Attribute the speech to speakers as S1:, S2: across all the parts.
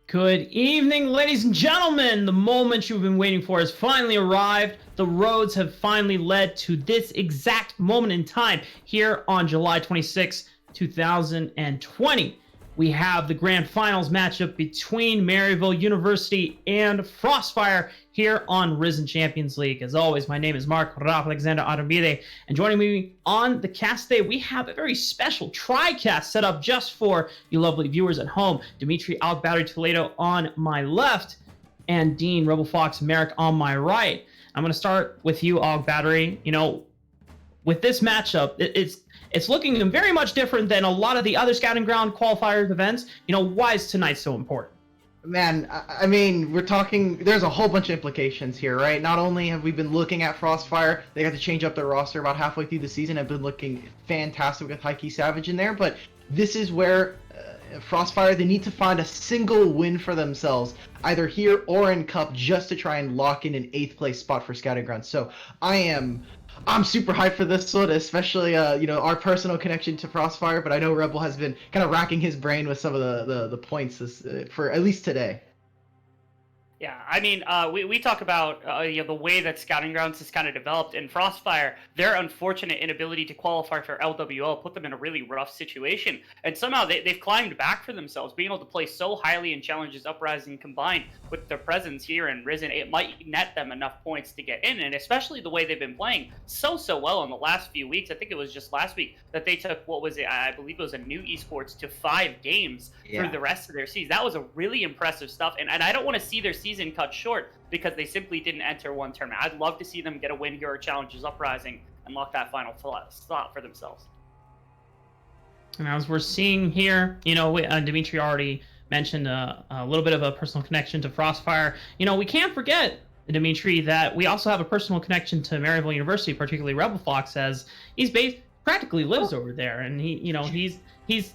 S1: Good evening, ladies and gentlemen. The moment you've been waiting for has finally arrived. The roads have finally led to this exact moment in time here on July 26, 2020. We have the grand finals matchup between Maryville University and Frostfire here on Risen Champions League. As always, my name is Mark Alexander Arambide, and joining me on the cast today, we have a very special tri-cast set up just for you lovely viewers at home. Dimitri Albattery Toledo on my left, and Dean Rebel Fox Merrick on my right. I'm going to start with you, Albattery. You know, with this matchup, it's looking very much different than a lot of the other Scouting Ground qualifiers events. You know, why is tonight so important?
S2: Man, I mean, we're talking, there's a whole bunch of implications here, right? Not only have we been looking at Frostfire, they got to change up their roster about halfway through the season, have been looking fantastic with Heike Savage in there, but this is where Frostfire, they need to find a single win for themselves, either here or in Cup, just to try and lock in an 8th place spot for Scouting Ground. So I'm super hyped for this one, especially you know, our personal connection to Frostfire, but I know Rebel has been kind of racking his brain with some of the points for at least today.
S3: Yeah, I mean, we talk about you know, the way that Scouting Grounds has kind of developed, and Frostfire, their unfortunate inability to qualify for LWL put them in a really rough situation, and somehow they've climbed back for themselves, being able to play so highly in Challenges Uprising combined with their presence here in Risen. It might net them enough points to get in, and especially the way they've been playing so well in the last few weeks. I think it was just last week that they took, what was it, I believe it was a new Esports to 5 games through the rest of their season. That was a really impressive stuff, and I don't want to see their season cut short because they simply didn't enter one tournament. I'd love to see them get a win here at Challenges Uprising and lock that final slot for themselves.
S1: And as we're seeing here, you know, Dimitri already mentioned a little bit of a personal connection to Frostfire. You know, we can't forget, Dimitri, that we also have a personal connection to Maryville University, particularly Rebel Fox, as he's practically lives over there, and he's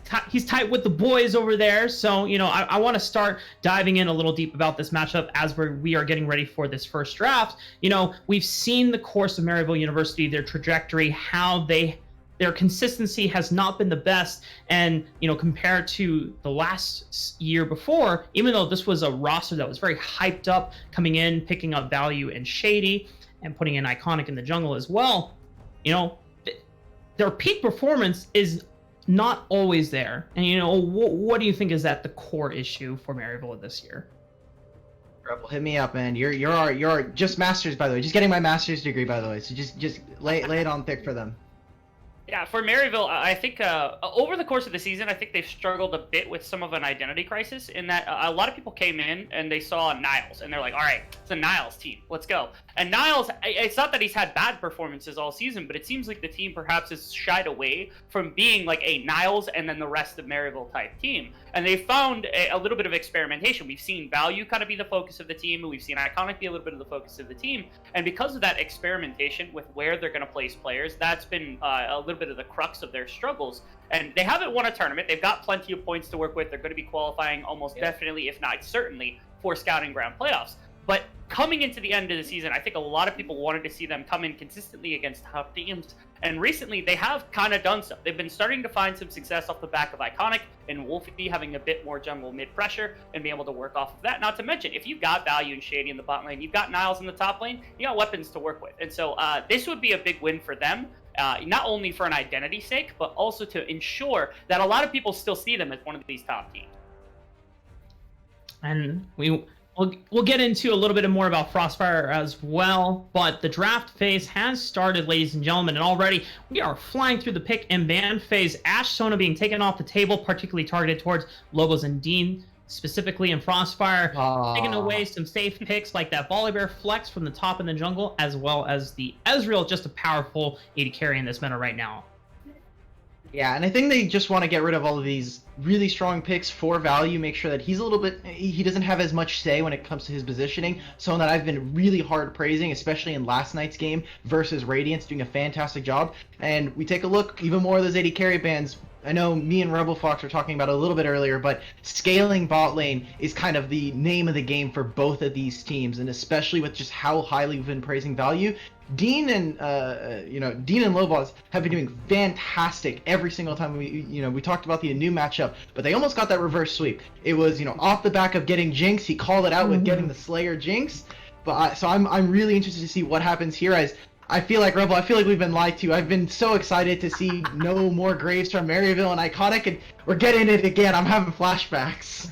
S1: tight with the boys over there. So, you know, I want to start diving in a little deep about this matchup as we are getting ready for this first draft. You know, we've seen the course of Maryville University, their trajectory, how their consistency has not been the best. And, you know, compared to the last year before, even though this was a roster that was very hyped up coming in, picking up value and Shady and putting in Iconic in the jungle as well, you know, their peak performance is not always there. And, you know, what do you think is at the core issue for Maryville this year?
S2: Rebel, hit me up, man. You're just masters, by the way. Just getting my master's degree, by the way. So just lay it on thick for them.
S3: Yeah, for Maryville, I think over the course of the season, I think they've struggled a bit with some of an identity crisis in that a lot of people came in and they saw Niles and they're like, all right, it's a Niles team, let's go. And Niles, it's not that he's had bad performances all season, but it seems like the team perhaps has shied away from being like a Niles and then the rest of Maryville type team. And they found a little bit of experimentation. We've seen Value kind of be the focus of the team, and we've seen Iconic be a little bit of the focus of the team. And because of that experimentation with where they're going to place players, that's been a little bit of the crux of their struggles. And they haven't won a tournament. They've got plenty of points to work with. They're going to be qualifying almost definitely, if not certainly, for Scouting Ground playoffs. But coming into the end of the season, I think a lot of people wanted to see them come in consistently against top teams. And recently, they have kind of done so. They've been starting to find some success off the back of Iconic and Wolfie having a bit more jungle mid-pressure and being able to work off of that. Not to mention, if you've got Value and Shady in the bot lane, you've got Niles in the top lane, you got weapons to work with. And so this would be a big win for them. Not only for an identity sake, but also to ensure that a lot of people still see them as one of these top teams.
S1: And we'll get into a little bit more about Frostfire as well, but the draft phase has started, ladies and gentlemen, and already we are flying through the pick and ban phase. Ashe Sona being taken off the table, particularly targeted towards Lobos and Dean, specifically in Frostfire, taking away some safe picks like that Volibear Flex from the top in the jungle, as well as the Ezreal, just a powerful AD carry in this meta right now.
S2: Yeah, and I think they just want to get rid of all of these really strong picks for Value, make sure that he's a little bit, he doesn't have as much say when it comes to his positioning. Someone that I've been really hard praising, especially in last night's game versus Radiance, doing a fantastic job. And we take a look, even more of those AD carry bans. I know me and Rebel Fox were talking about it a little bit earlier, but scaling bot lane is kind of the name of the game for both of these teams, and especially with just how highly we've been praising Value. Dean and Dean and Lobos have been doing fantastic every single time we talked about the new matchup, but they almost got that reverse sweep. It was off the back of getting Jinx. He called it out with getting the Slayer Jinx, but so I'm really interested to see what happens here. As I feel like Rebel, I feel like we've been lied to. I've been so excited to see no more Graves from Maryville and Iconic, and we're getting it again. I'm having flashbacks.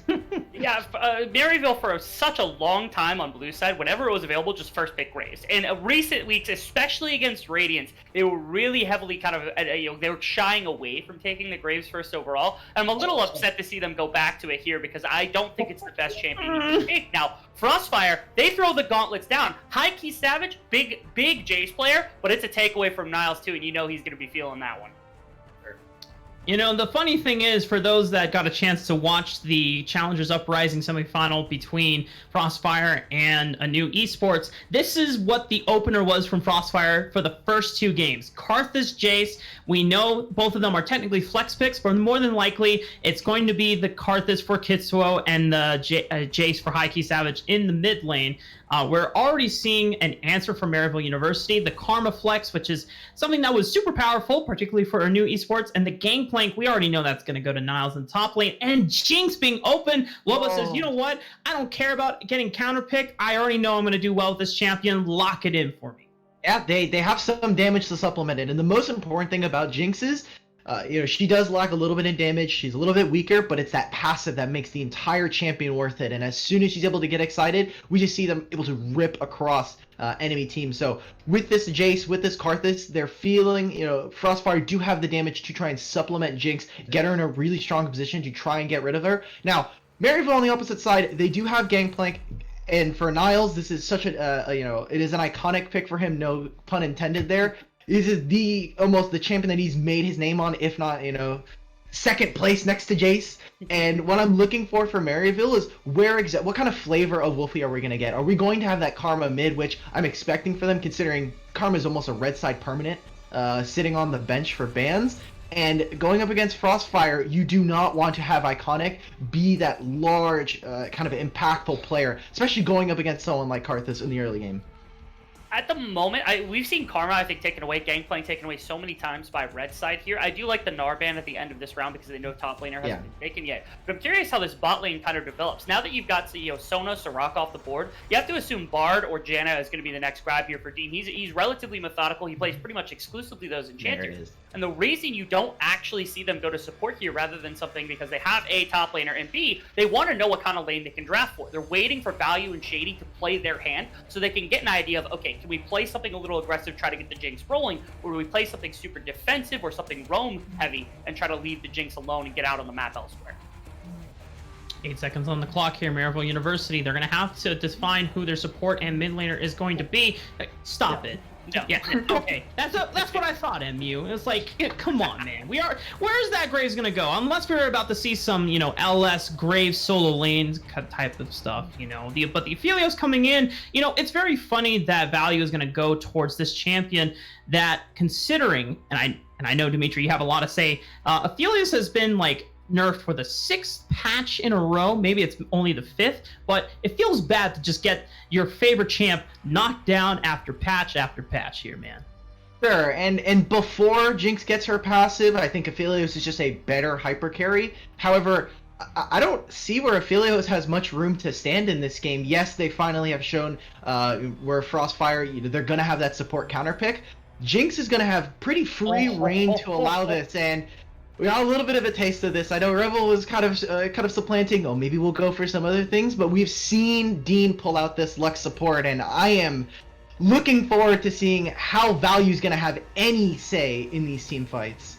S3: Yeah, Maryville for such a long time on blue side, whenever it was available, just first pick Graves. In recent weeks, especially against Radiance, they were really heavily kind of, they were shying away from taking the Graves first overall. And I'm a little upset to see them go back to it here because I don't think it's the best champion you can take. Now, Frostfire, they throw the gauntlets down. High Key Savage, big Jace player, but it's a takeaway from Niles too, and he's going to be feeling that one.
S1: The funny thing is, for those that got a chance to watch the Challengers Uprising semifinal between Frostfire and a new Esports, this is what the opener was from Frostfire for the first two games. Karthus, Jace, we know both of them are technically flex picks, but more than likely, it's going to be the Karthus for Kitsuo and the Jace for High Key Savage in the mid lane. We're already seeing an answer from Maryville University, the Karma Flex, which is something that was super powerful, particularly for a new Esports, and the Gangplank, we already know that's going to go to Niles in top lane, and Jinx being open. Lobo says, you know what? I don't care about getting counterpicked. I already know I'm going to do well with this champion. Lock it in for me.
S2: Yeah, they have some damage to supplement it, and the most important thing about Jinx is, she does lack a little bit in damage. She's a little bit weaker, but it's that passive that makes the entire champion worth it. And as soon as she's able to get excited, we just see them able to rip across enemy teams. So with this Jace, with this Karthus, they're feeling, Frostfire do have the damage to try and supplement Jinx, get her in a really strong position to try and get rid of her. Now, Maryville on the opposite side, they do have Gangplank. And for Niles, this is such it is an iconic pick for him, no pun intended there. This is almost the champion that he's made his name on, if not, second place next to Jace. And what I'm looking for Maryville is what kind of flavor of Wolfie are we going to get? Are we going to have that Karma mid, which I'm expecting for them, considering Karma is almost a red side permanent, sitting on the bench for bans? And going up against Frostfire, you do not want to have Iconic be that large, kind of impactful player, especially going up against someone like Karthus in the early game.
S3: At the moment, we've seen Karma, I think, taken away, Gangplank taken away so many times by red side here. I do like the Gnar ban at the end of this round because they know top laner hasn't been taken yet. But I'm curious how this bot lane kind of develops. Now that you've got Sona, Soraka off the board, you have to assume Bard or Janna is going to be the next grab here for Dean. He's relatively methodical. He plays pretty much exclusively those enchanters. And the reason you don't actually see them go to support here rather than something because they have A, top laner, and B, they want to know what kind of lane they can draft for. They're waiting for Value and Shady to play their hand so they can get an idea of, okay, can we play something a little aggressive, try to get the Jinx rolling, or do we play something super defensive or something roam heavy and try to leave the Jinx alone and get out on the map elsewhere?
S1: 8 seconds on the clock here, Maryville University. They're going to have to define who their support and mid laner is going to be. Stop it.
S3: No.
S1: Yeah, okay. That's what I thought, MU. It's like, come on, man. Where's that Graves gonna go? Unless we're about to see some, LS Graves solo lanes type of stuff, but the Aphelios coming in, it's very funny that value is gonna go towards this champion that, considering, and I know, Dimitri, you have a lot to say, Aphelios has been like nerfed for the 6th patch in a row. Maybe it's only the 5th, but it feels bad to just get your favorite champ knocked down after patch here, man.
S2: Sure, and before Jinx gets her passive, I think Aphelios is just a better hyper carry. However, I don't see where Aphelios has much room to stand in this game. Yes, they finally have shown where Frostfire, they're going to have that support counter pick. Jinx is going to have pretty free reign to allow this, and we got a little bit of a taste of this. I know Rebel was kind of supplanting. Oh, maybe we'll go for some other things, but we've seen Dean pull out this Lux support, and I am looking forward to seeing how Value's going to have any say in these team fights.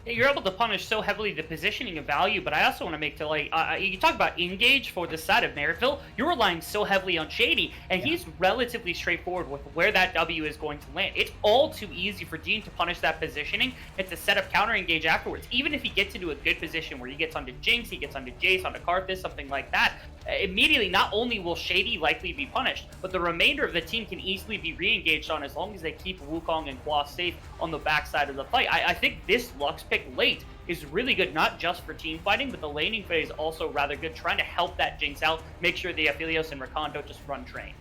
S3: You're able to punish so heavily the positioning of Value, but I also want to make to you talk about engage for the side of Maryville. You're relying so heavily on Shady, and he's relatively straightforward with where that W is going to land. It's all too easy for Dean to punish that positioning and to set up counter engage afterwards. Even if he gets into a good position where he gets onto Jinx, he gets onto Jace, onto Karthus, something like that, immediately not only will Shady likely be punished, but the remainder of the team can easily be re-engaged on as long as they keep Wukong and Kwa safe on the backside of the fight. I think this Lux pick late is really good, not just for team fighting, but the laning phase also rather good, trying to help that Jinx out, make sure the Aphelios and Rakan don't just run train.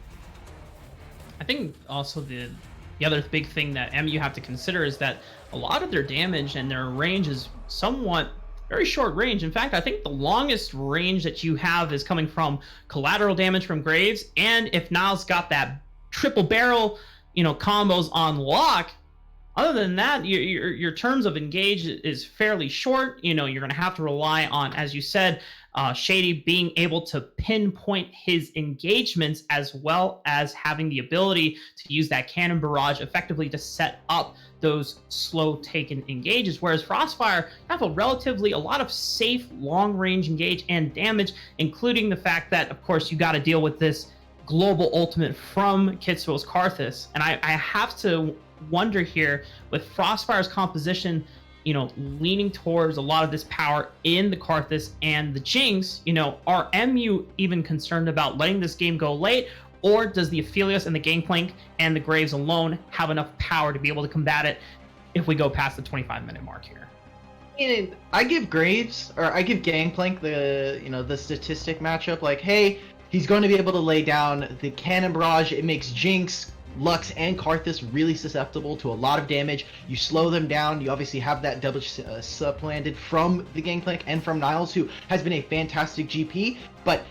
S1: I think also the other big thing that MU have to consider is that a lot of their damage and their range is somewhat very short range. In fact, I think the longest range that you have is coming from collateral damage from Graves, and if Niles got that triple barrel, combos on lock. Other than that, your terms of engage is fairly short. You're going to have to rely on, as you said, Shady being able to pinpoint his engagements, as well as having the ability to use that cannon barrage effectively to set up those slow taken engages. Whereas Frostfire have a lot of safe long range engage and damage, including the fact that, of course, you got to deal with this global ultimate from Kitsuo's Karthus. And I have to wonder here, with Frostfire's composition, leaning towards a lot of this power in the Karthus and the Jinx, are MU even concerned about letting this game go late, or does the Aphelios and the Gangplank and the Graves alone have enough power to be able to combat it if we go past the 25-minute mark here?
S2: I give Graves, or I give Gangplank the statistic matchup, like, hey, he's going to be able to lay down the cannon barrage. It makes Jinx, Lux, and Karthus really susceptible to a lot of damage. You slow them down. You obviously have that double supplanted from the Gangplank and from Niles, who has been a fantastic GP. But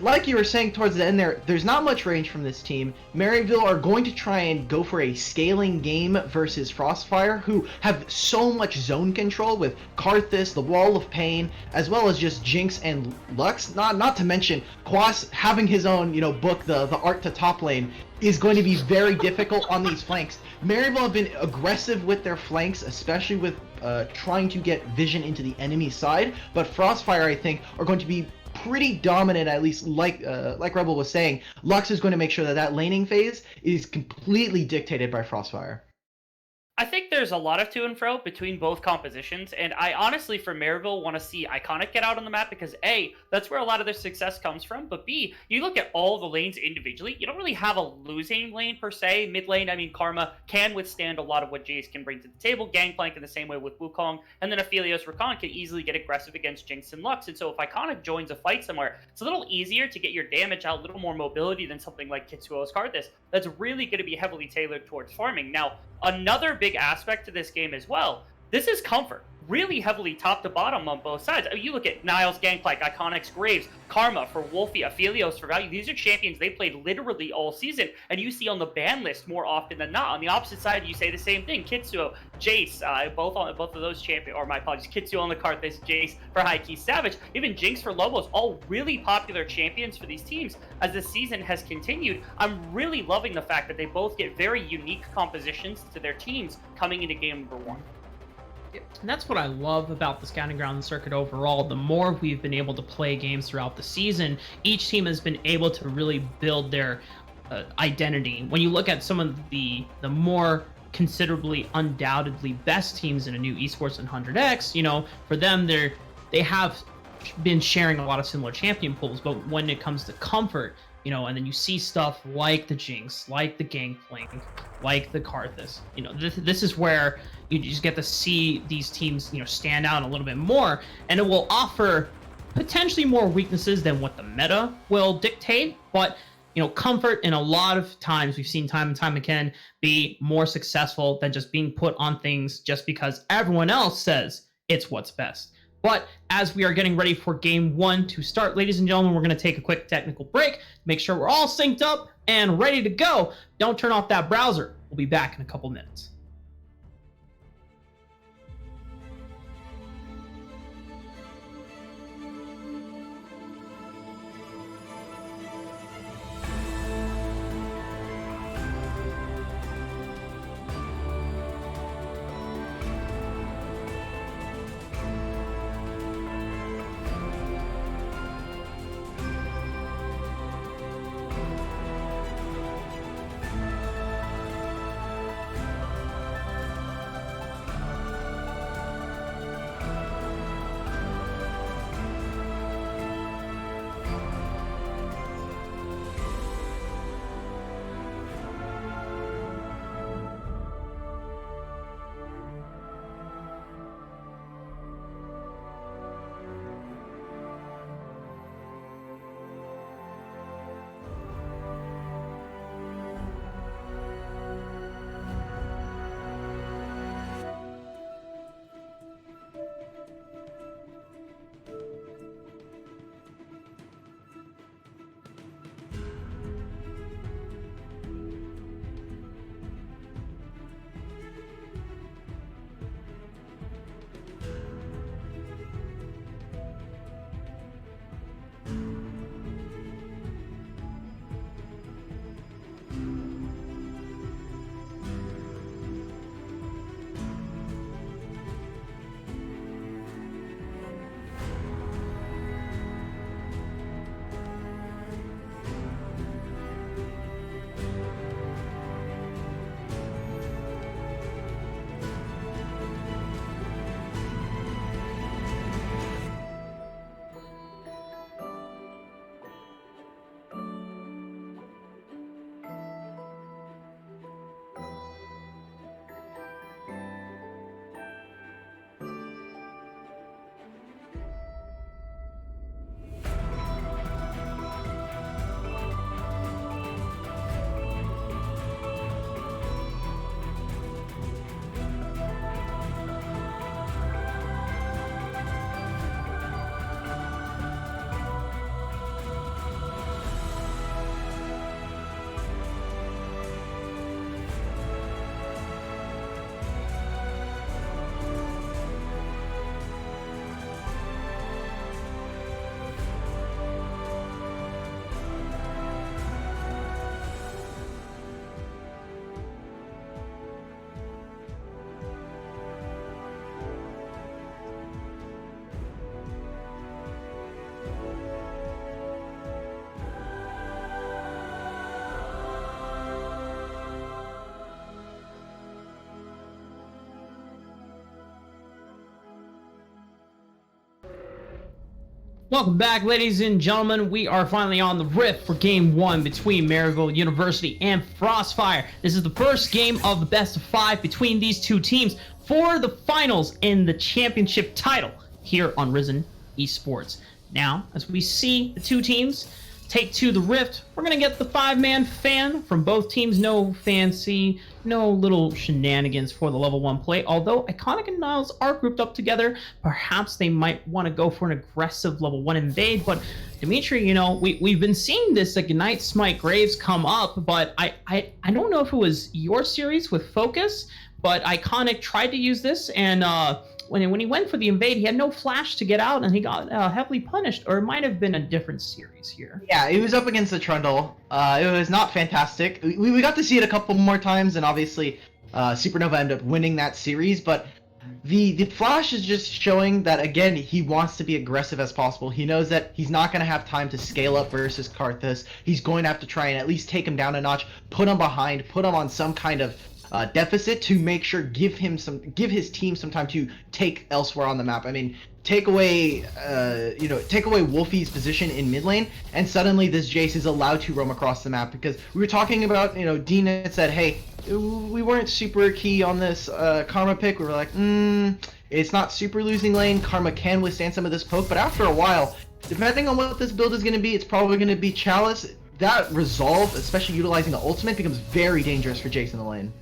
S2: like you were saying towards the end there's not much range from this team. Maryville are going to try and go for a scaling game versus Frostfire, who have so much zone control with Karthus, the Wall of Pain, as well as just Jinx and Lux. Not to mention Quas having his own, book, the art to top lane, is going to be very difficult on these flanks. Maryville have been aggressive with their flanks, especially with trying to get vision into the enemy side, but Frostfire, I think, are going to be pretty dominant, at least like Rebel was saying. Lux is going to make sure that laning phase is completely dictated by Frostfire.
S3: I think there's a lot of to and fro between both compositions, and I honestly, for Maryville, want to see Iconic get out on the map because A, that's where a lot of their success comes from, but B, you look at all the lanes individually, you don't really have a losing lane per se. Mid lane, Karma can withstand a lot of what Jace can bring to the table, Gangplank in the same way with Wukong, and then Aphelios Rakan can easily get aggressive against Jinx and Lux, and so if Iconic joins a fight somewhere, it's a little easier to get your damage out, a little more mobility than something like Kitsuo's Karthus. That's really going to be heavily tailored towards farming. Now, another big aspect to this game as well, this is comfort. Really heavily top to bottom on both sides. You look at Niles, Gangplank, Iconics, Graves, Karma for Wolfie, Aphelios for Value. These are champions they played literally all season, and you see on the ban list more often than not. On the opposite side, you say the same thing. Kitsuo, Jace, both of those champions, or my apologies, Kitsuo on the Karthus, Jace for High Key Savage, even Jinx for Lobos, all really popular champions for these teams. As the season has continued, I'm really loving the fact that they both get very unique compositions to their teams coming into game number one.
S1: And that's what I love about the Scouting Ground circuit overall. The more we've been able to play games throughout the season, each team has been able to really build their identity. When you look at some of the more considerably undoubtedly best teams in a new esports and 100x, for them they have been sharing a lot of similar champion pools, but when it comes to comfort, and then you see stuff like the Jinx, like the Gangplank, like the Karthus, this is where you just get to see these teams, stand out a little bit more, and it will offer potentially more weaknesses than what the meta will dictate, but comfort in a lot of times we've seen time and time again be more successful than just being put on things just because everyone else says it's what's best. But as we are getting ready for game 1 to start, ladies and gentlemen, we're going to take a quick technical break, make sure we're all synced up and ready to go. Don't turn off that browser. We'll be back in a couple minutes. Welcome back, ladies and gentlemen. We are finally on the Rift for Game 1 between Maryville University and Frostfire. This is the first game of the best of 5 between these two teams for the finals in the championship title here on Risen Esports. Now, as we see the two teams take to the Rift, we're going to get the 5-man fan from both teams. No fancy, no little shenanigans for the level 1 play. Although Iconic and Niles are grouped up together, perhaps they might want to go for an aggressive level 1 invade. But Dimitri, we've been seeing this Ignite Smite Graves come up, but I don't know if it was your series with Focus, but Iconic tried to use this, and when he went for the invade, he had no flash to get out, and he got heavily punished. Or it might have been a different series here.
S2: Yeah, he was up against the Trundle. It was not fantastic. We got to see it a couple more times, and obviously Supernova ended up winning that series. But The Flash is just showing that, again, he wants to be aggressive as possible. He knows that he's not going to have time to scale up versus Karthus. He's going to have to try and at least take him down a notch, put him behind, put him on some kind of deficit to make sure give his team some time to take elsewhere on the map. I mean, take away Wolfie's position in mid lane, and suddenly this Jace is allowed to roam across the map. Because we were talking about, Dean had said, hey, we weren't super key on this Karma pick. We were like, it's not super losing lane. Karma can withstand some of this poke, but after a while, depending on what this build is going to be, it's probably going to be Chalice. That resolve, especially utilizing the ultimate, becomes very dangerous for Jace in the lane.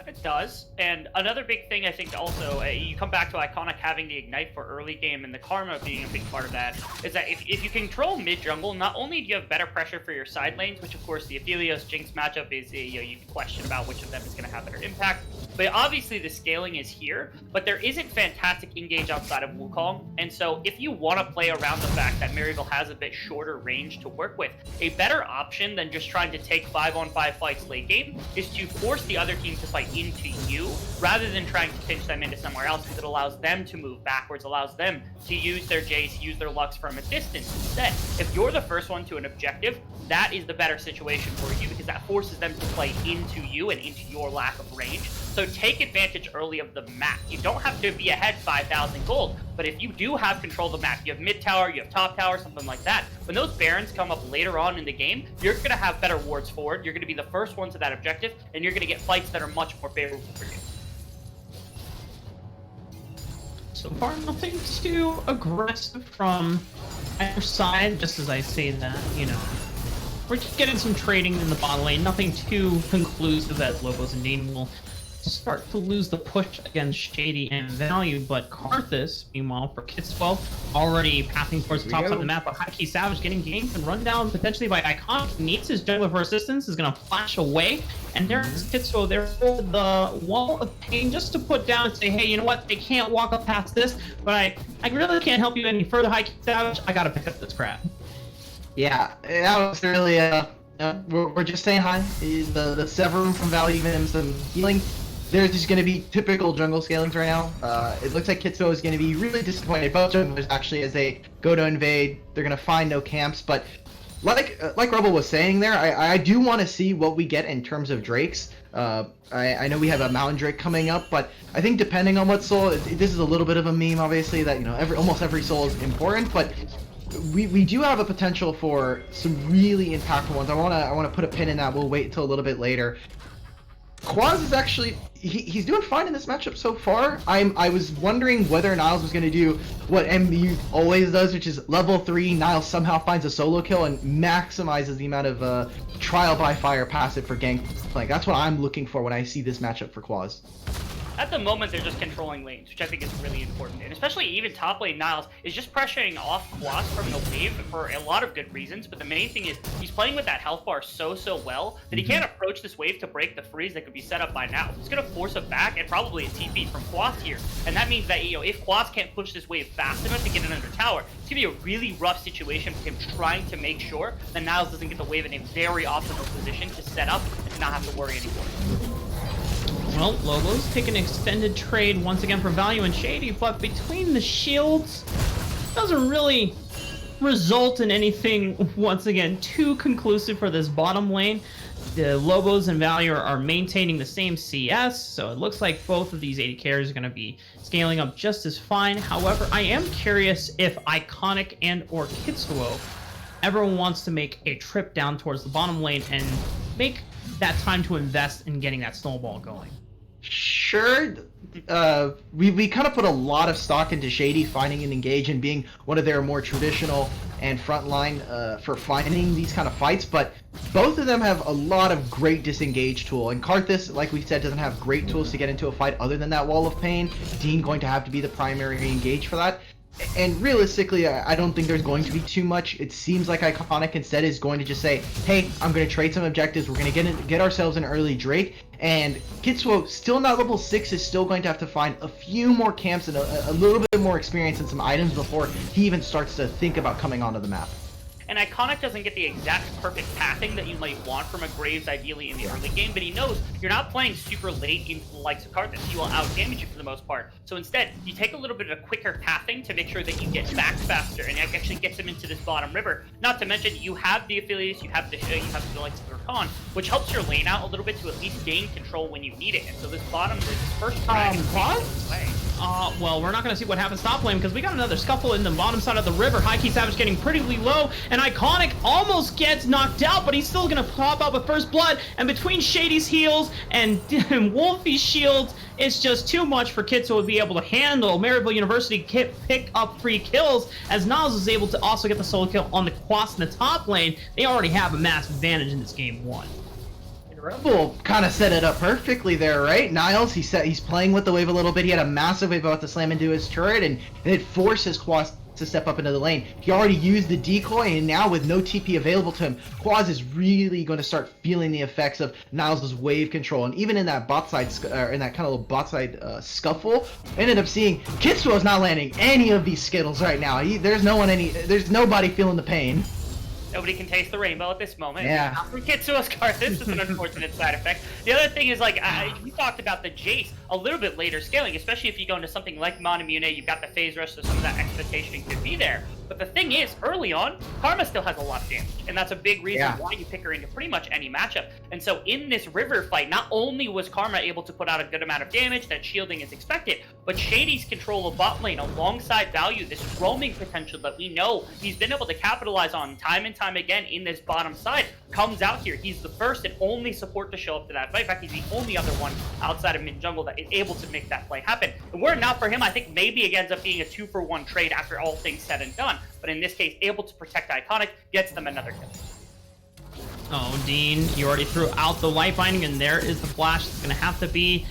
S3: It does. And another big thing, I think, also, you come back to Iconic having the Ignite for early game and the Karma being a big part of that, is that if you control mid-jungle, not only do you have better pressure for your side lanes, which, of course, the Aphelios Jinx matchup is, you can question about which of them is going to have better impact, but obviously the scaling is here, but there isn't fantastic engage outside of Wukong, and so if you want to play around the fact that Maryville has a bit shorter range to work with, a better option than just trying to take 5-on-5 fights late game is to force the other team to fight into you, rather than trying to pinch them into somewhere else, because it allows them to move backwards, allows them to use their Jace, use their Lux from a distance instead. If you're the first one to an objective, that is the better situation for you, because that forces them to play into you and into your lack of range. So take advantage early of the map. You don't have to be ahead 5,000 gold, but if you do have control of the map, you have mid tower, you have top tower, something like that, when those Barons come up later on in the game, you're going to have better wards forward, you're going to be the first one to that objective, and you're going to get fights that are much more favorable for you.
S1: So far, nothing too aggressive from either side, just as I say that, we're just getting some trading in the bot lane, nothing too conclusive, as Lobos and Dean will start to lose the push against Shady and Value, but Karthus, meanwhile, for Kitswell, already pathing towards the top side of the map, but High Key Savage getting ganked and run down potentially by Iconic, needs his jungler for assistance, is going to flash away, and there's Kitswell there for the Wall of Pain, just to put down and say, hey, you know what, they can't walk up past this, but I really can't help you any further, High Key Savage, I gotta pick up this crap.
S2: Yeah, that was really, we're just saying hi. The Severum from Value giving him some healing. There's just going to be typical jungle scalings right now. It looks like Kitsuo is going to be really disappointed. Both junglers, actually, as they go to invade, they're going to find no camps. But like Rebel was saying there, I do want to see what we get in terms of Drakes. I know we have a Mountain Drake coming up, but I think depending on what soul, this is a little bit of a meme, obviously, that almost every soul is important, but we do have a potential for some really impactful ones. I wanna put a pin in that. We'll wait until a little bit later. Quaz is actually he's doing fine in this matchup so far. I was wondering whether Niles was gonna do what MU always does, which is level 3. Niles somehow finds a solo kill and maximizes the amount of trial by fire passive for gank playing. That's what I'm looking for when I see this matchup for Quaz.
S3: At the moment, they're just controlling lanes, which I think is really important. And especially even top lane Niles is just pressuring off Quas from the wave for a lot of good reasons. But the main thing is he's playing with that health bar so well that he can't approach this wave to break the freeze that could be set up by now. It's going to force him back and probably a TP from Quas here. And that means that, if Quas can't push this wave fast enough to get it under tower, it's going to be a really rough situation for him trying to make sure that Niles doesn't get the wave in a very optimal position to set up and not have to worry anymore.
S1: Well, Lobos take an extended trade once again for Value and Shady, but between the shields, doesn't really result in anything, once again, too conclusive for this bottom lane. The Lobos and Value are maintaining the same CS, so it looks like both of these AD carries are going to be scaling up just as fine. However, I am curious if Iconic and or Kitsuo ever wants to make a trip down towards the bottom lane and make that time to invest in getting that snowball going.
S2: Sure. We kind of put a lot of stock into Shady finding and engage and being one of their more traditional and frontline for finding these kind of fights, but both of them have a lot of great disengage tool. And Karthus, like we said, doesn't have great tools to get into a fight other than that Wall of Pain. Dean going to have to be the primary engage for that. And realistically, I don't think there's going to be too much. It seems like Iconic instead is going to just say, hey, I'm going to trade some objectives. We're going to get ourselves an early Drake. And Kitsuo, still not level 6, is still going to have to find a few more camps and a little bit more experience and some items before he even starts to think about coming onto the map.
S3: and Iconic doesn't get the exact perfect pathing that you might want from a Graves ideally in the early game, but he knows you're not playing super late into the likes of Karthus. He will out-damage you for the most part. So instead, you take a little bit of quicker pathing to make sure that you get back faster, and it actually gets him into this bottom river. Not to mention, you have the affiliates, you have the likes of the Rakan, which helps your lane out a little bit to at least gain control when you need it. And so this first dragon play.
S1: Well, we're not going to see what happens top lane because we got another scuffle in the bottom side of the river. High Key Savage getting pretty low, and Iconic almost gets knocked out, but he's still going to pop out with first blood. And between Shady's heals and Wolfie's shields, it's just too much for Kitsu to be able to handle. Maryville University pick up 3 kills as Niles is able to also get the solo kill on the Quas in the top lane. They already have a massive advantage in this game 1.
S2: Rebel kind of set it up perfectly there, right? Niles, he's playing with the wave a little bit. He had a massive wave about to slam into his turret, and it forces Quas to step up into the lane. He already used the decoy, and now with no TP available to him, Quas is really going to start feeling the effects of Niles' wave control. And even in that bot side, in that kind of little bot side scuffle, ended up seeing Kitsuo's not landing any of these Skittles right now. There's nobody feeling the pain.
S3: Nobody can taste the rainbow at this moment.
S2: Yeah.
S3: Not from Kitsuo's Karthus is an unfortunate side effect. The other thing is, like, you talked about the Jace a little bit later scaling, especially if you go into something like Monimune, you've got the phase rush, so some of that expectation could be there. But the thing is, early on, Karma still has a lot of damage, and that's a big reason why you pick her into pretty much any matchup. And so in this river fight, not only was Karma able to put out a good amount of damage, that shielding is expected, but Shady's control of bot lane alongside Value, this roaming potential that we know he's been able to capitalize on time and time again in this bottom side, comes out here. He's the first and only support to show up to that fight. In fact, he's the only other one outside of mid jungle that is able to make that play happen. And were it not for him, I think maybe it ends up being a 2-for-1 trade after all things said and done. But in this case, able to protect Iconic, gets them another kill.
S1: Oh, Dean, you already threw out the light binding, and there is the flash. It's going to have to be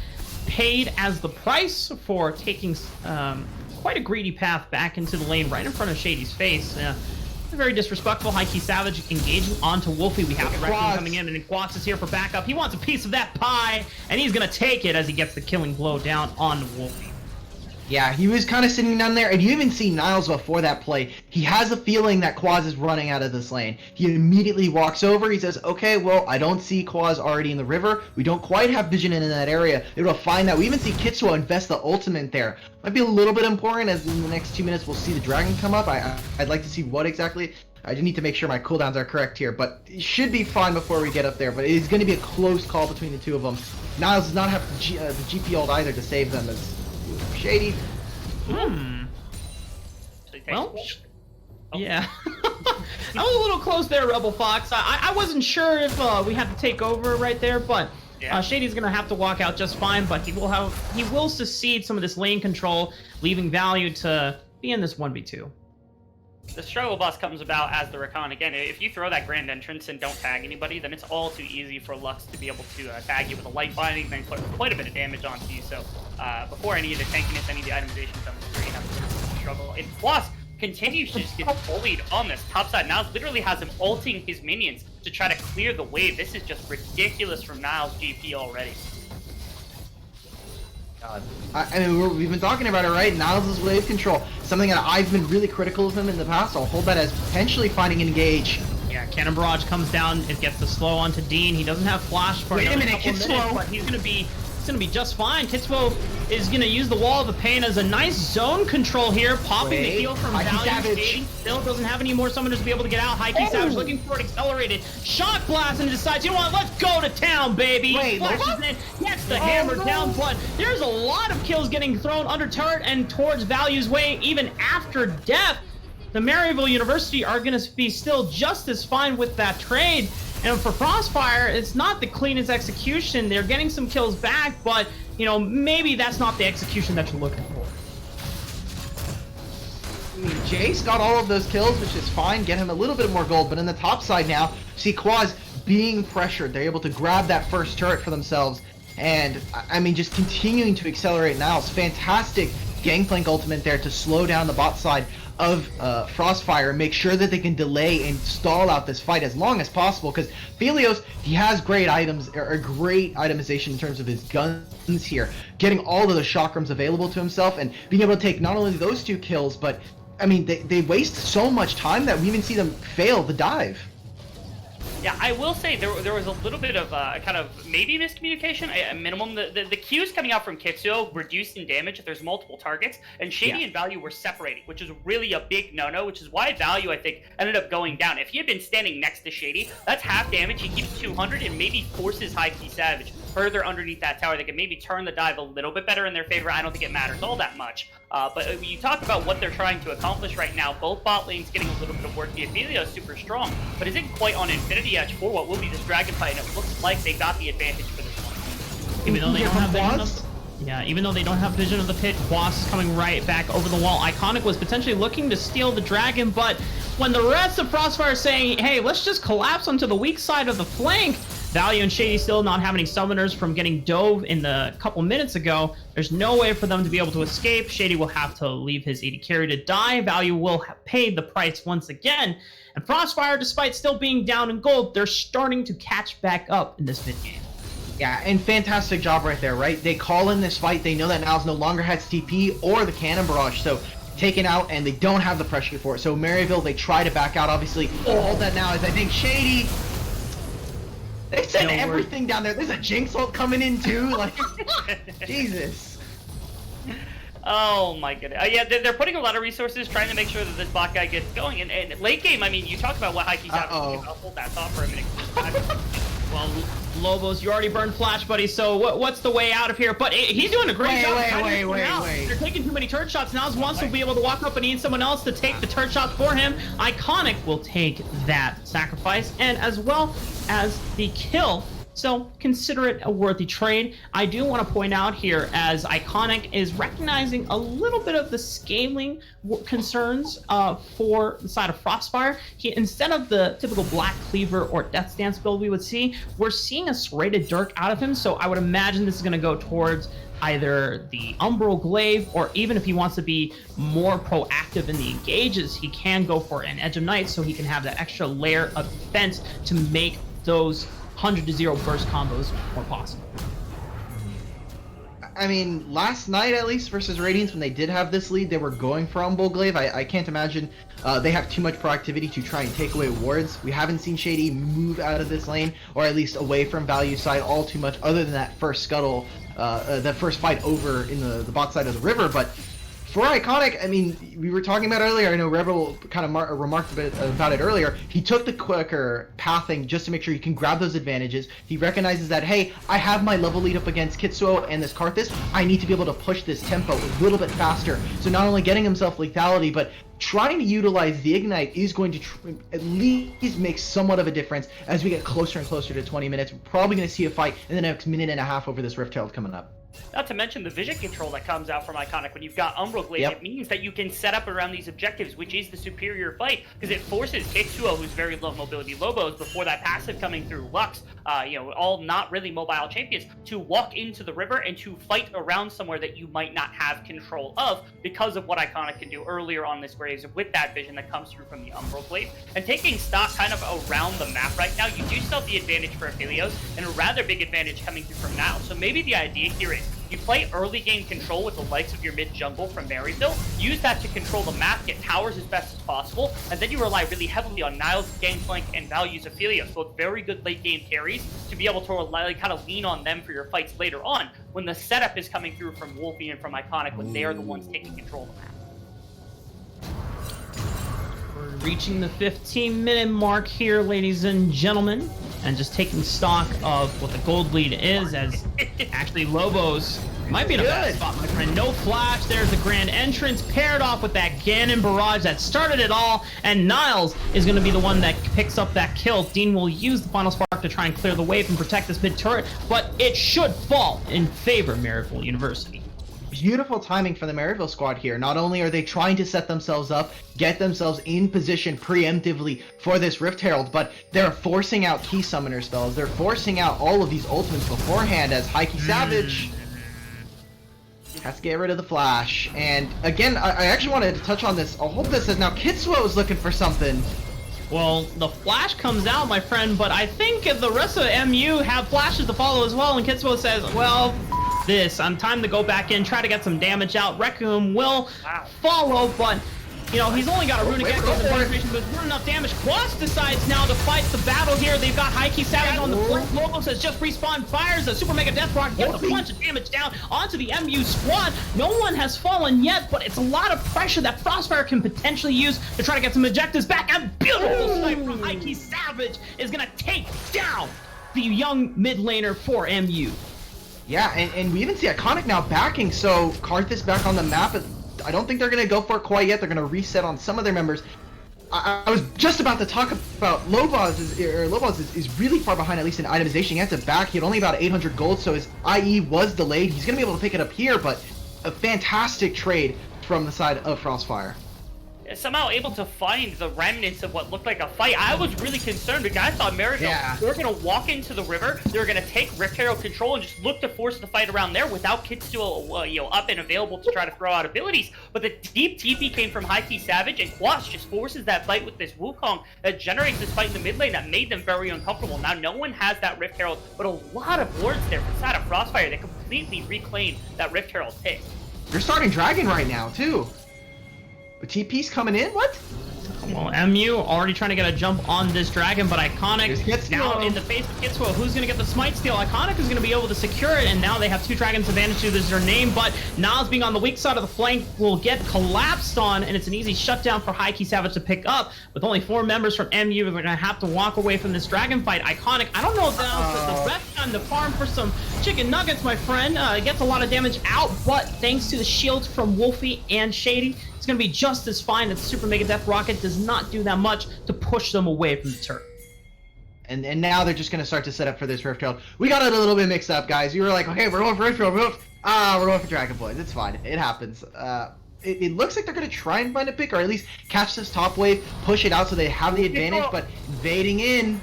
S1: paid as the price for taking quite a greedy path back into the lane right in front of Shady's face. Very disrespectful. High Key Savage engaging onto Wolfie. We have the Wrecking coming in, and Quas is here for backup. He wants a piece of that pie, and he's going to take it as he gets the killing blow down on Wolfie.
S2: Yeah, he was kind of sitting down there, and you even see Niles before that play. He has a feeling that Quas is running out of this lane. He immediately walks over. He says, okay, well, I don't see Quas already in the river. We don't quite have vision in that area. Able to find that. We even see Kitsuo invest the ultimate there. Might be a little bit important, as in the next 2 minutes we'll see the dragon come up. I'd like to see what exactly. I do need to make sure my cooldowns are correct here, but it should be fine before we get up there. But it is going to be a close call between the two of them. Niles does not have the GP ult either to save them, as Shady.
S1: Well, yeah. I was a little close there, Rebel Fox. I wasn't sure if we had to take over right there, but Shady's gonna have to walk out just fine. But he will succeed some of this lane control, leaving Value to be in this 1v2.
S3: The struggle bus comes about as the Rakan. Again, if you throw that grand entrance and don't tag anybody, then it's all too easy for Lux to be able to tag you with a light binding, then put quite a bit of damage onto you. So before any of the tankiness, any of the itemization comes through, you have to struggle. And Plus continues to just get bullied on this top side. Niles literally has him ulting his minions to try to clear the wave. This is just ridiculous from Niles GP already.
S2: God. I mean, we've been talking about it, right? Niles' wave control, something that I've been really critical of him in the past. I'll hold that as potentially finding engage.
S1: Yeah, Cannon Barrage comes down. It gets the slow onto Dean. He doesn't have flash for another couple minutes, but he's gonna be just fine. Kitsuo is gonna use the Wall of Pain as a nice zone control here, popping the heal from Value. Still doesn't have any more summoners to be able to get out. High Key Savage looking for an accelerated shock blast and decides, you know what, let's go to town, baby. Flashes in, gets the hammer down, but there's a lot of kills getting thrown under turret and towards Value's way, even after death. The Maryville University are going to be still just as fine with that trade. And for Frostfire, it's not the cleanest execution. They're getting some kills back, but, you know, maybe that's not the execution that you're looking for.
S2: I mean, Jace got all of those kills, which is fine. Get him a little bit more gold. But in the top side now, see Quas being pressured. They're able to grab that first turret for themselves. And, I mean, just continuing to accelerate now. It's fantastic Gangplank ultimate there to slow down the bot side of Frostfire, make sure that they can delay and stall out this fight as long as possible, because Phelios, he has great items, or great itemization in terms of his guns here, getting all of the chakrams available to himself and being able to take not only those 2 kills, but I mean, they waste so much time that we even see them fail the dive.
S3: Yeah, I will say there was a little bit of kind of maybe miscommunication at minimum. The Qs coming out from Kitsuo reduced in damage if there's multiple targets, and Shady and Value were separating, which is really a big no-no, which is why Value, I think, ended up going down. If he had been standing next to Shady, that's half damage. He keeps 200 and maybe forces High Key Savage further underneath that tower. They can maybe turn the dive a little bit better in their favor. I don't think it matters all that much. But when you talk about what they're trying to accomplish right now, both bot lanes getting a little bit of work. The Ophelia is super strong, but isn't quite on Infinity Edge for what will be this dragon fight, and it looks like they got the advantage for this one.
S1: Even though they don't have vision of, even though they don't have vision of the pit, Quas is coming right back over the wall. Iconic was potentially looking to steal the dragon, but when the rest of Frostfire is saying, hey, let's just collapse onto the weak side of the flank, Value and Shady still not having any summoners from getting dove in the couple minutes ago. There's no way for them to be able to escape. Shady will have to leave his AD carry to die. Value will have paid the price once again. And Frostfire, despite still being down in gold, they're starting to catch back up in this mid game.
S2: Yeah, and fantastic job right there, right? They call in this fight. They know that Niles no longer has TP or the Cannon Barrage, so taken out, and they don't have the pressure for it. So Maryville, they try to back out, obviously. All that now is, I think, Shady... They sent everything down there. There's a Jinx ult coming in too. Like, Jesus.
S3: Oh my goodness. Yeah, they're putting a lot of resources trying to make sure that this bot guy gets going. And late game, I mean, you talk about what High Key's having. I'll hold that thought for a minute.
S1: Well, Lobos, you already burned Flash, buddy, so what's the way out of here? But he's doing a great job.
S2: Wait.
S1: They're taking too many turret shots. Niles wants to be able to walk up and need someone else to take the turret shots for him. Iconic will take that sacrifice, and as well as the kill. So consider it a worthy trade. I do want to point out here, as Iconic is recognizing a little bit of the scaling concerns for the side of Frostfire. Instead of the typical Black Cleaver or Death Stance build we would see, we're seeing a serrated Dirk out of him. So I would imagine this is going to go towards either the Umbral Glaive, or even if he wants to be more proactive in the engages, he can go for an Edge of Night so he can have that extra layer of defense to make those 100-0 burst combos more possible.
S2: I mean, last night at least versus Radiance, when they did have this lead, they were going for Umbral Glaive. I can't imagine they have too much proactivity to try and take away wards. We haven't seen Shady move out of this lane, or at least away from Value side all too much, other than that first scuttle, that first fight over in the bot side of the river. But for Iconic, I mean, we were talking about earlier, I know Rebel kind of remarked a bit about it earlier. He took the quicker pathing just to make sure he can grab those advantages. He recognizes that, hey, I have my level lead up against Kitsuo and this Karthus. I need to be able to push this tempo a little bit faster. So not only getting himself lethality, but trying to utilize the Ignite is going to at least make somewhat of a difference as we get closer and closer to 20 minutes. We're probably going to see a fight in the next minute and a half over this Rift Herald coming up.
S3: Not to mention the vision control that comes out from Iconic when you've got Umbral Glaive. It means that you can set up around these objectives, which is the superior fight, because it forces Kitsuo, who's very low mobility Lobos, before that passive coming through Lux, all not really mobile champions, to walk into the river and to fight around somewhere that you might not have control of because of what Iconic can do earlier on this Graves with that vision that comes through from the Umbral Glaive. And taking stock kind of around the map right now, you do still have the advantage for Aphelios, and a rather big advantage coming through from now. So maybe the idea here is you play early game control with the likes of your mid jungle from Maryville, use that to control the map, get towers as best as possible, and then you rely really heavily on Niles' Gangplank and Value's Aphelios, both very good late game carries, to be able to kind of lean on them for your fights later on, when the setup is coming through from Wolfie and from Iconic, when they are the ones taking control of the map.
S1: We're reaching the 15-minute mark here, ladies and gentlemen, and just taking stock of what the gold lead is, as actually Lobos might be in a bad spot, my friend. No flash, there's the grand entrance, paired off with that Ganon barrage that started it all, and Niles is going to be the one that picks up that kill. Dean will use the final spark to try and clear the wave and protect this mid turret, but it should fall in favor of Maryville University.
S2: Beautiful timing for the Maryville squad here. Not only are they trying to set themselves up, get themselves in position preemptively for this Rift Herald, but they're forcing out key summoner spells. They're forcing out all of these ultimates beforehand, as High Key Savage has to get rid of the flash. And again, I actually wanted to touch on this. I'll hold this as now Kitsuo is looking for something.
S1: Well, the flash comes out, my friend, but I think if the rest of the MU have flashes to follow as well, and Kitsuo says, well, this, I'm time to go back in, try to get some damage out. Requiem will follow, but You know, he's only got a rune against his penetration, but not enough damage. Quas decides now to fight the battle here. They've got Hikey Savage on the flank. Lobos has just respawned, fires a Super Mega Death Rock, gets a bunch of damage down onto the MU squad. No one has fallen yet, but it's a lot of pressure that Frostfire can potentially use to try to get some objectives back. And beautiful snipe from Hikey Savage is gonna take down the young mid laner for MU.
S2: Yeah, and we even see Iconic now backing, so Karthus back on the map. I don't think they're going to go for it quite yet. They're going to reset on some of their members. I was just about to talk about Lobos is really far behind, at least in itemization. He had to back. He had only about 800 gold, so his IE was delayed. He's going to be able to pick it up here, but a fantastic trade from the side of Frostfire.
S3: Somehow able to find the remnants of what looked like a fight. I was really concerned because I thought Maryville, they were going to walk into the river, they were going to take Rift Herald control and just look to force the fight around there without Kitsuo up and available to try to throw out abilities. But the deep TP came from Hikey Savage, and Quas just forces that fight with this Wukong that generates this fight in the mid lane that made them very uncomfortable. Now no one has that Rift Herald, but a lot of wards there from the side of Frostfire that completely reclaim that Rift Herald pick.
S2: You're starting Dragon right now, too. But TP's coming in? What?
S1: Well, MU already trying to get a jump on this Dragon, but Iconic now in the face of Kitsuo. Who's going to get the smite steal? Iconic is going to be able to secure it, and now they have two Dragons advantage to their name, but Niles being on the weak side of the flank will get collapsed on, and it's an easy shutdown for Hikey Savage to pick up. With only 4 members from MU, they're going to have to walk away from this Dragon fight. Iconic, I don't know if the ref time to farm for some chicken nuggets, my friend. Gets a lot of damage out, but thanks to the shields from Wolfie and Shady, it's going to be just as fine. That Super Mega Death Rocket does not do that much to push them away from the turret.
S2: And now they're just going to start to set up for this Rift Herald. We got it a little bit mixed up, guys. You were like, okay, we're going for Rift Herald. We're going for Dragon Boys. It's fine. It happens. It looks like they're going to try and find a pick, or at least catch this top wave, push it out so they have the advantage, but invading in.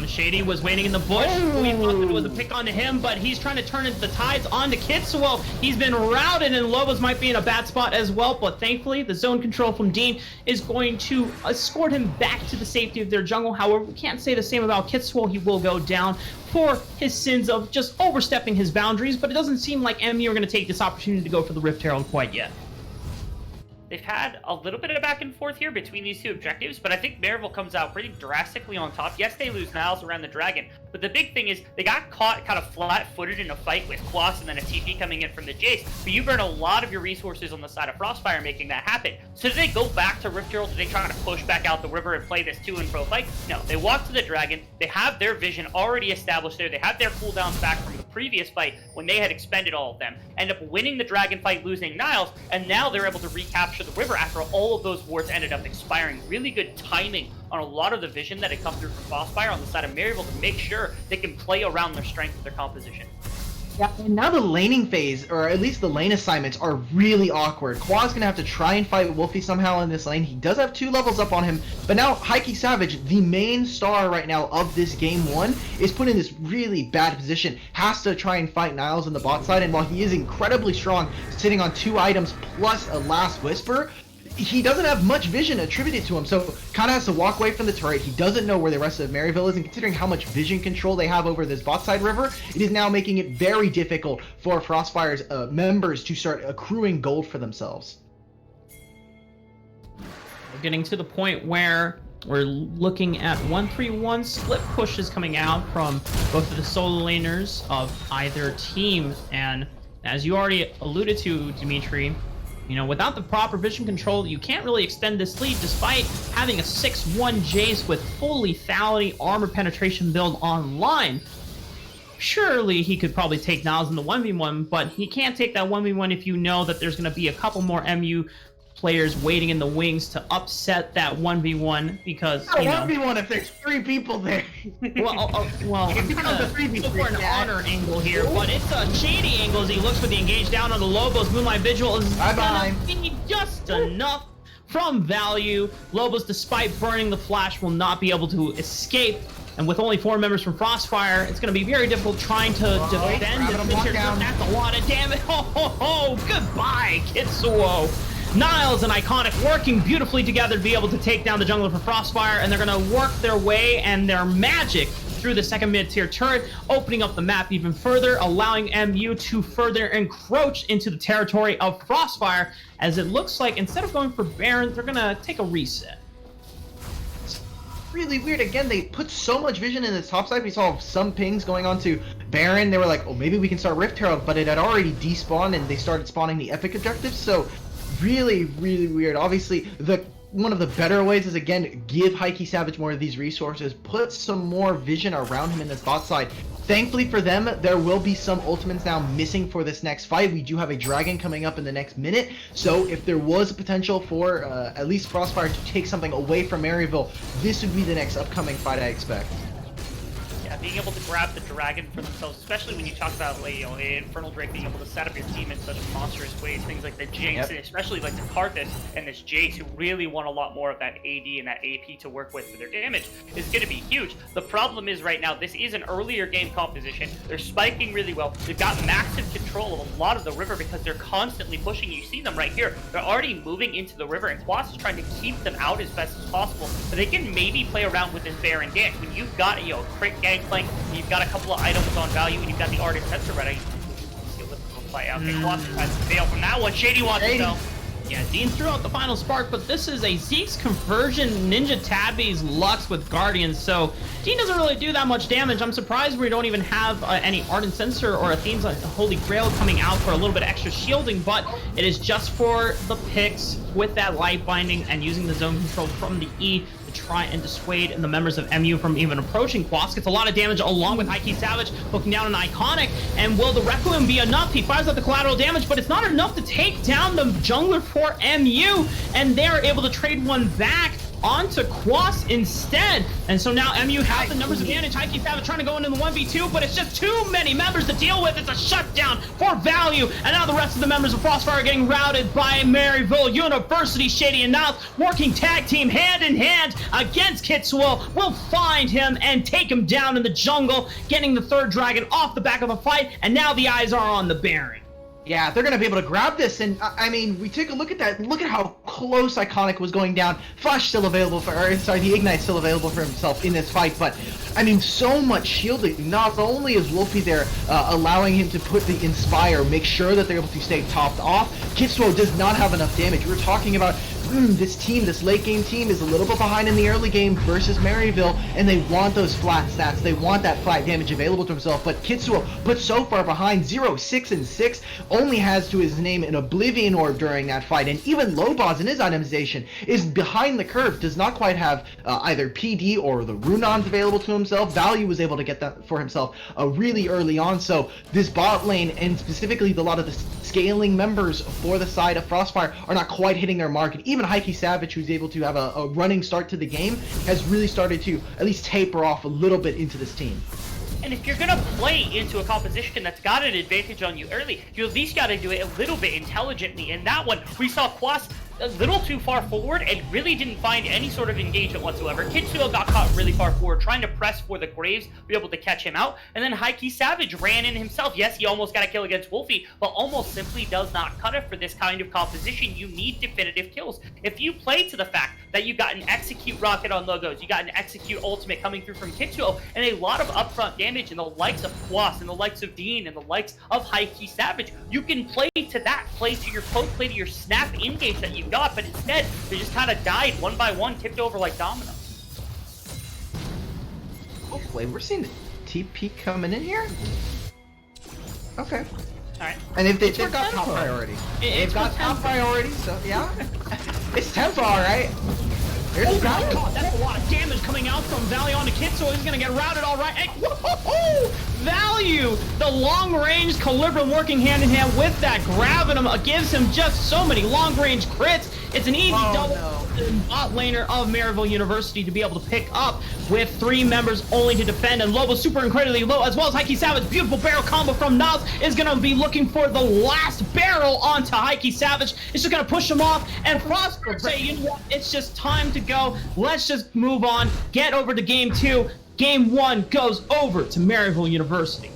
S1: Shady was waiting in the bush. We thought it was a pick onto him, but he's trying to turn into the tides onto Kitsuo. He's been routed, and Lobos might be in a bad spot as well, but thankfully the zone control from Dean is going to escort him back to the safety of their jungle. However, we can't say the same about Kitsuo. He will go down for his sins of just overstepping his boundaries, but it doesn't seem like MU are going to take this opportunity to go for the Rift Herald quite yet.
S3: They've had a little bit of back and forth here between these two objectives, but I think Maryville comes out pretty drastically on top. Yes, they lose Niles around the Dragon, but the big thing is they got caught kind of flat-footed in a fight with Quas and then a TP coming in from the Jace, but you burn a lot of your resources on the side of Frostfire making that happen. So do they go back to Rift Herald? Do they try to push back out the river and play this to-and-fro fight? No, they walk to the Dragon. They have their vision already established there. They have their cooldowns back from the previous fight when they had expended all of them. End up winning the Dragon fight, losing Niles, and now they're able to recapture the river after all of those wards ended up expiring. Really good timing on a lot of the vision that had come through from Frostfire on the side of Maryville to make sure they can play around their strength of their composition.
S2: Yeah, and now the laning phase, or at least the lane assignments, are really awkward. Qua's gonna have to try and fight Wolfie somehow in this lane. He does have 2 levels up on him, but now Hikey Savage, the main star right now of this game 1, is put in this really bad position. Has to try and fight Niles on the bot side, and while he is incredibly strong, sitting on 2 items plus a Last Whisper, he doesn't have much vision attributed to him, so kind of has to walk away from the turret. He doesn't know where the rest of Maryville is, and considering how much vision control they have over this bot side river, it is now making it very difficult for Frostfire's members to start accruing gold for themselves.
S1: We're getting to the point where we're looking at 1-3-1 split pushes coming out from both of the solo laners of either team, and as you already alluded to, Dimitri, you know, without the proper vision control, you can't really extend this lead despite having a 6-1 Jace with full lethality armor penetration build online. Surely he could probably take Niles in the 1v1, but he can't take that 1v1 if you know that there's going to be a couple more MU players waiting in the wings to upset that 1v1 because, you know...
S2: 1v1 if there's 3 people there.
S1: Well, I'm trying to go for an honor angle here, but it's a Shady angle as he looks for the engage down on the Lobos. Moonlight Vigil is gonna be just enough from value. Lobos, despite burning the flash, will not be able to escape. And with only 4 members from Frostfire, it's going to be very difficult trying to defend. That's a lot of damage. Oh, goodbye, Kitsuo. Niles and Iconic working beautifully together to be able to take down the jungler for Frostfire, and they're going to work their way and their magic through the second mid-tier turret, opening up the map even further, allowing MU to further encroach into the territory of Frostfire, as it looks like instead of going for Baron, they're gonna take a reset.
S2: Really weird. Again, they put so much vision in the top side. We saw some pings going on to Baron. They were like, oh, maybe we can start Rift Herald, but it had already despawned and they started spawning the epic objectives. So really, really weird. Obviously, one of the better ways is, again, give Heike Savage more of these resources, put some more vision around him in this bot side. Thankfully for them, there will be some ultimates now missing for this next fight. We do have a dragon coming up in the next minute, so if there was a potential for at least Frostfire to take something away from Maryville, this would be the next upcoming fight, I expect.
S3: Yeah, being able to grab the dragon for themselves, especially when you talk about, like, Infernal Drake being able to set up your team in such monstrous ways, things like the Jinx, and especially like the Karthus and this Jace, who really want a lot more of that AD and that AP to work with for their damage, is going to be huge. The problem is right now, this is an earlier game composition. They're spiking really well. They've got massive control of a lot of the river because they're constantly pushing. You see them right here. They're already moving into the river, and Quas is trying to keep them out as best as possible, but they can maybe play around with this Baron dance. When you've got, a crit gangplank, you've got a couple of items on value, and you've got the Ardent Sensor ready. See what this will play out. Okay, Quas tries to fail from that one. Shady wants to go.
S1: Yeah, Dean threw out the final spark, but this is a Zeke's conversion, Ninja Tabby's Lux with Guardians, so Dean doesn't really do that much damage. I'm surprised we don't even have any Ardent Sensor or Athene's Holy Grail coming out for a little bit of extra shielding, but it is just for the picks with that light binding and using the zone control from the E to try and dissuade the members of MU from even approaching. Quas gets a lot of damage along with Heike Savage hooking down an Iconic, and will the Requiem be enough? He fires out the collateral damage, but it's not enough to take down the jungler for MU, and they're able to trade one back onto Quas instead. And so now MU has the numbers advantage. Heike Savage trying to go into the 1v2, but it's just too many members to deal with. It's a shutdown for value, and now the rest of the members of Frostfire are getting routed by Maryville University. Shady and Niles working tag team hand in hand against Kitsuo. Will find him and take him down in the jungle, getting the third dragon off the back of the fight, and now the eyes are on the Baron.
S2: Yeah, they're going to be able to grab this, and I mean, we take a look at that. Look at how close Iconic was going down. Flash still available for, or sorry, the Ignite's still available for himself in this fight, but I mean, so much shielding. Not only is Wolfie there allowing him to put the Inspire, make sure that they're able to stay topped off, Kitsuo does not have enough damage. We're talking about this team, this late game team is a little bit behind in the early game versus Maryville, and they want those flat stats. They want that flat damage available to himself, but Kitsuo put so far behind, 0, 6, and 6, only has to his name an Oblivion Orb during that fight, and even Lobos in his itemization is behind the curve, does not quite have either PD or the Runons available to himself. Value was able to get that for himself really early on, so this bot lane, and specifically a lot of the scaling members for the side of Frostfire, are not quite hitting their mark, and even Heike Savage, who's able to have a running start to the game, has really started to at least taper off a little bit into this team.
S3: And if you're going to play into a composition that's got an advantage on you early, you at least got to do it a little bit intelligently. In that one, we saw Quas a little too far forward and really didn't find any sort of engagement whatsoever. Kitsuo got caught really far forward, trying to press for the Graves, be able to catch him out, and then Heike Savage ran in himself. Yes, he almost got a kill against Wolfie, but almost simply does not cut it for this kind of composition. You need definitive kills. If you play to the fact that you got an execute rocket on Logos, you got an execute ultimate coming through from Kitsuo, and a lot of upfront damage in the likes of Quas, and the likes of Dean, and the likes of Heike Savage, you can play to that, play to your poke, play to your snap engage that you got, but instead, they just kind of died one by one, tipped over like dominoes.
S2: Hopefully, we're seeing the TP coming in here. Okay.
S3: Alright.
S2: And if they've got top priority. They've got top priority, so yeah. It's tempo, alright.
S1: Oh my god, that's a lot of damage coming out from Valley onto Kitsuo. He's gonna get routed alright. Hey, whoa! Value! The long-range Calibrum working hand-in-hand with that, grabbing him, gives him just so many long-range crits. It's an easy double bot laner of Maryville University to be able to pick up with 3 members only to defend, and Lobo's super incredibly low, as well as Heike Savage. Beautiful barrel combo from Niles is gonna be looking for the last barrel onto Heike Savage. It's just gonna push him off, and Frostfire say, you know what, it's just time to go. Let's just move on, get over to game 2. Game 1 goes over to Maryville University.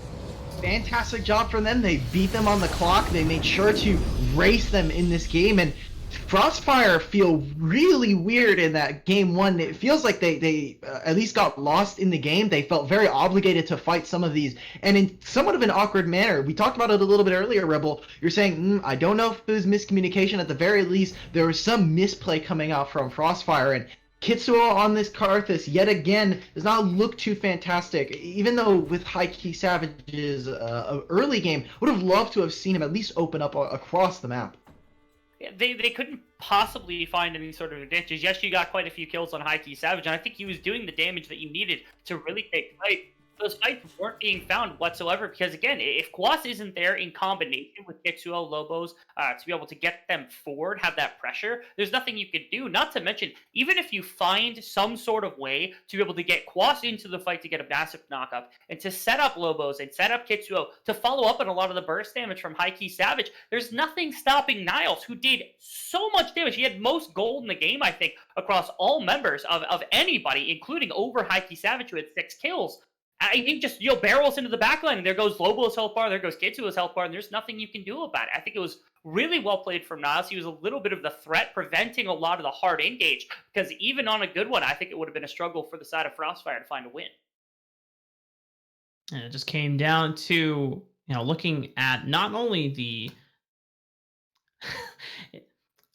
S2: Fantastic job from them. They beat them on the clock. They made sure to race them in this game, and Frostfire feel really weird in that game one. It feels like they at least got lost in the game. They felt very obligated to fight some of these, and in somewhat of an awkward manner. We talked about it a little bit earlier, Rebel. You're saying, I don't know if it was miscommunication. At the very least, there was some misplay coming out from Frostfire, and Kitsuo on this Karthus yet again does not look too fantastic. Even though with High Key Savage's early game, would have loved to have seen him at least open up across the map.
S3: They couldn't possibly find any sort of advantage. Yes, you got quite a few kills on High Key Savage, and I think he was doing the damage that you needed to really take fight. Those fights weren't being found whatsoever because, again, if Quas isn't there in combination with Kitsuo, Lobos, to be able to get them forward, have that pressure, there's nothing you could do. Not to mention, even if you find some sort of way to be able to get Quas into the fight to get a massive knockup and to set up Lobos and set up Kitsuo to follow up on a lot of the burst damage from High Key Savage, there's nothing stopping Niles, who did so much damage. He had most gold in the game, I think, across all members of anybody, including over High Key Savage, who had 6 kills. I think just, barrels into the backline, and there goes Lobo's health bar, there goes Kitsuo's health bar, and there's nothing you can do about it. I think it was really well played from Niles. He was a little bit of the threat, preventing a lot of the hard engage, because even on a good one, I think it would have been a struggle for the side of Frostfire to find a win.
S1: And it just came down to, looking at not only the...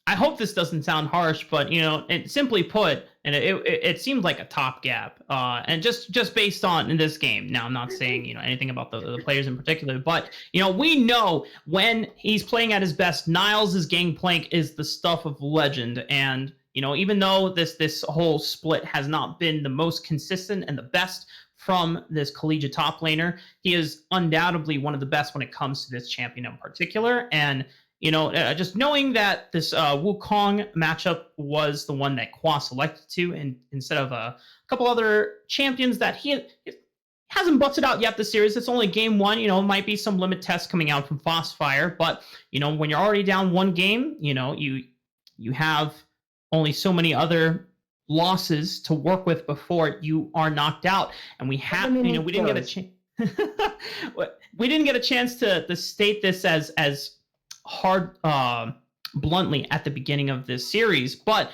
S1: I hope this doesn't sound harsh, but and simply put, and it seemed like a top gap, and just based on in this game. Now, I'm not saying anything about the players in particular, but we know when he's playing at his best, Niles' gangplank is the stuff of legend, and even though this whole split has not been the most consistent and the best from this collegiate top laner, he is undoubtedly one of the best when it comes to this champion in particular, and. Just knowing that this Wukong matchup was the one that Quas selected to, and instead of a couple other champions that he hasn't busted out yet this series. It's only game one. Might be some limit tests coming out from Frostfire, but when you're already down one game, you have only so many other losses to work with before you are knocked out, and we have we didn't get a chance. We didn't get a chance to state this as hard bluntly at the beginning of this series, but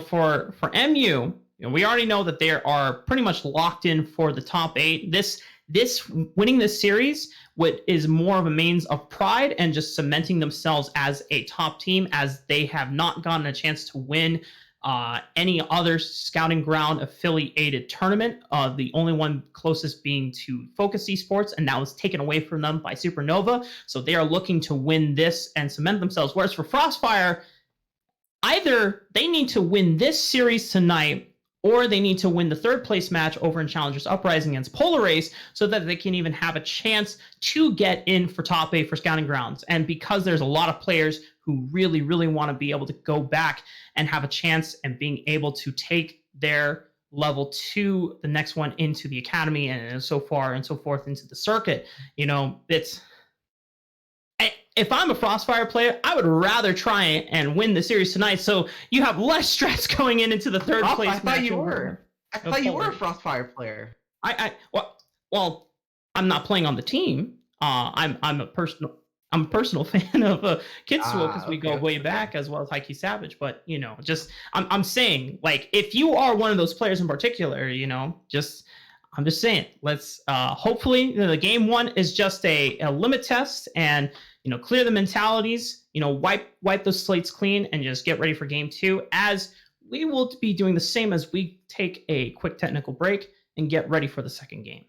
S1: for MU, we already know that they are pretty much locked in for the top 8. This winning this series is more of a means of pride and just cementing themselves as a top team, as they have not gotten a chance to win any other Scouting Ground affiliated tournament. The only one closest being to Focus Esports, and that was taken away from them by Supernova. So they are looking to win this and cement themselves. Whereas for Frostfire, either they need to win this series tonight, or they need to win the 3rd place match over in Challengers Uprising against Polarace so that they can even have a chance to get in for top 8 for Scouting Grounds. And because there's a lot of players who really, really want to be able to go back and have a chance and being able to take their level to the next one into the academy and so far and so forth into the circuit, if I'm a Frostfire player, I would rather try and win the series tonight, so you have less stress going into the 3rd place.
S2: I thought you were. I thought you were a Frostfire player.
S1: Well, I'm not playing on the team. I'm a personal fan of Kitsuo because we go way back, as well as High Key Savage. But I'm saying, like, if you are one of those players in particular, I'm just saying, let's hopefully the game one is just a limit test, and clear the mentalities, wipe those slates clean, and just get ready for game 2, as we will be doing the same as we take a quick technical break and get ready for the second game.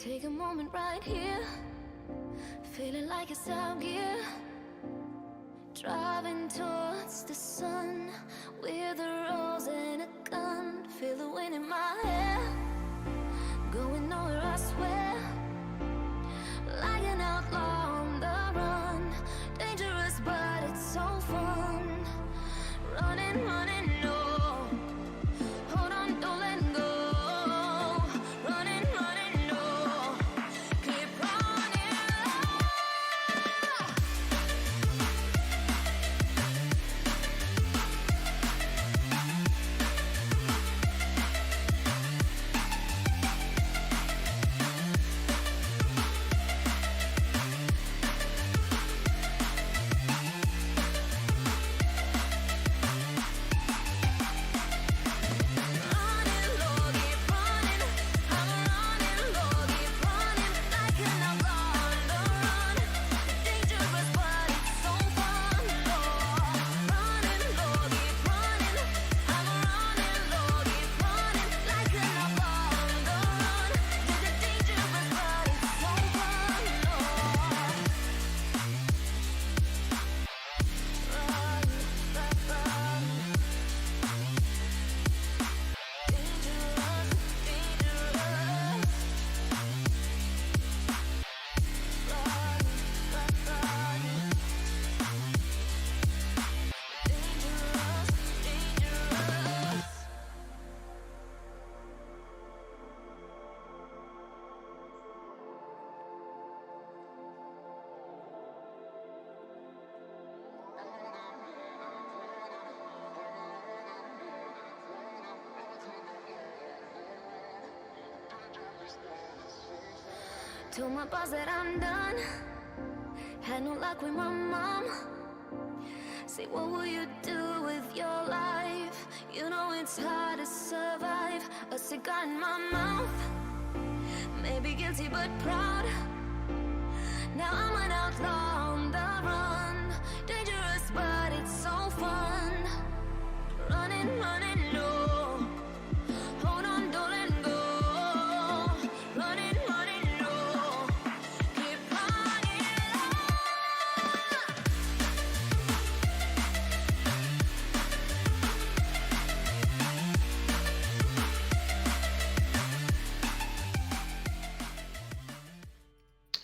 S4: Take a moment right here, feeling like it's out gear. Driving towards the sun with a rose and a gun. Feel the wind in my hair, going nowhere I swear. Like an outlaw on the run, dangerous but it's so fun. Running, running, no. Hold on, don't let go. Running, running, no. Keep running. Told my boss that I'm done. Had no luck with my mom. Say, what will you do with your life? You know it's hard to survive. A cigar in my mouth. Maybe guilty but proud. Now I'm an outlaw on the run. Dangerous but it's so fun. Running, running, no. Hold on, don't let go. Running, running, no. Keep running.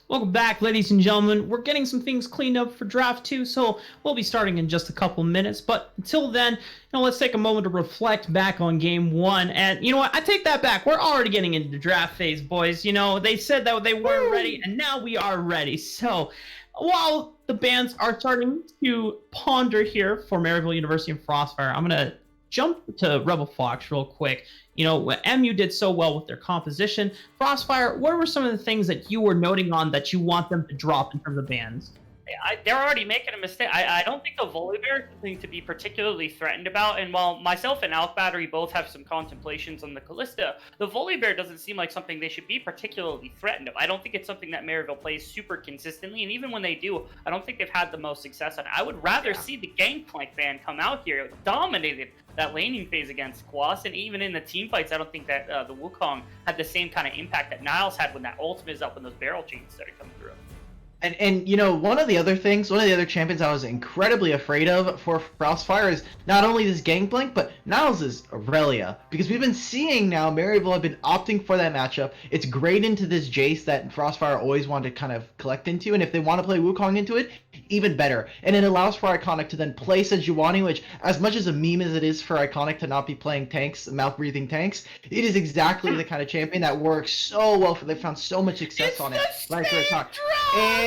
S1: Welcome back, ladies and gentlemen. We're getting some things cleaned up for Draft 2, so we'll be starting in just a couple minutes. But until then, let's take a moment to reflect back on Game 1. And you know what? I take that back. We're already getting into the draft phase, boys. They said that they weren't ready, and now we are ready. So while the bands are starting to ponder here for Maryville University and Frostfire, I'm going to jump to Rebel Fox real quick. MU did so well with their composition. Frostfire, what were some of the things that you were noting on that you want them to drop in terms of bands?
S3: They're already making a mistake. I don't think the Volibear is something to be particularly threatened about. And while myself and Alk Battery both have some contemplations on the Callista, the Volibear doesn't seem like something they should be particularly threatened of. I don't think it's something that Maryville plays super consistently. And even when they do, I don't think they've had the most success on it. I would rather see the Gangplank band come out here, dominated that laning phase against Quas. And even in the team fights, I don't think that the Wukong had the same kind of impact that Niles had when that ultimate is up and those barrel chains started coming through.
S2: And one of the other champions I was incredibly afraid of for Frostfire is not only this Gangplank, but Niles' Aurelia. Because we've been seeing now Maryville have been opting for that matchup. It's great into this Jace that Frostfire always wanted to kind of collect into, and if they want to play Wukong into it, even better. And it allows for Iconic to then play Sejuani, which, as much as a meme as it is for Iconic to not be playing tanks, mouth-breathing tanks, it is exactly the kind of champion that works so well for. They found so much success on it. Like for talk.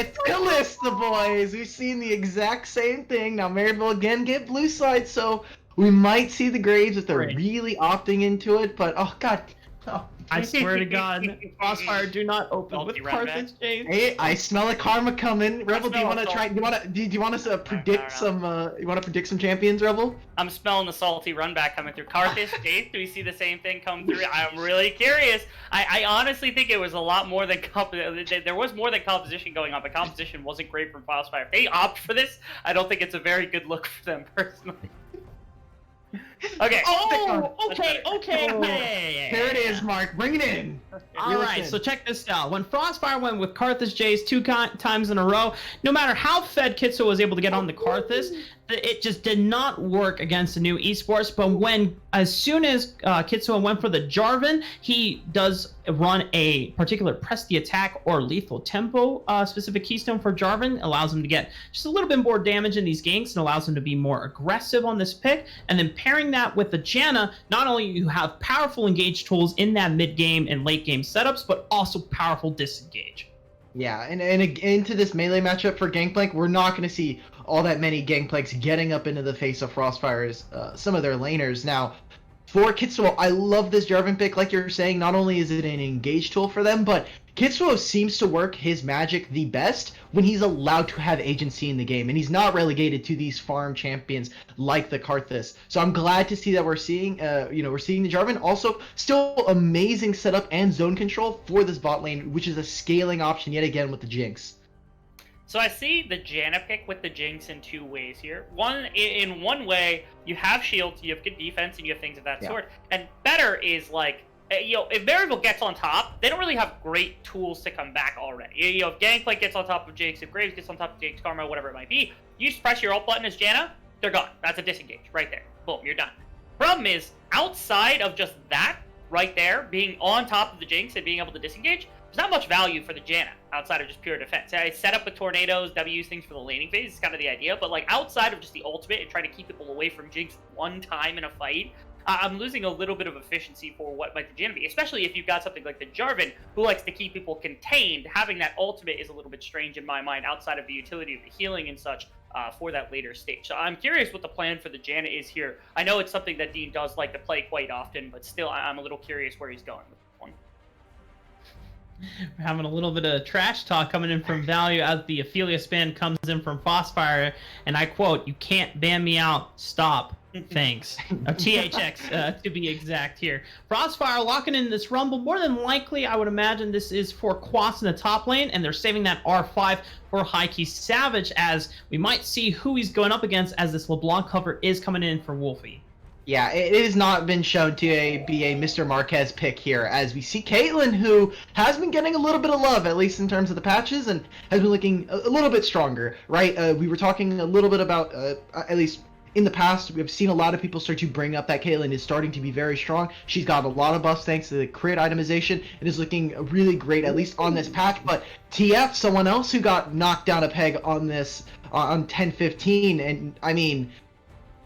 S2: It's Callista, boys! We've seen the exact same thing. Now Maryville again get blue side, so we might see the Graves if they're really opting into it, but oh god. Oh.
S1: I swear to God, Crossfire, do not open with Carthage, James.
S2: Hey, I smell a karma coming. Rebel, do you want to try? Do you want us to predict some? You want to predict some champions, Rebel?
S3: I'm smelling the salty run back coming through. Carthage, Jace, do we see the same thing come through? I'm really curious. I honestly think it was a lot more than there was more than composition going on, but composition wasn't great from Crossfire. If they opt for this, I don't think it's a very good look for them personally. Okay.
S1: Oh,
S3: That's
S1: okay,
S3: better.
S1: okay.
S2: Oh,
S1: Yeah.
S2: There it is, Mark. Bring it in.
S1: All
S2: Reel us
S1: right,
S2: in.
S1: so check this out. When Frostfire went with Karthus Jace times in a row, no matter how fed Kitsu was able to get on the Karthus, it just did not work against the new Esports. But as soon as Kitsu went for the Jarvan, he does run a particular press the attack or lethal tempo specific keystone for Jarvan. Allows him to get just a little bit more damage in these ganks and allows him to be more aggressive on this pick. And then pairing that with the Janna, not only you have powerful engage tools in that mid game and late game setups, but also powerful disengage.
S2: Yeah, and into this melee matchup for Gangplank, we're not going to see all that many Gangplanks getting up into the face of Frostfire's, some of their laners. Now, for Kitsuo, I love this Jarvan pick. Like you're saying, not only is it an engage tool for them, but Kitsuo seems to work his magic the best when he's allowed to have agency in the game, and he's not relegated to these farm champions like the Karthus. So I'm glad to see that we're seeing the Jarvan. Also, still amazing setup and zone control for this bot lane, which is a scaling option yet again with the Jinx.
S3: So I see the Janna pick with the Jinx in two ways here. In one way, you have shields, you have good defense, and you have things of that sort. And better is like, if Maryville gets on top, they don't really have great tools to come back already. If Gangplank gets on top of Jinx, if Graves gets on top of Jinx, Karma, whatever it might be, you just press your ult button as Janna, they're gone. That's a disengage right there. Boom, you're done. Problem is, outside of just that right there, being on top of the Jinx and being able to disengage, there's not much value for the Janna outside of just pure defense. I set up with tornadoes, W's, things for the laning phase is kind of the idea, but like outside of just the ultimate and trying to keep people away from Jinx one time in a fight, I'm losing a little bit of efficiency for what might the Janna be, especially if you've got something like the Jarvan who likes to keep people contained. Having that ultimate is a little bit strange in my mind outside of the utility of the healing and such for that later stage. So I'm curious what the plan for the Janna is here. I know it's something that Dean does like to play quite often, but still I'm a little curious where he's going with this one.
S1: We're having a little bit of trash talk coming in from Value as the Aphelios ban comes in from Frostfire, and I quote, "You can't ban me out. Stop. Thanks." THX to be exact here. Frostfire locking in this rumble. More than likely, I would imagine this is for Quas in the top lane, and they're saving that R5 for Hikey Savage, as we might see who he's going up against as this LeBlanc cover is coming in for Wolfie.
S2: Yeah, it has not been shown to be a Mr. Marquez pick here, as we see Caitlyn, who has been getting a little bit of love, at least in terms of the patches, and has been looking a little bit stronger, right? We were talking a little bit about, at least in the past, we've seen a lot of people start to bring up that Caitlyn is starting to be very strong. She's got a lot of buffs thanks to the crit itemization. It is looking really great, at least on this patch. But TF, someone else who got knocked down a peg on this, on 10-15, and I mean,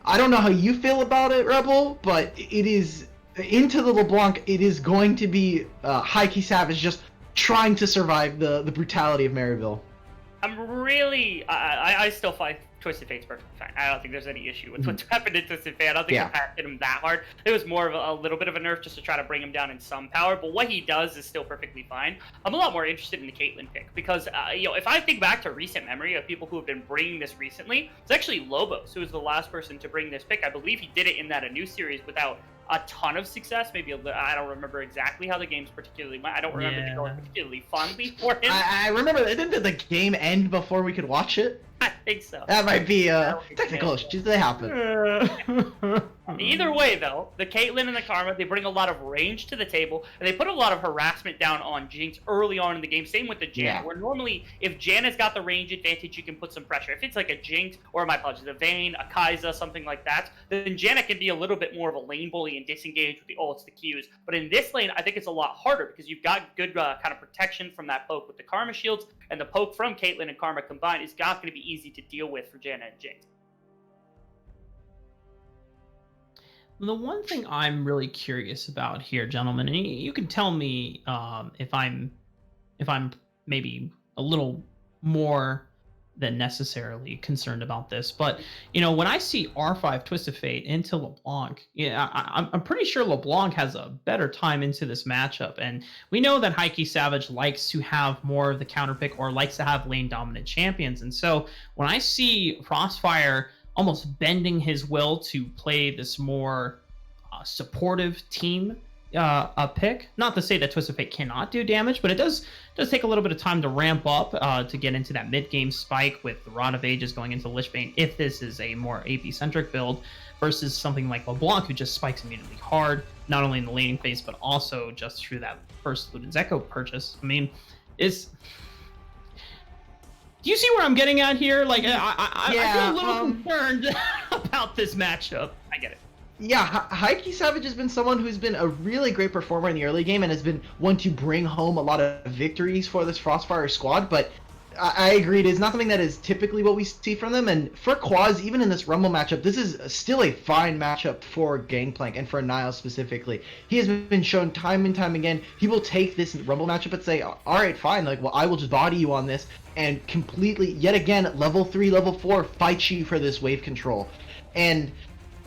S2: I don't know how you feel about it, Rebel, but it is, into the LeBlanc, it is going to be Hikey Savage just trying to survive the brutality of Maryville.
S3: I'm really, I still find Twisted Fate's perfectly fine. I don't think there's any issue with what's happened to Twisted Fate. I don't think the patch hit him that hard. It was more of a little bit of a nerf just to try to bring him down in some power, but what he does is still perfectly fine. I'm a lot more interested in the Caitlyn pick because, if I think back to recent memory of people who have been bringing this recently, it's actually Lobos who was the last person to bring this pick. I believe he did it in that A new series without a ton of success. Maybe I don't remember exactly how the game's particularly went. I don't remember it going particularly fondly for him.
S2: I remember, didn't the game end before we could watch it?
S3: I think so.
S2: That might be technical issues. They happen.
S3: Either way, though, the Caitlyn and the Karma, they bring a lot of range to the table, and they put a lot of harassment down on Jinx early on in the game. Same with the Janna, where normally, if Janna's got the range advantage, you can put some pressure. If it's like a Jinx, or my apologies, a Vayne, a Kai'Sa, something like that, then Janna can be a little bit more of a lane bully and disengage with the ults, the Qs. But in this lane, I think it's a lot harder, because you've got good kind of protection from that poke with the Karma shields, and the poke from Caitlyn and Karma combined is not going to be easy to deal with for Janna and Jinx.
S1: The one thing I'm really curious about here, gentlemen, and you can tell me if I'm maybe a little more than necessarily concerned about this, but when I see R5 Twisted Fate into LeBlanc, I'm pretty sure LeBlanc has a better time into this matchup, and we know that Hikey Savage likes to have more of the counter pick or likes to have lane dominant champions, and so when I see Frostfire almost bending his will to play this more supportive team a pick. Not to say that Twisted Fate cannot do damage, but it does take a little bit of time to ramp up to get into that mid-game spike with the Rod of Ages going into Lichbane if this is a more AP-centric build versus something like LeBlanc who just spikes immediately hard, not only in the laning phase, but also just through that first Luden's Echo purchase. I mean, do you see where I'm getting at here? Like, I feel a little concerned about this matchup.
S3: I get it.
S2: Yeah, Heike Savage has been someone who's been a really great performer in the early game and has been one to bring home a lot of victories for this Frostfire squad, but I agree, it is not something that is typically what we see from them, and for Quaz, even in this Rumble matchup, this is still a fine matchup for Gangplank and for Niles specifically. He has been shown time and time again, he will take this Rumble matchup and say, alright, fine, like, well, I will just body you on this, and completely, yet again, level 3, level 4, fight you for this wave control. And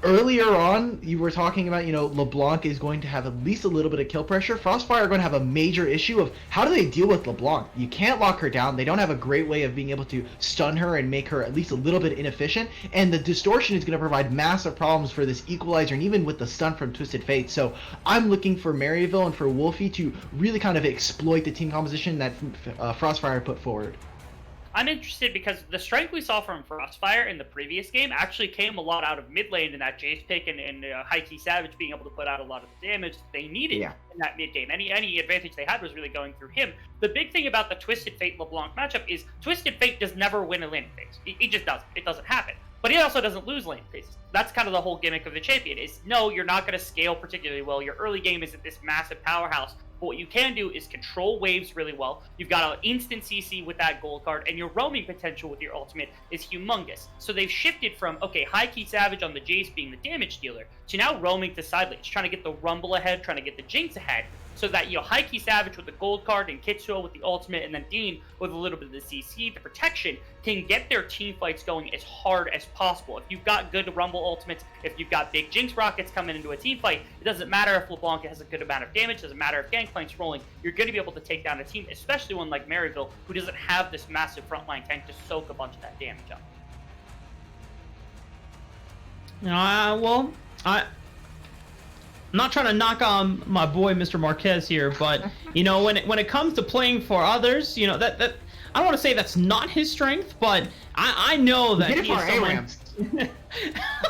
S2: earlier on, you were talking about, LeBlanc is going to have at least a little bit of kill pressure. Frostfire are going to have a major issue of how do they deal with LeBlanc? You can't lock her down. They don't have a great way of being able to stun her and make her at least a little bit inefficient. And the distortion is going to provide massive problems for this equalizer and even with the stun from Twisted Fate. So I'm looking for Maryville and for Wolfie to really kind of exploit the team composition that Frostfire put forward.
S3: I'm interested because the strength we saw from Frostfire in the previous game actually came a lot out of mid lane in that Jace pick and Heike Savage being able to put out a lot of the damage they needed in that mid game. Any advantage they had was really going through him. The big thing about the Twisted Fate LeBlanc matchup is Twisted Fate does never win a lane phase. He just doesn't. It doesn't happen. But he also doesn't lose lane phases. That's kind of the whole gimmick of the champion is, no, you're not going to scale particularly well. Your early game isn't this massive powerhouse. But what you can do is control waves really well. You've got an instant CC with that gold card, and your roaming potential with your ultimate is humongous. So they've shifted from, okay, Heike Savage on the Jace being the damage dealer, to now roaming to side lanes, trying to get the Rumble ahead, trying to get the Jinx ahead, so that, Heike Savage with the gold card and Kitsuo with the ultimate, and then Dean with a little bit of the CC, the protection, can get their team fights going as hard as possible. If you've got good Rumble ultimates, if you've got big Jinx rockets coming into a team fight, it doesn't matter if LeBlanc has a good amount of damage, it doesn't matter if Gangplank's rolling, you're going to be able to take down a team, especially one like Maryville, who doesn't have this massive frontline tank to soak a bunch of that damage up.
S1: I'm not trying to knock on my boy Mr. Marquez here, but when it comes to playing for others, that I don't want to say that's not his strength, but I know that
S2: Get it
S1: he's
S2: for ARAMs.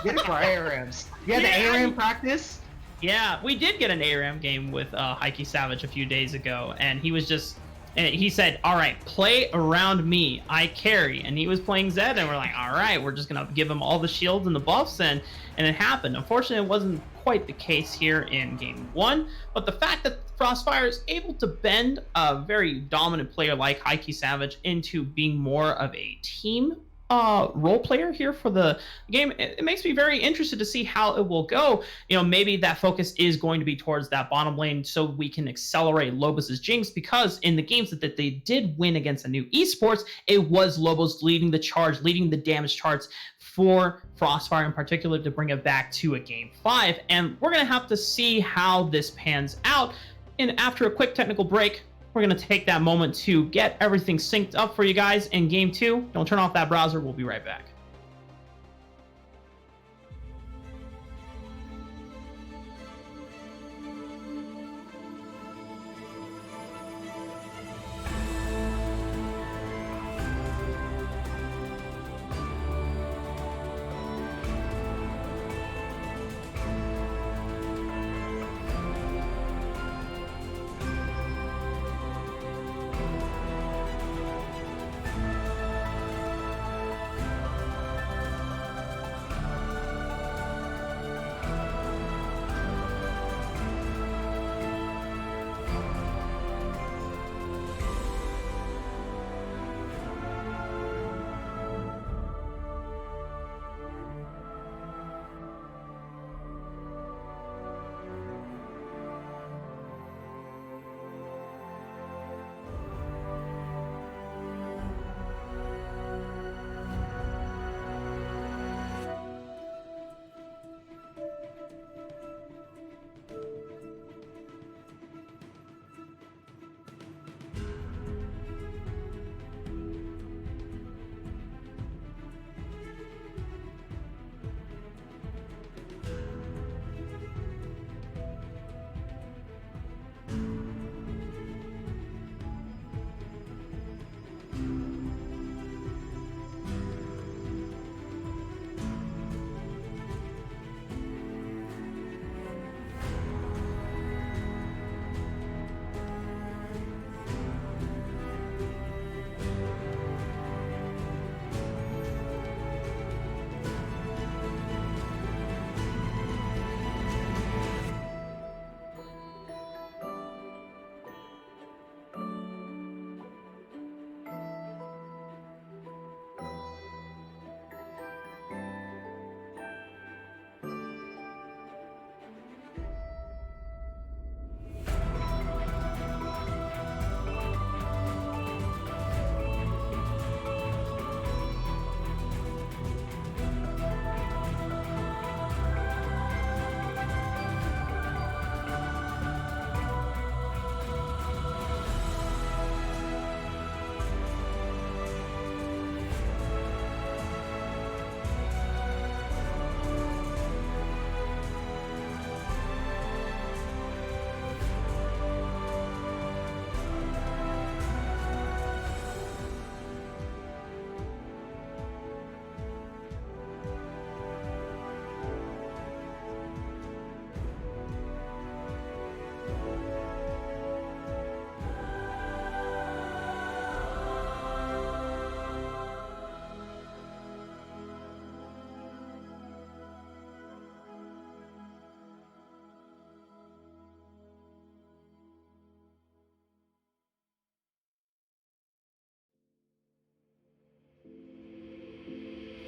S2: Get it for ARAMs. You had the ARAM practice?
S1: Yeah, we did get an ARAM game with Heike Savage a few days ago, and he said, all right, play around me, I carry. And he was playing Zed, and we're like, all right, we're just going to give him all the shields and the buffs, and it happened. Unfortunately, it wasn't quite the case here in game 1, but the fact that Frostfire is able to bend a very dominant player like Heike Savage into being more of a team role player here for the game, it makes me very interested to see how it will go. Maybe that focus is going to be towards that bottom lane so we can accelerate Lobos's Jinx, because in the games that they did win against a new Esports, it was Lobos leading the charge, leading the damage charts for Frostfire in particular to bring it back to a game 5. And we're going to have to see how this pans out. And after a quick technical break, we're going to take that moment to get everything synced up for you guys in game 2. Don't turn off that browser. We'll be right back.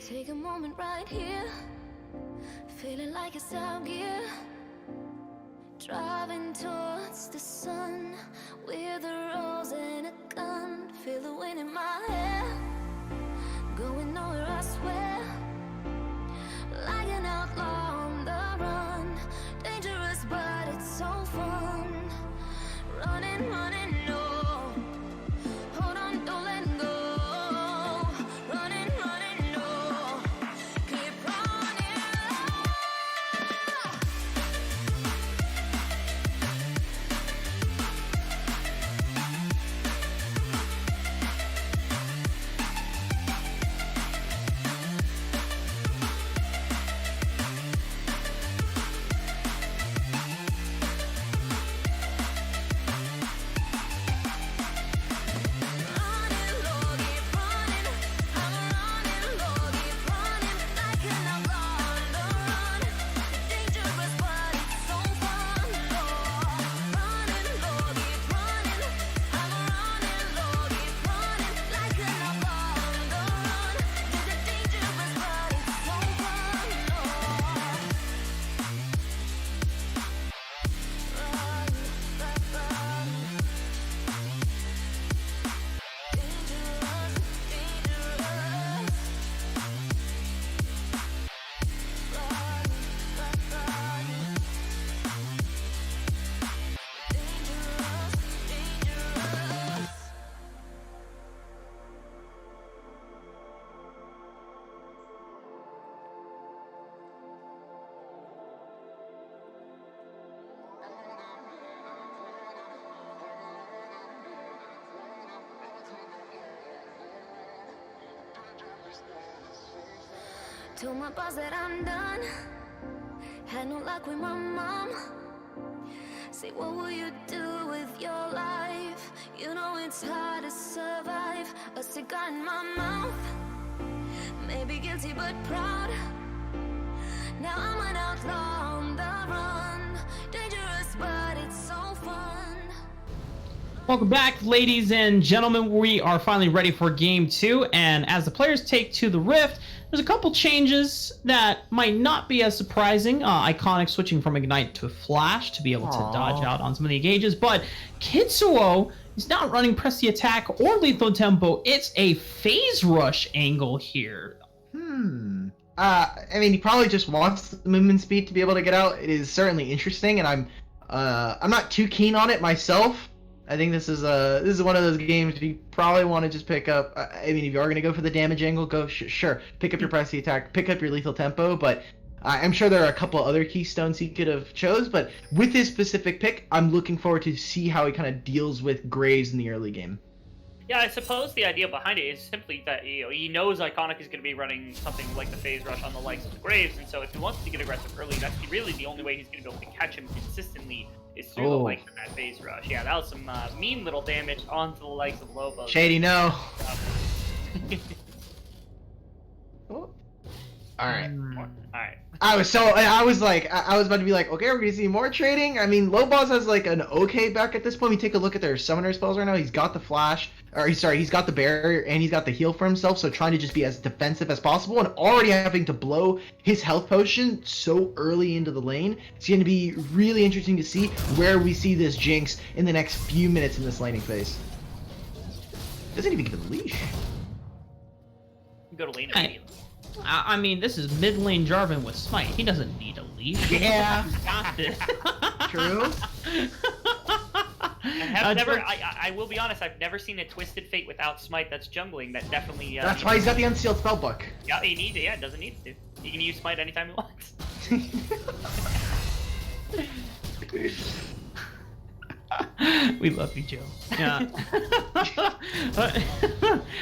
S4: Take a moment right here, feeling like it's out gear. Driving towards the sun with a rose and a gun. Feel the wind in my hair, going nowhere I swear. Like an outlaw on the run, dangerous but it's so fun. Running, running, no, hold on, don't let go. Running, running, no, keep running. Told my boss that I'm done. Had no luck with my mom. Say, what will you do with your life? You know it's hard to survive. A cigar in my mouth. Maybe guilty but proud. Now I'm an outlaw on the run. Dangerous but it's so fun.
S1: Welcome back, ladies and gentlemen. We are finally ready for Game 2, and as the players take to the Rift, there's a couple changes that might not be as surprising. Iconic switching from Ignite to Flash to be able to dodge out on some of the engages, but Kitsuo is not running Press the Attack or Lethal Tempo. It's a Phase Rush angle here.
S2: I mean, he probably just wants the movement speed to be able to get out. It is certainly interesting, and I'm not too keen on it myself. I think this is one of those games you probably want to just pick up. I mean, if you are going to go for the damage angle, go sure. Pick up your press the attack, pick up your lethal tempo, but I'm sure there are a couple other keystones he could have chose. But with his specific pick, I'm looking forward to see how he kind of deals with Graves in the early game.
S3: Yeah, I suppose the idea behind it is simply that he knows Iconic is going to be running something like the Phase Rush on the likes of the Graves, and so if he wants to get aggressive early, that's really the only way he's going to be able to catch him consistently is through the likes of that Phase Rush. Yeah, that was some mean little damage onto the likes of Lobo.
S2: Shady, no. Alright.
S3: Alright.
S2: I was about to be like, okay, we're gonna see more trading. I mean, Lobos has like an okay back at this point. We take a look at their summoner spells right now. He's got the flash, he's got the barrier, and he's got the heal for himself. So trying to just be as defensive as possible, and already having to blow his health potion so early into the lane. It's going to be really interesting to see where we see this Jinx in the next few minutes in this laning phase. Doesn't even give him a leash.
S3: Go to lane immediately.
S1: I mean, this is mid lane Jarvan with Smite. He doesn't need a leash.
S2: Yeah.
S1: He's got this.
S2: True.
S3: I will be honest, I've never seen a Twisted Fate without Smite that's jungling. That definitely.
S2: That's why he's got the unsealed spellbook.
S3: Yeah, it doesn't need to. He can use Smite anytime he wants.
S1: We love you, Joe. Yeah.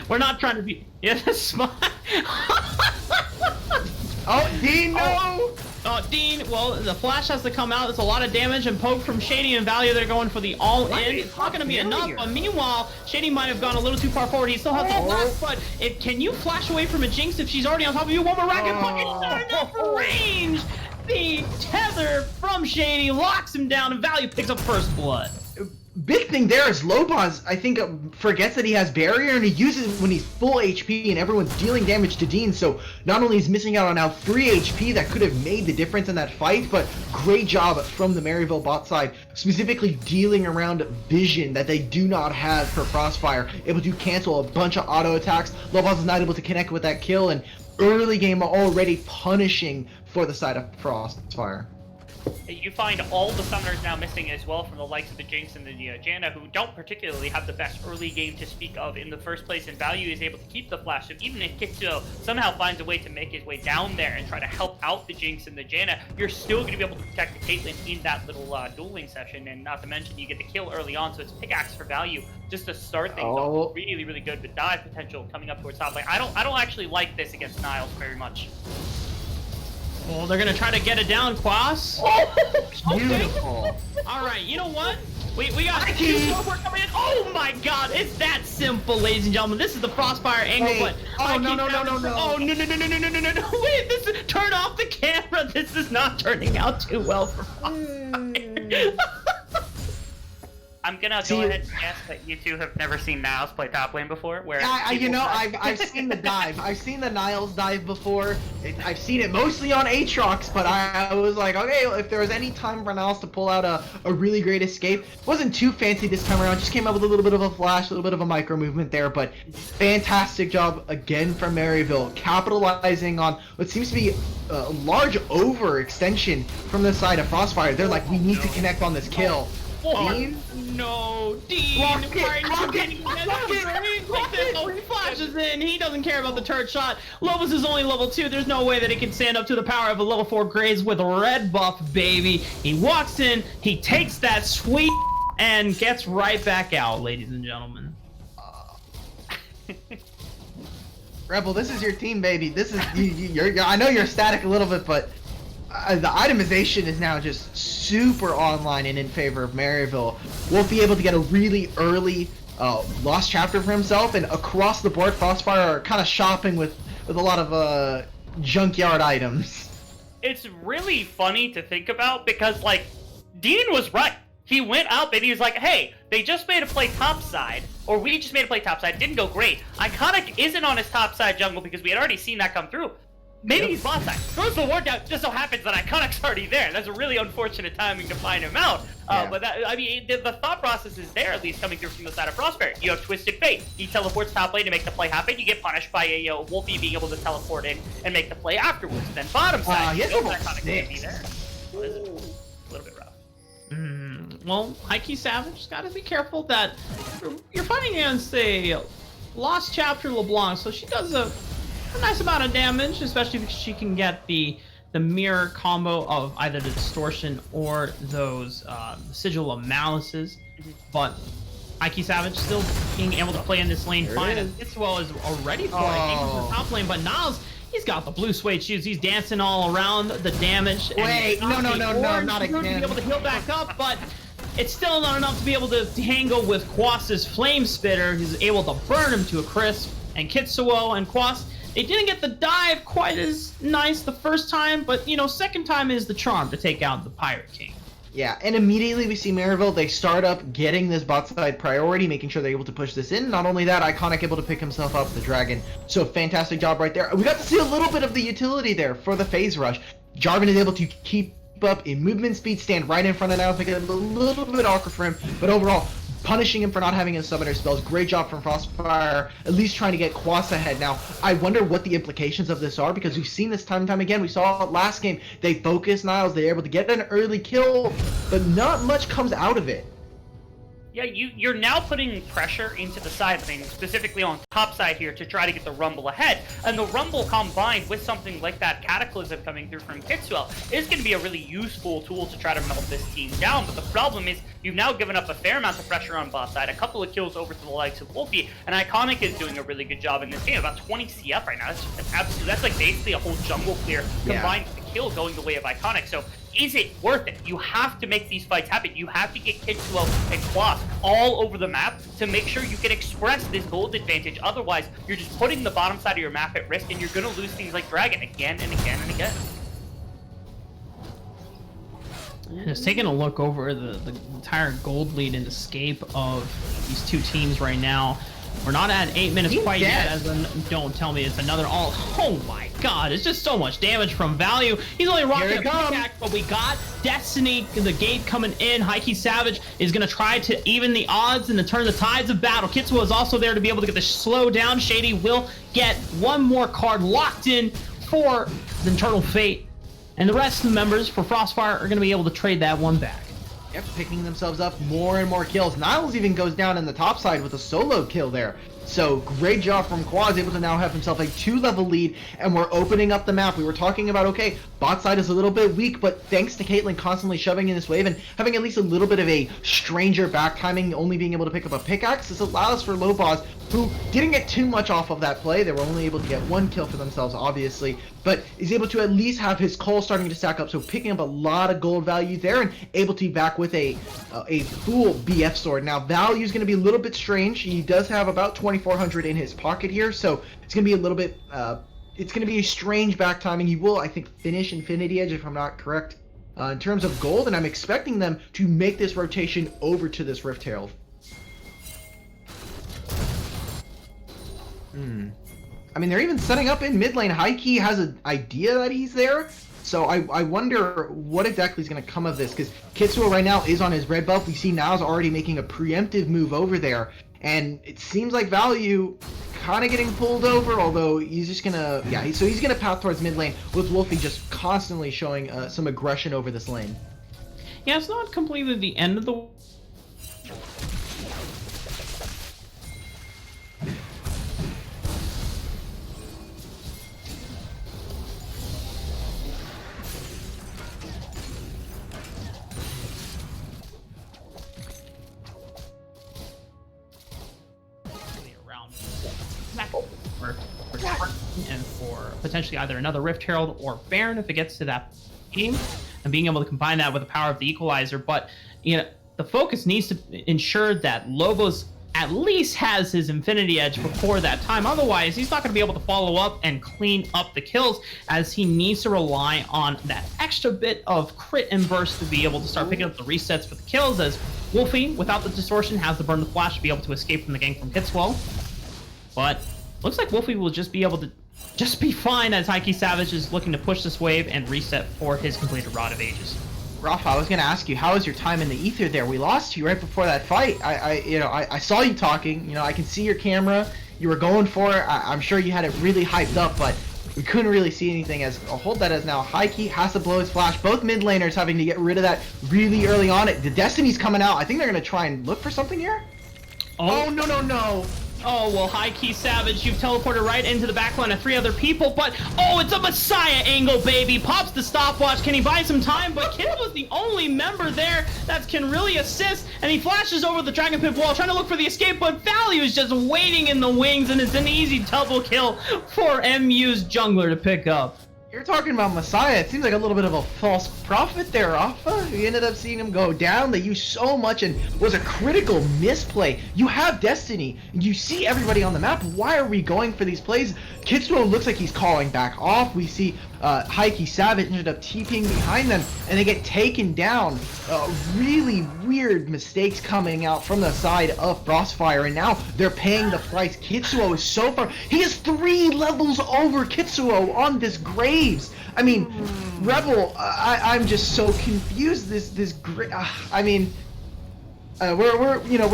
S1: We're not trying to be. Yeah, that's smart.
S2: Oh, Dean, no!
S1: Dean, well, the flash has to come out. It's a lot of damage and poke from Shady and Value. They're going for the all-in. It's not going to be enough, but meanwhile, Shady might have gone a little too far forward. He still has the flash, but can you flash away from a Jinx if she's already on top of you? One more racket, but it's not enough range! The tether from Shady locks him down, and Value picks up first blood.
S2: big thing there is Lobos, I think, forgets that he has barrier, and he uses it when he's full HP and everyone's dealing damage to Dean, so not only is missing out on now 3 HP that could have made the difference in that fight, but great job from the Maryville bot side, specifically dealing around vision that they do not have for Frostfire, able to cancel a bunch of auto attacks. Lobos is not able to connect with that kill, and early game already punishing for the side of Frostfire.
S3: You find all the summoners now missing as well from the likes of the Jinx and the Janna, who don't particularly have the best early game to speak of in the first place, and Value is able to keep the flash. So even if Kitsuo somehow finds a way to make his way down there and try to help out the Jinx and the Janna, you're still going to be able to protect the Caitlyn in that little dueling session, and not to mention you get the kill early on, so it's pickaxe for Value just to start things off. Really, really good with dive potential coming up towards top lane. I don't actually like this against Niles very much.
S1: Well, they're gonna try to get it down, Quas.
S2: Oh, beautiful.
S1: All right, you know what? We got two more coming in. Oh my God, it's that simple, ladies and gentlemen. This is the Frostfire angle, but
S2: oh no.
S1: Oh no! Wait, turn off the camera. This is not turning out too well for Frostfire.
S3: I'm gonna go ahead and guess that you two have never seen Niles play top lane before. Where
S2: I've seen the dive. I've seen the Niles dive before. I've seen it mostly on Aatrox, but I was like, okay, if there was any time for Niles to pull out a really great escape, wasn't too fancy this time around. Just came up with a little bit of a flash, a little bit of a micro movement there, but fantastic job again from Maryville, capitalizing on what seems to be a large overextension from the side of Frostfire. They're like, we need to connect on this kill.
S1: Dean? No, Dean! Oh, he flashes in. He doesn't care about the turret shot. Lobos is only level 2. There's no way that he can stand up to the power of a level 4 Graves with a red buff, baby. He walks in, he takes that sweet and gets right back out, ladies and gentlemen.
S2: Rebel, this is your team, baby. This is you're I know you're static a little bit, but the itemization is now just super online and in favor of Maryville. Won't be able to get a really early lost chapter for himself, and across the board, Frostfire are kind of shopping with a lot of junkyard items.
S3: It's really funny to think about because, like, Dean was right. He went up and he was like, hey, they just made a play topside, or we just made a play topside. Didn't go great. Iconic isn't on his topside jungle because we had already seen that come through. Maybe he's bot side. Throws the ward down, just so happens that Iconic's already there. That's a really unfortunate timing to find him out. But that, I mean, the thought process is there, at least coming through from the side of Frostfire. You have Twisted Fate. He teleports top lane to make the play happen. You get punished by a Wolfie being able to teleport in and make the play afterwards. Then bottom side,
S2: yes,
S3: Iconic can't be there. Well, this is a little bit rough.
S1: Well, Heike Savage, gotta be careful that you're fighting against a Lost Chapter LeBlanc, so she does a nice amount of damage, especially because she can get the mirror combo of either the distortion or those sigil of malices. But Ike Savage still being able to play in this lane fine, as Itzwell is already flying into the top lane, but Niles, he's got the blue suede shoes. He's dancing all around the damage.
S2: Wait, no, not again.
S1: To be able to heal back up, but it's still not enough to be able to tangle with Quas's Flame Spitter. He's able to burn him to a crisp, and Kitsuo and Quas, they didn't get the dive quite as nice the first time, but, you know, second time is the charm to take out the Pirate King.
S2: Yeah, and immediately we see Maryville, they start up getting this bot side priority, making sure they're able to push this in. Not only that, Iconic able to pick himself up the dragon. So fantastic job right there. We got to see a little bit of the utility there for the phase rush. Jarvan is able to keep up in movement speed, stand right in front of now, making it a little bit awkward for him, but overall, punishing him for not having his summoner spells. Great job from Frostfire, at least trying to get Quas ahead. Now, I wonder what the implications of this are, because we've seen this time and time again. We saw it last game. They focused Niles, they're able to get an early kill, but not much comes out of it.
S3: Yeah, you're now putting pressure into the side lane, specifically on top side here, to try to get the Rumble ahead. And the Rumble combined with something like that Cataclysm coming through from Kitsuel is going to be a really useful tool to try to melt this team down. But the problem is you've now given up a fair amount of pressure on bot side, a couple of kills over to the likes of Wolfie, and Iconic is doing a really good job in this game. About 20 CF right now. That's just an absolute, that's like basically a whole jungle clear combined with the kill going the way of Iconic. So is it worth it? You have to make these fights happen. You have to get Kitsuo and Quas all over the map to make sure you can express this gold advantage. Otherwise, you're just putting the bottom side of your map at risk, and you're going to lose things like Dragon again and again and again.
S1: Just taking a look over the entire gold lead and escape of these two teams right now. We're not at 8 minutes quite yet. Don't tell me it's another all. Oh my god, it's just so much damage from Value. He's only rocking a pickaxe, but we got Destiny, the gate coming in. Heike Savage is going to try to even the odds and to turn the tides of battle. Kitsuo is also there to be able to get the slow down. Shady will get one more card locked in for the Eternal Fate. And the rest of the members for Frostfire are going to be able to trade that one back.
S2: Yep, picking themselves up more and more kills. Niles even goes down in the top side with a solo kill there. So great job from Quaz, able to now have himself a 2-level lead, and we're opening up the map. We were talking about, okay, bot side is a little bit weak, but thanks to Caitlyn constantly shoving in this wave and having at least a little bit of a stranger back timing, only being able to pick up a pickaxe, this allows for Lobos, who didn't get too much off of that play. They were only able to get 1 kill for themselves, obviously, but is able to at least have his coal starting to stack up, so picking up a lot of gold value there and able to be back with a full BF sword. Now, value is going to be a little bit strange. He does have about 2,400 in his pocket here, so it's going to be a little bit, it's going to be a strange back timing. He will, I think, finish Infinity Edge, if I'm not correct, in terms of gold, and I'm expecting them to make this rotation over to this Rift Herald. I mean, they're even setting up in mid lane. Heike has an idea that he's there, so I wonder what exactly is going to come of this, because Kitsuo right now is on his red buff. We see Niles already making a preemptive move over there, and it seems like Value kind of getting pulled over, although he's just going to, yeah, so he's going to path towards mid lane, with Wolfie just constantly showing some aggression over this lane.
S1: Yeah, it's not completely the end of the... and for potentially either another Rift Herald or Baron if it gets to that game, and being able to combine that with the power of the Equalizer. But you know, the focus needs to ensure that Lobos at least has his Infinity Edge before that time. Otherwise, he's not going to be able to follow up and clean up the kills, as he needs to rely on that extra bit of crit and burst to be able to start picking up the resets for the kills, as Wolfie, without the distortion, has the burn the flash to be able to escape from the gank from Kitsuo. But looks like Wolfie will just be able to be fine, as Heike Savage is looking to push this wave and reset for his completed Rod of Ages.
S2: Rafa, I was going to ask you, how was your time in the ether there? We lost you right before that fight. I saw you talking. You know, I can see your camera. You were going for it. I'm sure you had it really hyped up, but we couldn't really see anything. As I'll hold that as now Heike has to blow his flash. Both mid laners having to get rid of that really early on. The Destiny's coming out. I think they're going to try and look for something here. Oh, no.
S1: Oh, well, Heike Savage, you've teleported right into the backline of 3 other people, but, oh, it's a Messiah angle, baby. Pops the stopwatch. Can he buy some time? But Kid was the only member there that can really assist, and he flashes over the Dragon Pit wall, trying to look for the escape, but Value is just waiting in the wings, and it's an easy double kill for MU's jungler to pick up.
S2: You're talking about Messiah. It seems like a little bit of a false prophet there, Rafa. We ended up seeing him go down. They used so much and was a critical misplay. You have Destiny. You see everybody on the map. Why are we going for these plays? Kitsuo looks like he's calling back off. We see Heike Savage ended up TPing behind them, and they get taken down. Really weird mistakes coming out from the side of Frostfire, and now they're paying the price. Kitsuo is so far. He is 3 levels over Kitsuo on this Graves. I mean, Rebel, I'm just so confused. We're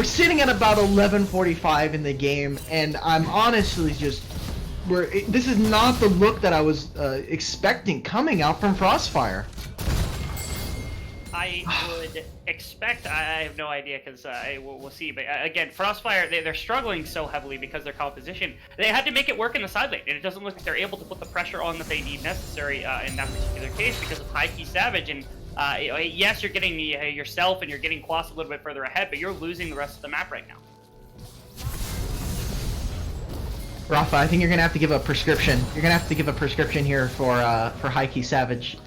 S2: sitting at about 11:45 in the game, and I'm honestly just. This is not the look that I was expecting coming out from Frostfire.
S3: I would expect, I have no idea, because we'll see, but again, Frostfire, they're struggling so heavily because their composition. They had to make it work in the side lane, and it doesn't look like they're able to put the pressure on that they need necessary in that particular case because of Heike Savage. And yes, you're getting yourself and you're getting Quas a little bit further ahead, but you're losing the rest of the map right now.
S2: Rafa, I think you're gonna have to give a prescription. You're gonna have to give a prescription here for Heike Savage.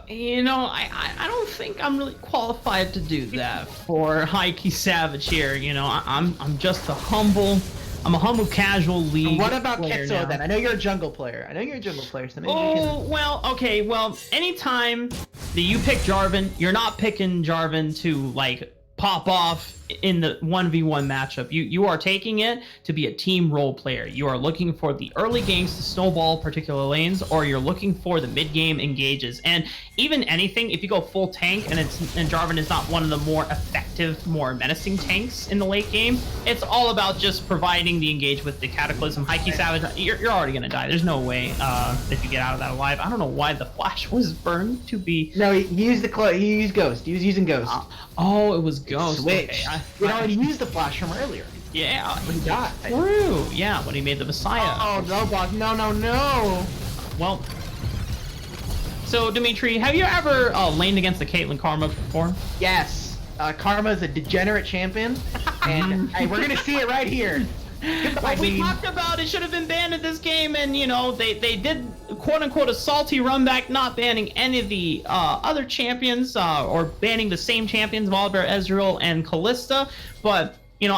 S1: You know, I don't think I'm really qualified to do that for Heike Savage here. You know, I'm just a humble I'm a humble casual league.
S2: What about
S1: player
S2: Ketso
S1: now.
S2: then? I know you're a jungle player. So maybe you can...
S1: Well, okay, well, anytime that you pick Jarvan, you're not picking Jarvan to, like, pop off in the 1v1 matchup. You are taking it to be a team role player. You are looking for the early games to snowball particular lanes, or you're looking for the mid game engages. And even anything, if you go full tank and Jarvan is not one of the more effective, more menacing tanks in the late game, it's all about just providing the engage with the Cataclysm. Hikey Savage, you're already gonna die. There's no way that you get out of that alive. I don't know why the flash was burned to be.
S2: No, he used he used Ghost. He was using Ghost.
S1: Oh, it was Ghost.
S2: Switch.
S1: Okay,
S2: He already used the flash from earlier.
S1: Yeah,
S2: When he died.
S1: true. Yeah, when he made the Messiah.
S2: Oh, no, boss. No, no, no.
S1: Well, so Dimitri, have you ever laned against the Caitlyn Karma before?
S2: Yes. Karma is a degenerate champion, and hey, we're gonna see it right here.
S1: Well, we talked about it should have been banned in this game, and you know they did quote unquote a salty run back, not banning any of the other champions or banning the same champions, Volibear, Ezreal, and Kalista. But you know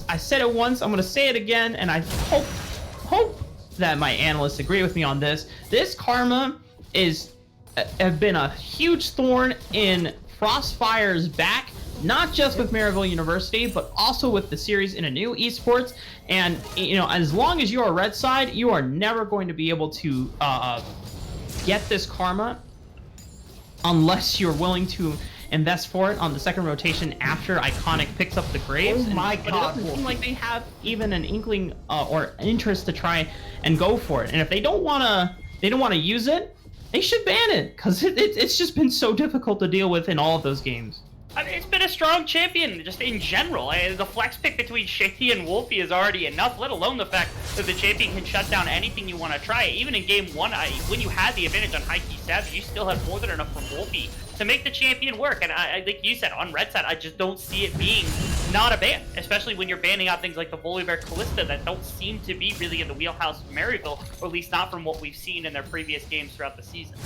S1: I said it once, I'm gonna say it again, and I hope that my analysts agree with me on this. This Karma have been a huge thorn in Frostfire's back. Not just with Maryville University, but also with the series in a new esports. And you know, as long as you're a red side, you are never going to be able to get this Karma unless you're willing to invest for it on the second rotation after Iconic picks up the Graves.
S2: Oh my
S1: But it
S2: God.
S1: doesn't seem like they have even an inkling or interest to try and go for it. And if they don't wanna use it, they should ban it, because it's just been so difficult to deal with in all of those games.
S3: I mean, it's been a strong champion, just in general. The flex pick between Shady and Wolfie is already enough, let alone the fact that the champion can shut down anything you want to try. Even in game one, when you had the advantage on Hikey Savage, you still had more than enough from Wolfie to make the champion work. And I think you said, on red side, I just don't see it being not a ban, especially when you're banning out things like the Volibear Kalista that don't seem to be really in the wheelhouse of Maryville, or at least not from what we've seen in their previous games throughout the season.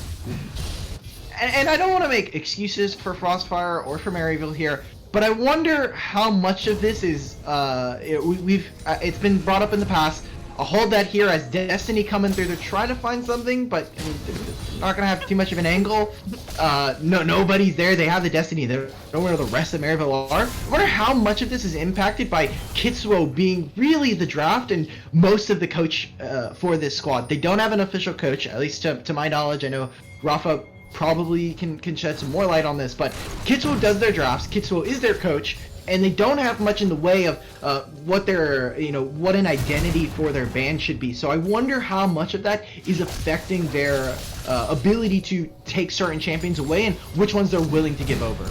S2: And I don't want to make excuses for Frostfire or for Maryville here, but I wonder how much of this is it's been brought up in the past. I'll hold that here as Destiny coming through. They're trying to find something, but I mean, they're not gonna have too much of an angle. Nobody's there. They have the Destiny. They don't know where the rest of Maryville are. I wonder how much of this is impacted by Kitsuo being really the draft and most of the coach for this squad. They don't have an official coach, at least to my knowledge. I know Rafa probably can shed some more light on this, but Kitsuo does their drafts. Kitsuo is their coach, and they don't have much in the way of what an identity for their band should be. So I wonder how much of that is affecting their ability to take certain champions away and which ones they're willing to give over.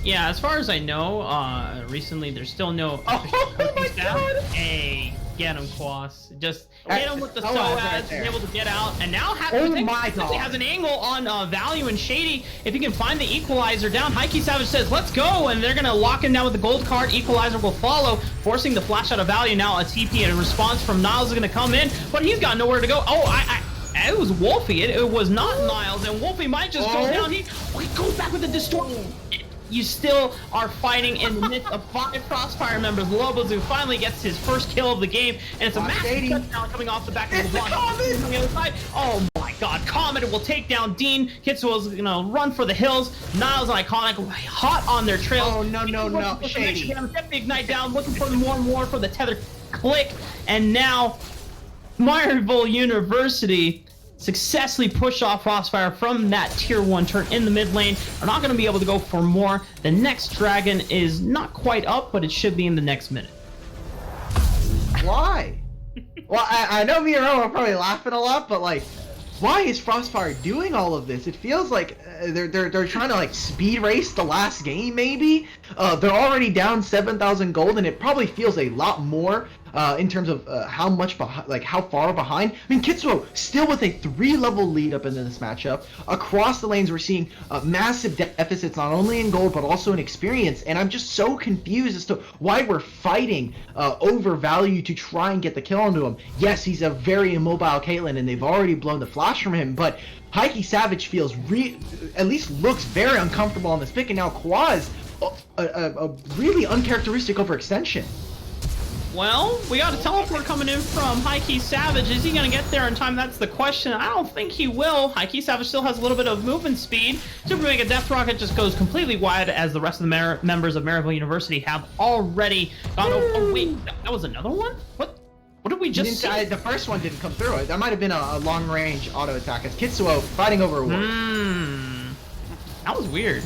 S1: Yeah, as far as I know, recently there's still no official coaching staff. Hey, get him, Quas. Just hit him with the SOAS, and able to get out. And now has an angle on Value and Shady. If he can find the equalizer down, Hikey Savage says, let's go, and they're going to lock him down with the gold card. Equalizer will follow, forcing the flash out of Value. Now a TP and a response from Niles is going to come in, but he's got nowhere to go. Oh, it was Wolfie. It was not Niles, and Wolfie might just go down. He goes back with the distortion. You still are fighting in the midst of 5 Crossfire members. Lobozu finally gets his first kill of the game, and it's a massive touchdown coming off the back of the block. On the other side. Oh my God, Comet will take down Dean. Kitsuo's gonna run for the hills. Niles and Iconic hot on their trail.
S2: Oh no, Shady.
S1: Get the Ignite down, looking for more and more for the tether click, and now Maryville University successfully push off Frostfire from that tier 1 turn in the mid lane. Are not going to be able to go for more. The next dragon is not quite up, but it should be in the next minute.
S2: Why? Well, I know me and Ro are probably laughing a lot, but like, why is Frostfire doing all of this? It feels like they're trying to like speed race the last game, maybe. They're already down 7,000 gold, and it probably feels a lot more in terms of how much behind, like how far behind. I mean, Kitsuo still with a 3-level lead up into this matchup. Across the lanes, we're seeing massive deficits, not only in gold but also in experience. And I'm just so confused as to why we're fighting over Value to try and get the kill onto him. Yes, he's a very immobile Caitlyn, and they've already blown the flash from him, but Hikey Savage feels at least looks very uncomfortable on this pick, and now Quaz a really uncharacteristic overextension.
S1: Well, we got a teleport coming in from Hikey Savage. Is he going to get there in time? That's the question. I don't think he will. Hikey Savage still has a little bit of movement speed. Super Mega Death Rocket just goes completely wide, as the rest of the members of Maryville University have already gone over. Oh, wait, that was another one? What did we just see?
S2: The first one didn't come through. That might have been a long-range auto attack. It's Kitsuo fighting over a ward.
S1: That was weird.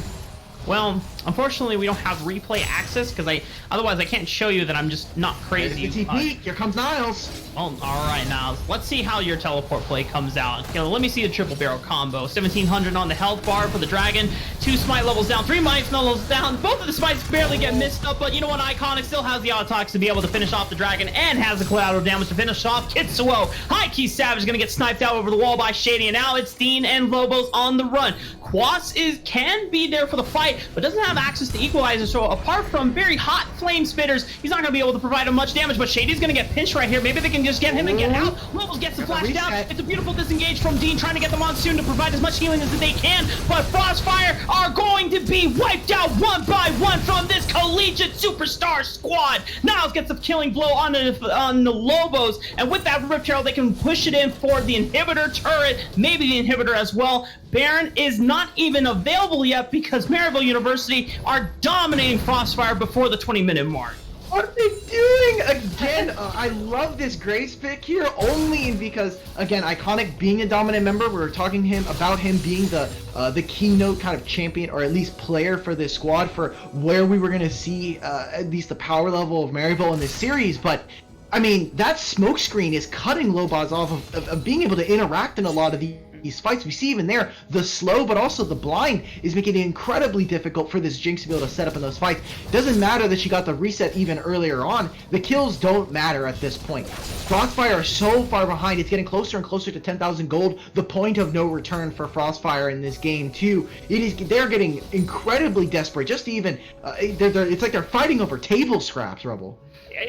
S1: Well, unfortunately, we don't have replay access because otherwise I can't show you that I'm just not crazy.
S2: It's TP. Here comes Niles.
S1: Oh, all right, Niles. Let's see how your teleport play comes out. Let me see the triple barrel combo. 1700 on the health bar for the dragon. 2 smite levels down. 3 might levels down. Both of the smites barely get missed up, but you know what? Iconic still has the auto to be able to finish off the dragon and has the collateral damage to finish off Kitsuo. Hikey Savage is going to get sniped out over the wall by Shady, and now it's Dean and Lobos on the run. Quas can be there for the fight, but doesn't have access to Equalizer, so apart from very hot flame spitters, he's not going to be able to provide him much damage, but Shady's going to get pinched right here. Maybe they can just get him and get out. Lobos gets the flash down. It's a beautiful disengage from Dean, trying to get the Monsoon to provide as much healing as they can, but Frostfire are going to be wiped out one by one from this collegiate superstar squad. Niles gets a killing blow on the Lobos, and with that Rift Herald, they can push it in for the inhibitor turret, maybe the inhibitor as well. Baron is not even available yet because Maryville University are dominating Frostfire before the 20-minute mark.
S2: What are they doing again? I love this Grace pick here only because, again, Iconic being a dominant member, we were talking to him about him being the keynote kind of champion or at least player for this squad for where we were going to see at least the power level of Maryville in this series. But I mean, that smoke screen is cutting Lobos off of being able to interact in a lot of these fights. We see even there, the slow but also the blind is making it incredibly difficult for this Jinx to be able to set up in those fights. Doesn't matter that she got the reset even earlier on. The kills don't matter at this point. Frostfire are so far behind. It's getting closer and closer to 10,000 gold. The point of no return for Frostfire in this game too. They're getting incredibly desperate. Just to even, it's like they're fighting over table scraps, Rebel.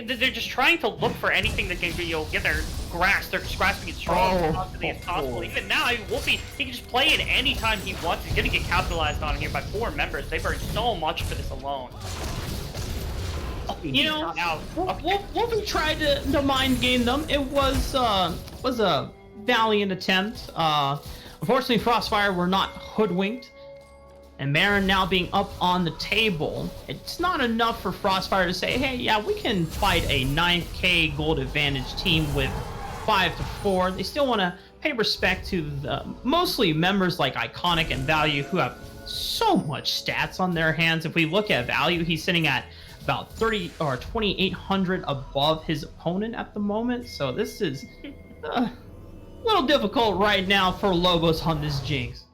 S3: They're just trying to look for anything that can get their grasp. They're grasping as strong as possibly as possible. Even now, Wolfie, he can just play it anytime he wants. He's gonna get capitalized on here by 4 members. They've earned so much for this alone.
S1: You know, Wolfie tried to mind game them. It was a valiant attempt. Unfortunately, Frostfire were not hoodwinked. And Marin now being up on the table, it's not enough for Frostfire to say, hey, yeah, we can fight a 9k gold advantage team with 5-4. They still want to pay respect to the mostly members like Iconic and Value who have so much stats on their hands. If we look at Value, he's sitting at about 30 or 2,800 above his opponent at the moment. So this is a little difficult right now for Lobos on this Jinx.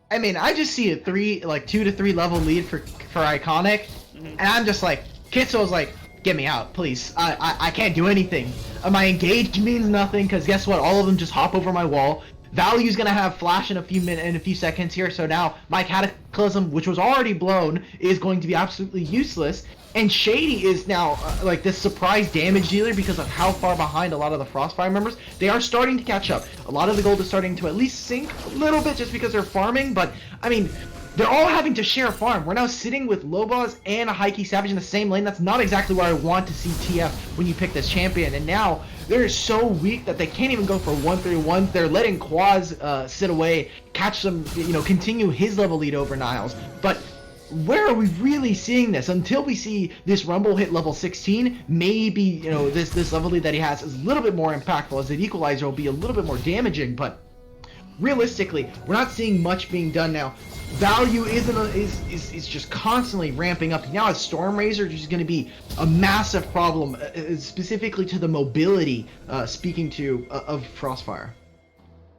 S2: I mean, I just see a 2 to 3 level lead for Iconic, and I'm just like, Kitsuo's like, get me out, please. I can't do anything. My engage means nothing, because guess what? All of them just hop over my wall. Value's gonna have flash in a few seconds here, so now my Cataclysm, which was already blown, is going to be absolutely useless. And Shady is now like this surprise damage dealer because of how far behind a lot of the Frostfire members. They are starting to catch up. A lot of the gold is starting to at least sink a little bit just because they're farming, but I mean, they're all having to share farm. We're now sitting with Lobos and a Hikey Savage in the same lane. That's not exactly where I want to see TF when you pick this champion. And now they're so weak that they can't even go for 1-3-1. They're letting Quaz sit away, catch them, continue his level lead over Niles. But where are we really seeing this? Until we see this Rumble hit level 16, maybe, this level lead that he has is a little bit more impactful, as the Equalizer will be a little bit more damaging, but realistically, we're not seeing much being done now. Value is just constantly ramping up. Now as Storm Razor, which is going to be a massive problem, specifically to the mobility, speaking to, of Frostfire.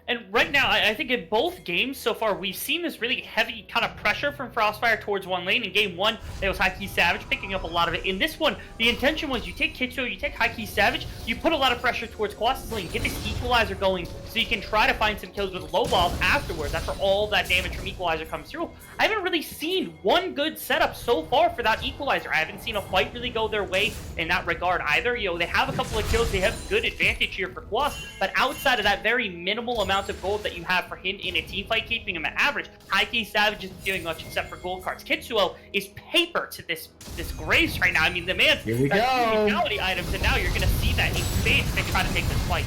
S3: And right now, I think in both games so far, we've seen this really heavy kind of pressure from Frostfire towards one lane. In game 1, it was Hikey Savage picking up a lot of it. In this one, the intention was you take Kitsuo, you take Hikey Savage, you put a lot of pressure towards Quas' lane, get this Equalizer going so you can try to find some kills with low balls afterwards, after all that damage from Equalizer comes through. I haven't really seen one good setup so far for that Equalizer. I haven't seen a fight really go their way in that regard either. They have a couple of kills, they have good advantage here for Quas, but outside of that very minimal amount amount of gold that you have for him in a team fight, keeping him at average. Heike Savage isn't doing much except for gold cards. Kitsuo is paper to this Graves right now. I mean, the man's
S2: Here we go.
S3: reality items, and now you're going to see that in spades if they try to take this fight.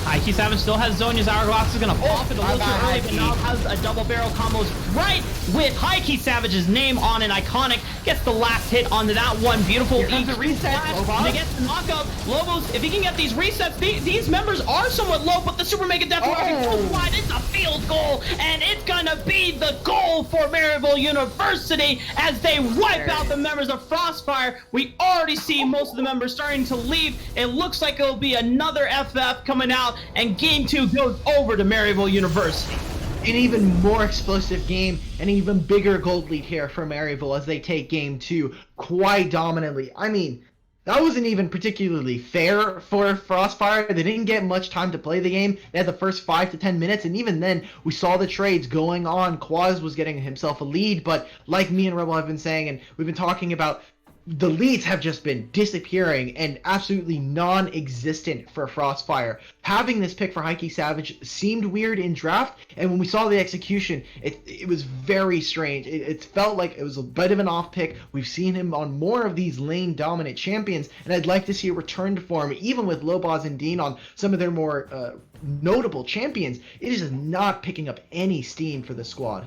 S1: Heike Savage still has Zonya's Hourglass, is going to pop it a little too early, but now has a double barrel combos right with Heike Savage's name on an iconic. Gets the last hit onto that one. Beautiful
S2: EQ reset.
S1: And gets the knockup. Lobos, if he can get these resets, these members are somewhat low, but the Super Mega Death goes wide. It's a field goal, and it's going to be the goal for Maryville University as they wipe out the members of Frostfire. We already see most of the members starting to leave. It looks like it'll be another FF coming out, and game 2 goes over to Maryville University.
S2: An even more explosive game, an even bigger gold lead here for Maryville as they take game 2 quite dominantly. I mean, that wasn't even particularly fair for Frostfire. They didn't get much time to play the game. They had the first 5 to 10 minutes, and even then, we saw the trades going on. Quaz was getting himself a lead, but like me and Rebel have been saying, and we've been talking about, the leads have just been disappearing and absolutely non-existent for Frostfire. Having this pick for Heike Savage seemed weird in draft, and when we saw the execution, it was very strange. It felt like it was a bit of an off pick. We've seen him on more of these lane-dominant champions, and I'd like to see a return to form, even with Lobos and Dean on some of their more notable champions. It is just not picking up any steam for the squad.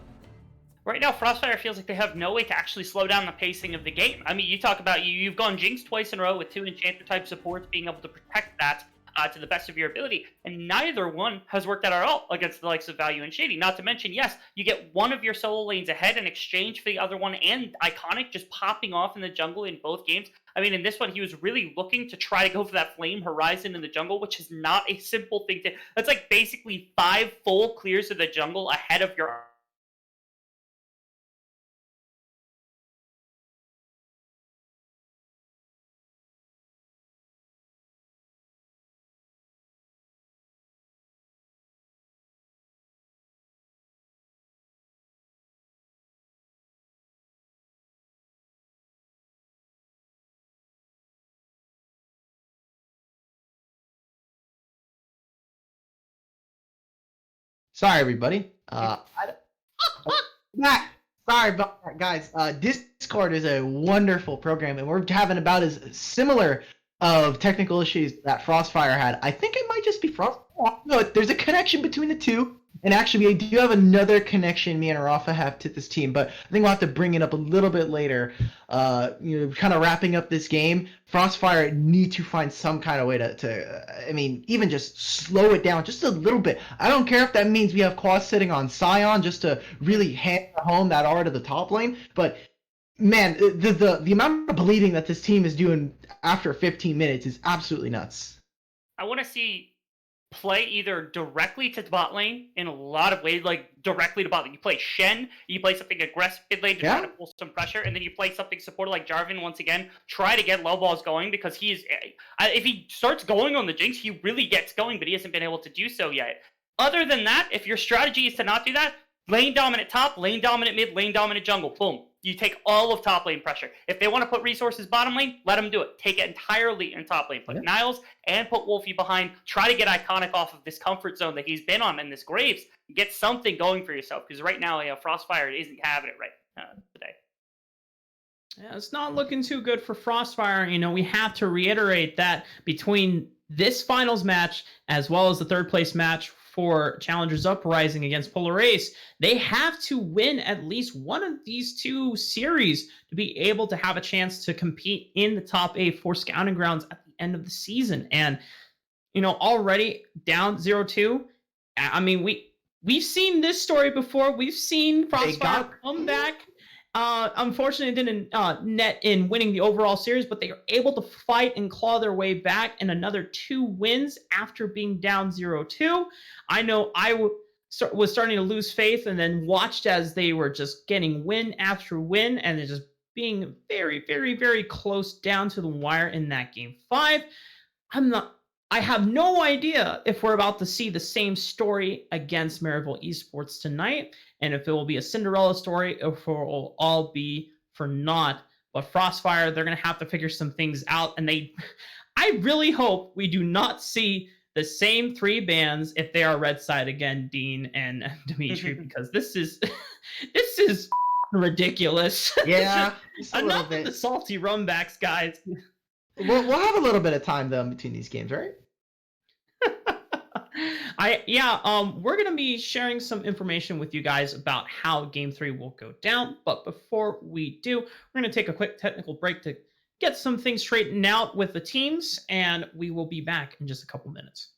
S3: Right now, Frostfire feels like they have no way to actually slow down the pacing of the game. I mean, you talk about you've gone Jinx twice in a row with 2 Enchanter-type supports being able to protect that to the best of your ability, and neither one has worked out at all against the likes of Value and Shady. Not to mention, yes, you get one of your solo lanes ahead in exchange for the other one, and Iconic just popping off in the jungle in both games. I mean, in this one, he was really looking to try to go for that Flame Horizon in the jungle, which is not a simple thing to... That's like basically 5 full clears of the jungle ahead of your...
S2: Sorry, everybody. Matt, sorry about that, guys. Discord is a wonderful program, and we're having about as similar of technical issues that Frostfire had. I think it might just be Frostfire. No, there's a connection between the two. And actually, we do have another connection me and Rafa have to this team, but I think we'll have to bring it up a little bit later. Kind of wrapping up this game, Frostfire need to find some kind of way to even just slow it down just a little bit. I don't care if that means we have Quas sitting on Scion just to really hammer home that R to the top lane, but man, the amount of bleeding that this team is doing after 15 minutes is absolutely nuts.
S3: I want to see play either directly to the bot lane in a lot of ways, like directly to bot lane. You play Shen, you play something aggressive mid lane to try to pull some pressure, and then you play something supported like Jarvan once again, try to get low balls going, because if he starts going on the Jinx, he really gets going, but he hasn't been able to do so yet. Other than that, if your strategy is to not do that, lane dominant top, lane dominant mid, lane dominant jungle, boom. You take all of top lane pressure. If they want to put resources bottom lane, let them do it. Take it entirely in top lane. Put Niles and put Wolfie behind. Try to get Iconic off of this comfort zone that he's been on in this Graves. Get something going for yourself, because right now, Frostfire isn't having it right today.
S1: Yeah, it's not looking too good for Frostfire. We have to reiterate that between this finals match as well as the third place match for Challengers Uprising against Polar Ace, they have to win at least one of these 2 series to be able to have a chance to compete in the top 8 for Scouting Grounds at the end of the season. And, already down 0-2, I mean, we've seen this story before. We've seen Frostfire come back. Unfortunately, it didn't net in winning the overall series, but they were able to fight and claw their way back in another 2 wins after being down 0-2. I know I was starting to lose faith, and then watched as they were just getting win after win, and they're just being very, very, very close down to the wire in that game 5. I have no idea if we're about to see the same story against Maryville Esports tonight, and if it will be a Cinderella story, or if it will all be for naught. But Frostfire, they're going to have to figure some things out, and I really hope we do not see the same 3 bans if they are red side again, Dean and Dimitri, because this is this is ridiculous.
S2: Yeah, just a little
S1: Enough of
S2: bit.
S1: the salty rumbacks, guys.
S2: We'll have a little bit of time though in between these games, right?
S1: We're gonna be sharing some information with you guys about how Game 3 will go down. But before we do, we're gonna take a quick technical break to get some things straightened out with the teams, and we will be back in just a couple minutes.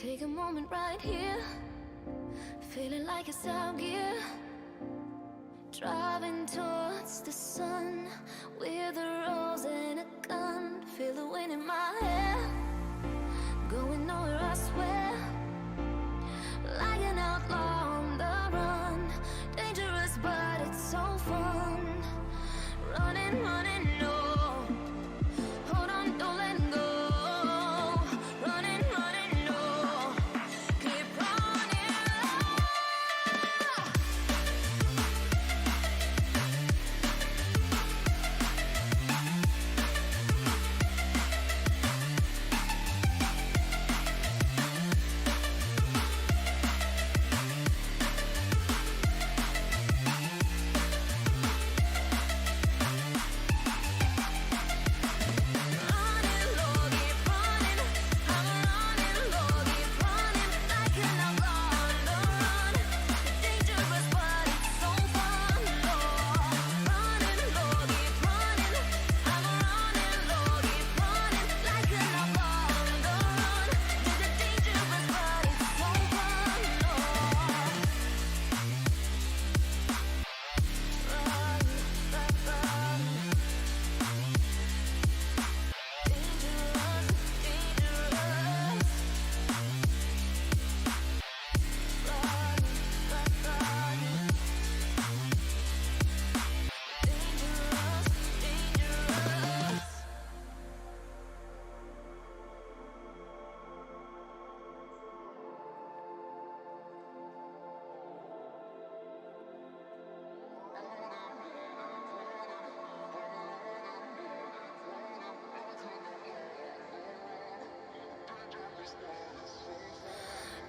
S4: Take a moment right here, feeling like it's out gear. Driving towards the sun with a rose and a gun. Feel the wind in my hair, going nowhere I swear. Like an outlaw on the run, dangerous but it's so fun. Running, running, no. Hold on, don't let go. Running, running, no. Keep running.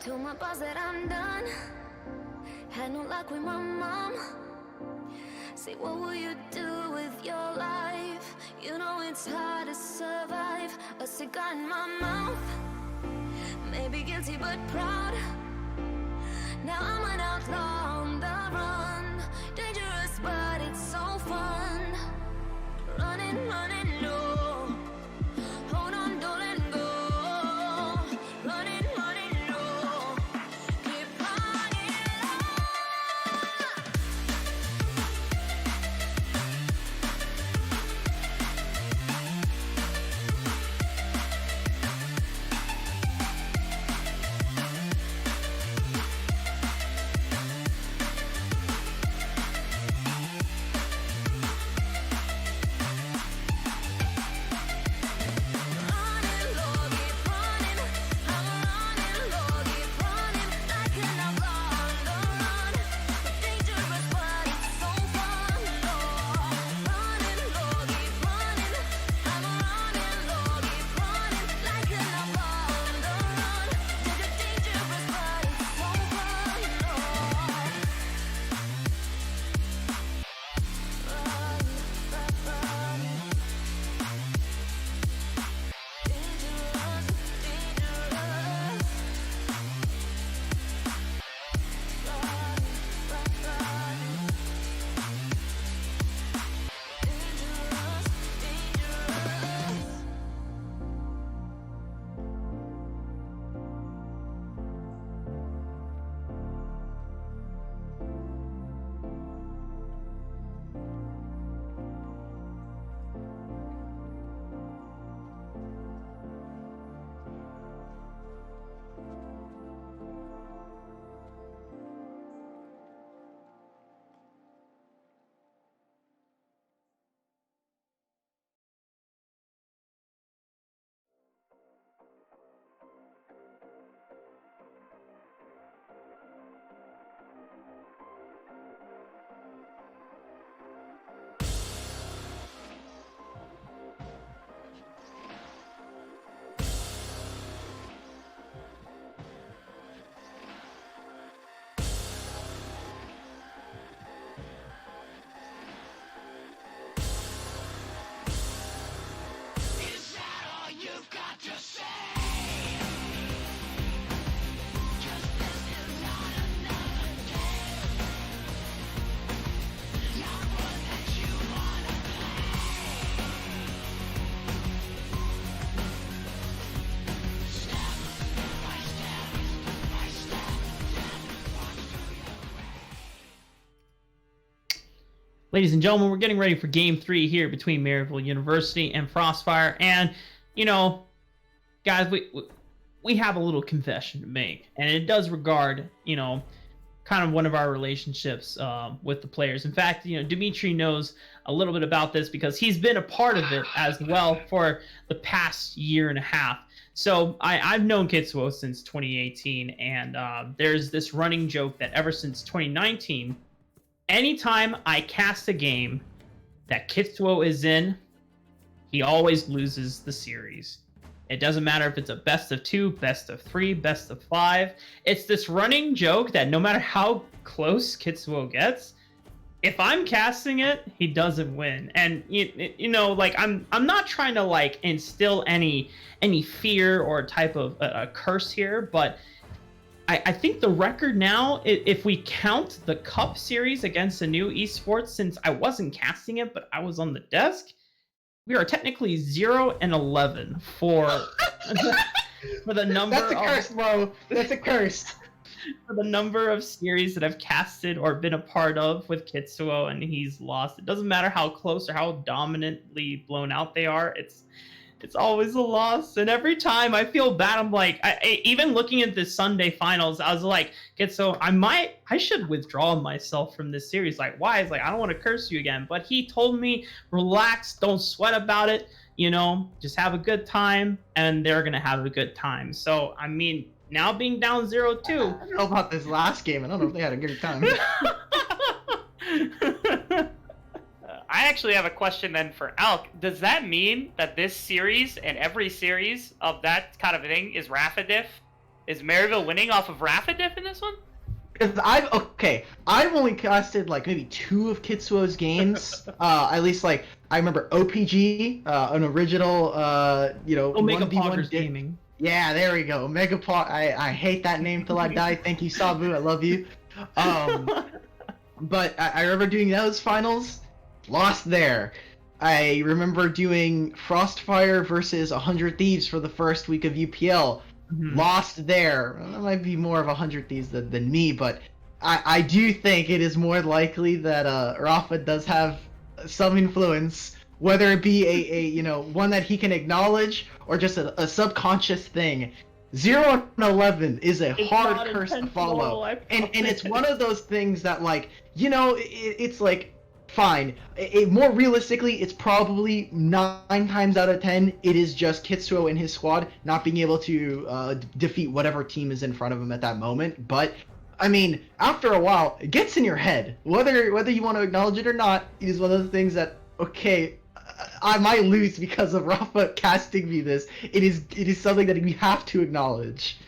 S4: Told my boss that I'm done. Had no luck with my mom. Say, what will you do with your life? You know it's hard to survive. A cigar in my mouth. Maybe guilty but proud. Now I'm an outlaw on the run. Dangerous but it's so fun. Running, running low. Hold on, don't let go. Running, running low. Keep running low.
S1: Ladies and gentlemen, we're getting ready for Game 3 here between Maryville University and Frostfire. And, you know, guys, we have a little confession to make. And it does regard, you know, kind of one of our relationships with the players. In fact, you know, Dimitri knows a little bit about this because he's been a part of it as well for the past year and a half. So I've known Kitsuo since 2018, and there's this running joke that ever since 2019, anytime I cast a game that Kitsuo is in, he always loses the series. It doesn't matter if it's a best of 2, best of 3, best of 5. It's this running joke that no matter how close Kitsuo gets, if I'm casting it, he doesn't win. And you know, like I'm not trying to like instill any fear or type of a curse here, but I think the record now, if we count the Cup series against the new Esports, since I wasn't casting it, but I was on the desk, we are technically 0-11 for for the number.
S2: That's a curse, bro. That's a curse.
S1: For the number of series that I've casted or been a part of with Kitsuo, and he's lost. It doesn't matter how close or how dominantly blown out they are. It's always a loss, and every time I feel bad. I'm like, even looking at the Sunday finals, I was like, Kitsuo, I should withdraw myself from this series. Like, why? It's like, I don't want to curse you again. But he told me, relax, don't sweat about it. You know, just have a good time, and they're gonna have a good time. So, I mean, now being down 0-2.
S2: I don't know about this last game. I don't know if they had a good time.
S3: I actually have a question then for Alk. Does that mean that this series and every series of that kind of thing is Raffa diff? Is Maryville winning off of Raffidiff in this one?
S2: Because I've only casted like maybe 2 of Kitsuo's games. At least like I remember OPG, an original,
S1: Omega
S2: 1v1
S1: Poggers Gaming.
S2: Yeah, there we go. Omega Pog. I hate that name till I die. Thank you, Sabu. I love you. But I remember doing those finals, lost there. I remember doing Frostfire versus 100 Thieves for the first week of UPL. Lost there. That might be more of 100 Thieves than me, but I do think it is more likely that Rafa does have some influence, whether it be a one that he can acknowledge or just a subconscious thing. 0 and 11 is a hard curse to follow, and it's one of those things that it's like fine. More realistically, it's probably 9 times out of 10 it is just Kitsuo and his squad not being able to defeat whatever team is in front of him at that moment. But I mean, after a while, it gets in your head. Whether you want to acknowledge it or not, it is one of the things that I might lose because of Rafa casting me this. It is something that we have to acknowledge.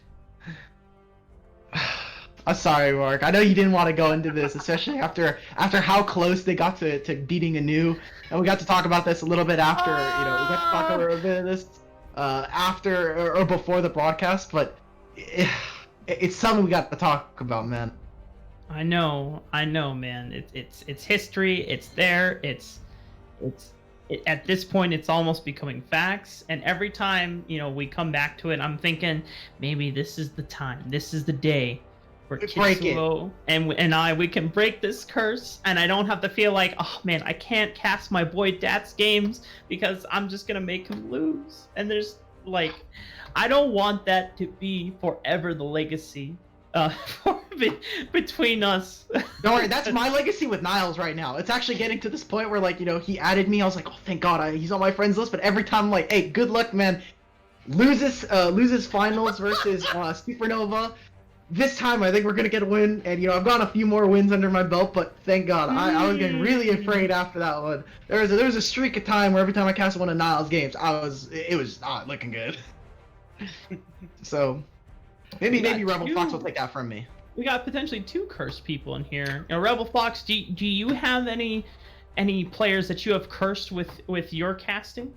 S2: I'm sorry, Mark. I know you didn't want to go into this, especially after how close they got to beating Anu, and we got to talk about this a little bit after. We got to talk a little bit of this after or before the broadcast, but it's something we got to talk about, man.
S1: I know, man. It's history. It's there. At this point, it's almost becoming facts. And every time we come back to it, I'm thinking maybe this is the time. This is the day where Kitsuo and we can break this curse. And I don't have to feel like, oh man, I can't cast my boy Dat's games because I'm just gonna make him lose. And there's I don't want that to be forever the legacy between us.
S2: Don't worry, that's my legacy with Niles right now. It's actually getting to this point where he added me. I was like, oh, thank God, he's on my friends list. But every time I'm like, hey, good luck, man. Loses finals versus Supernova. This time, I think we're gonna get a win, and I've got a few more wins under my belt. But thank God, I was getting really afraid after that one. There was a streak of time where every time I cast one of Niles' games, it was not looking good. So maybe Rebel Fox will take that from me.
S1: We got potentially 2 cursed people in here. Rebel Fox, do you have any players that you have cursed with your casting?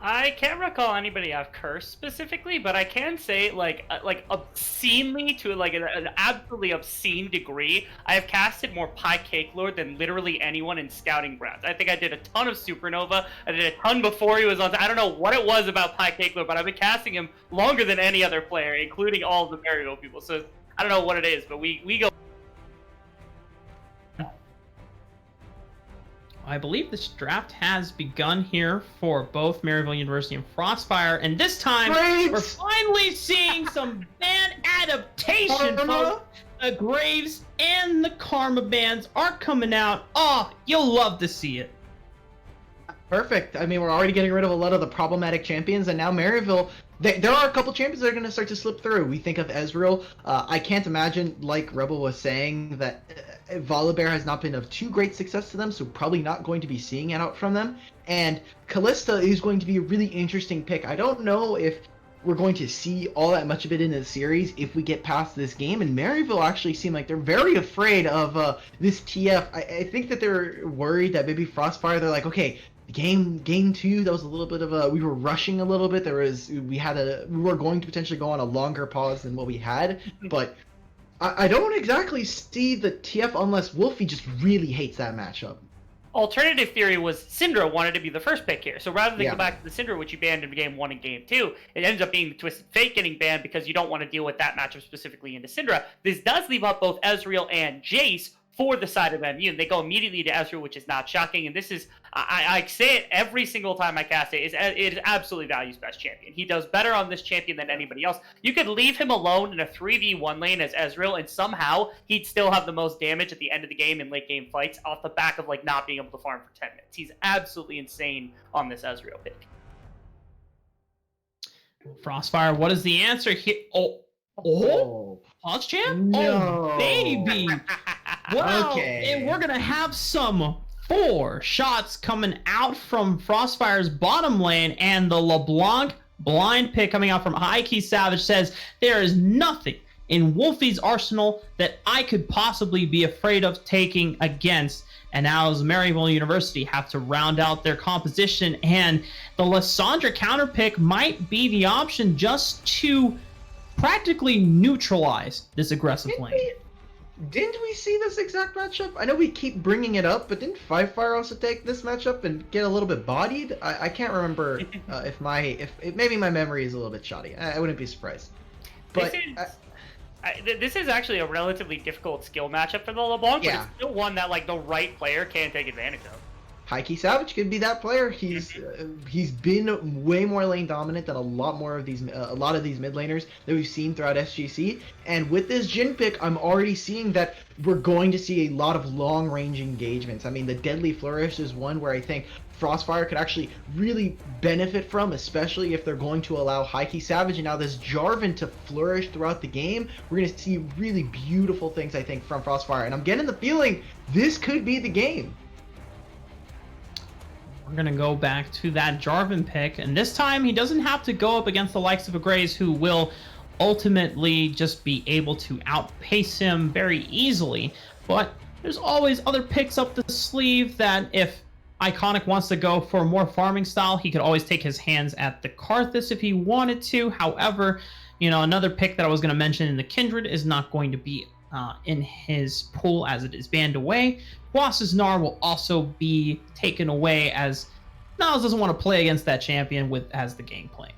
S3: I can't recall anybody I've cursed specifically, but I can say obscenely to an absolutely obscene degree. I have casted more Pie Cake Lord than literally anyone in Scouting Grounds. I think I did a ton of Supernova. I did a ton before he was on. I don't know what it was about Pie Cake Lord, but I've been casting him longer than any other player, including all of the Maryville people. So I don't know what it is, but we go.
S1: I believe this draft has begun here for both Maryville University and Frostfire, and this time we're finally seeing some band adaptation, folks. The Graves and the Karma bands are coming out. Oh, you'll love to see it.
S2: Perfect. I mean, we're already getting rid of a lot of the problematic champions, and now Maryville, there are a couple champions that are going to start to slip through. We think of Ezreal. I can't imagine, like Rebel was saying, that Volibear has not been of too great success to them, so probably not going to be seeing it out from them. And Callista is going to be a really interesting pick. I don't know if we're going to see all that much of it in the series if we get past this game, and Maryville actually seem like they're very afraid of this TF. I think that they're worried that maybe Frostfire, they're like, okay, game 2, that was a little bit of we were rushing a little bit. We were going to potentially go on a longer pause than what we had, but I don't exactly see the TF unless Wolfie just really hates that matchup.
S3: Alternative theory was Syndra wanted to be the first pick here. So rather than go back to the Syndra, which you banned in game 1 and game 2, it ends up being the Twisted Fate getting banned because you don't want to deal with that matchup specifically into Syndra. This does leave up both Ezreal and Jace for the side of MU, and they go immediately to Ezreal, which is not shocking. And this is, I say it every single time I cast it, it is absolutely Value's best champion. He does better on this champion than anybody else. You could leave him alone in a 3v1 lane as Ezreal, and somehow he'd still have the most damage at the end of the game in late game fights off the back of not being able to farm for 10 minutes. He's absolutely insane on this Ezreal pick.
S1: Frostfire, what is the answer here? Pause champ?
S2: No.
S1: Oh, baby. Well,
S2: Okay.
S1: and we're going to have some 4 shots coming out from Frostfire's bottom lane, and the LeBlanc blind pick coming out from High Key Savage says, there is nothing in Wolfie's arsenal that I could possibly be afraid of taking against. And now as Maryville University have to round out their composition, and the Lysandra counter pick might be the option just to practically neutralize this aggressive lane.
S2: Didn't we see this exact matchup? I know we keep bringing it up, but didn't Five Fire also take this matchup and get a little bit bodied? I can't remember if maybe my memory is a little bit shoddy. I wouldn't be surprised. But
S3: this is actually a relatively difficult skill matchup for the LeBlanc, but
S2: Yeah.
S3: it's still one that like the right player can take advantage of.
S2: High Key Savage could be that player. He's been way more lane dominant than a lot of these mid laners that we've seen throughout SGC. And with this Jhin pick, I'm already seeing that we're going to see a lot of long range engagements. I mean, the Deadly Flourish is one where I think Frostfire could actually really benefit from, especially if they're going to allow High Key Savage and now this Jarvan to flourish throughout the game. We're going to see really beautiful things, I think, from Frostfire. And I'm getting the feeling this could be the game.
S1: We're going to go back to that Jarvan pick, and this time he doesn't have to go up against the likes of a Graves, who will ultimately just be able to outpace him very easily. But there's always other picks up the sleeve that if Iconic wants to go for more farming style, he could always take his hands at the Karthus if he wanted to. However, you know, another pick that I was going to mention in the Kindred is not going to be in his pool as it is banned away. Boss's Gnar will also be taken away as Niles doesn't want to play against that champion as the Gangplank.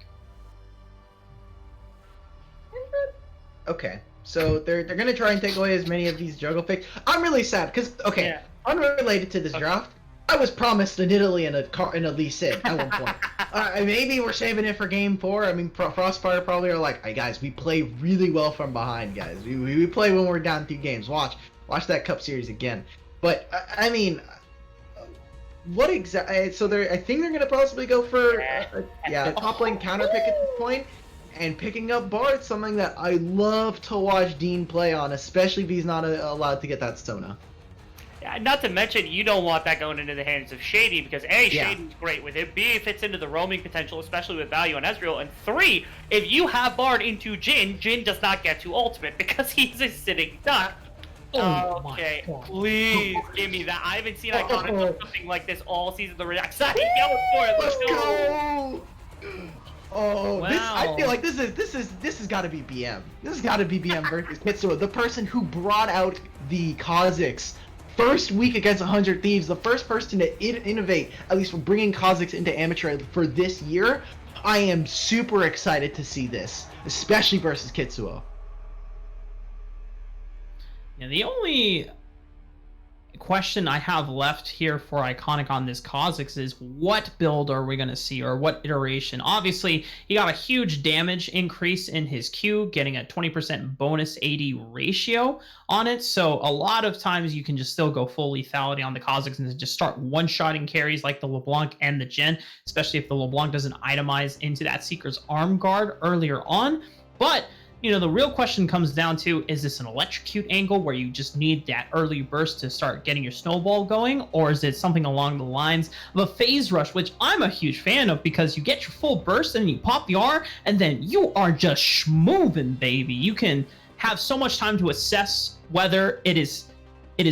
S2: Okay, so they're gonna try and take away as many of these juggle picks. I'm really sad because unrelated to this draft, I was promised an Italy and a Lee Sin at one point. Maybe we're saving it for Game 4. I mean, Frostfire probably are like, hey guys, we play really well from behind, guys. We play when we're down 2 games. Watch that Cup Series again. But I mean, what exactly? So I think they're gonna possibly go for a top lane counter pick at this point, and picking up Bard, something that I love to watch Dean play on, especially if he's not allowed to get that Sona.
S3: Yeah, not to mention, you don't want that going into the hands of Shady, because A, Shady's great with it, B, it fits into the roaming potential, especially with value on Ezreal, and 3, if you have Bard into Jhin does not get to ultimate because he's a sitting duck.
S1: Oh
S3: Okay,
S1: my God.
S3: please give me that. I haven't seen Iconic do something like this all season. The exciting going for it.
S2: Let's go! Oh,
S1: Wow.
S2: I feel like this has got to be BM. This has got to be BM versus Kitsua, the person who brought out the Kha'Zix first week against 100 Thieves, the first person to innovate, at least for bringing Kha'Zix into amateur for this year. I am super excited to see this, especially versus Kitsua.
S1: Yeah, the only question I have left here for Iconic on this Kha'Zix is what build are we going to see, or what iteration? Obviously, he got a huge damage increase in his Q, getting a 20% bonus AD ratio on it. So a lot of times you can just still go full lethality on the Kha'Zix and just start one-shotting carries like the LeBlanc and the Jhin, especially if the LeBlanc doesn't itemize into that Seeker's Arm Guard earlier on. But you know, the real question comes down to, is this an electrocute angle where you just need that early burst to start getting your snowball going? Or is it something along the lines of a phase rush, which I'm a huge fan of, because you get your full burst and you pop the R and then you are just schmoving, baby. You can have so much time to assess whether it is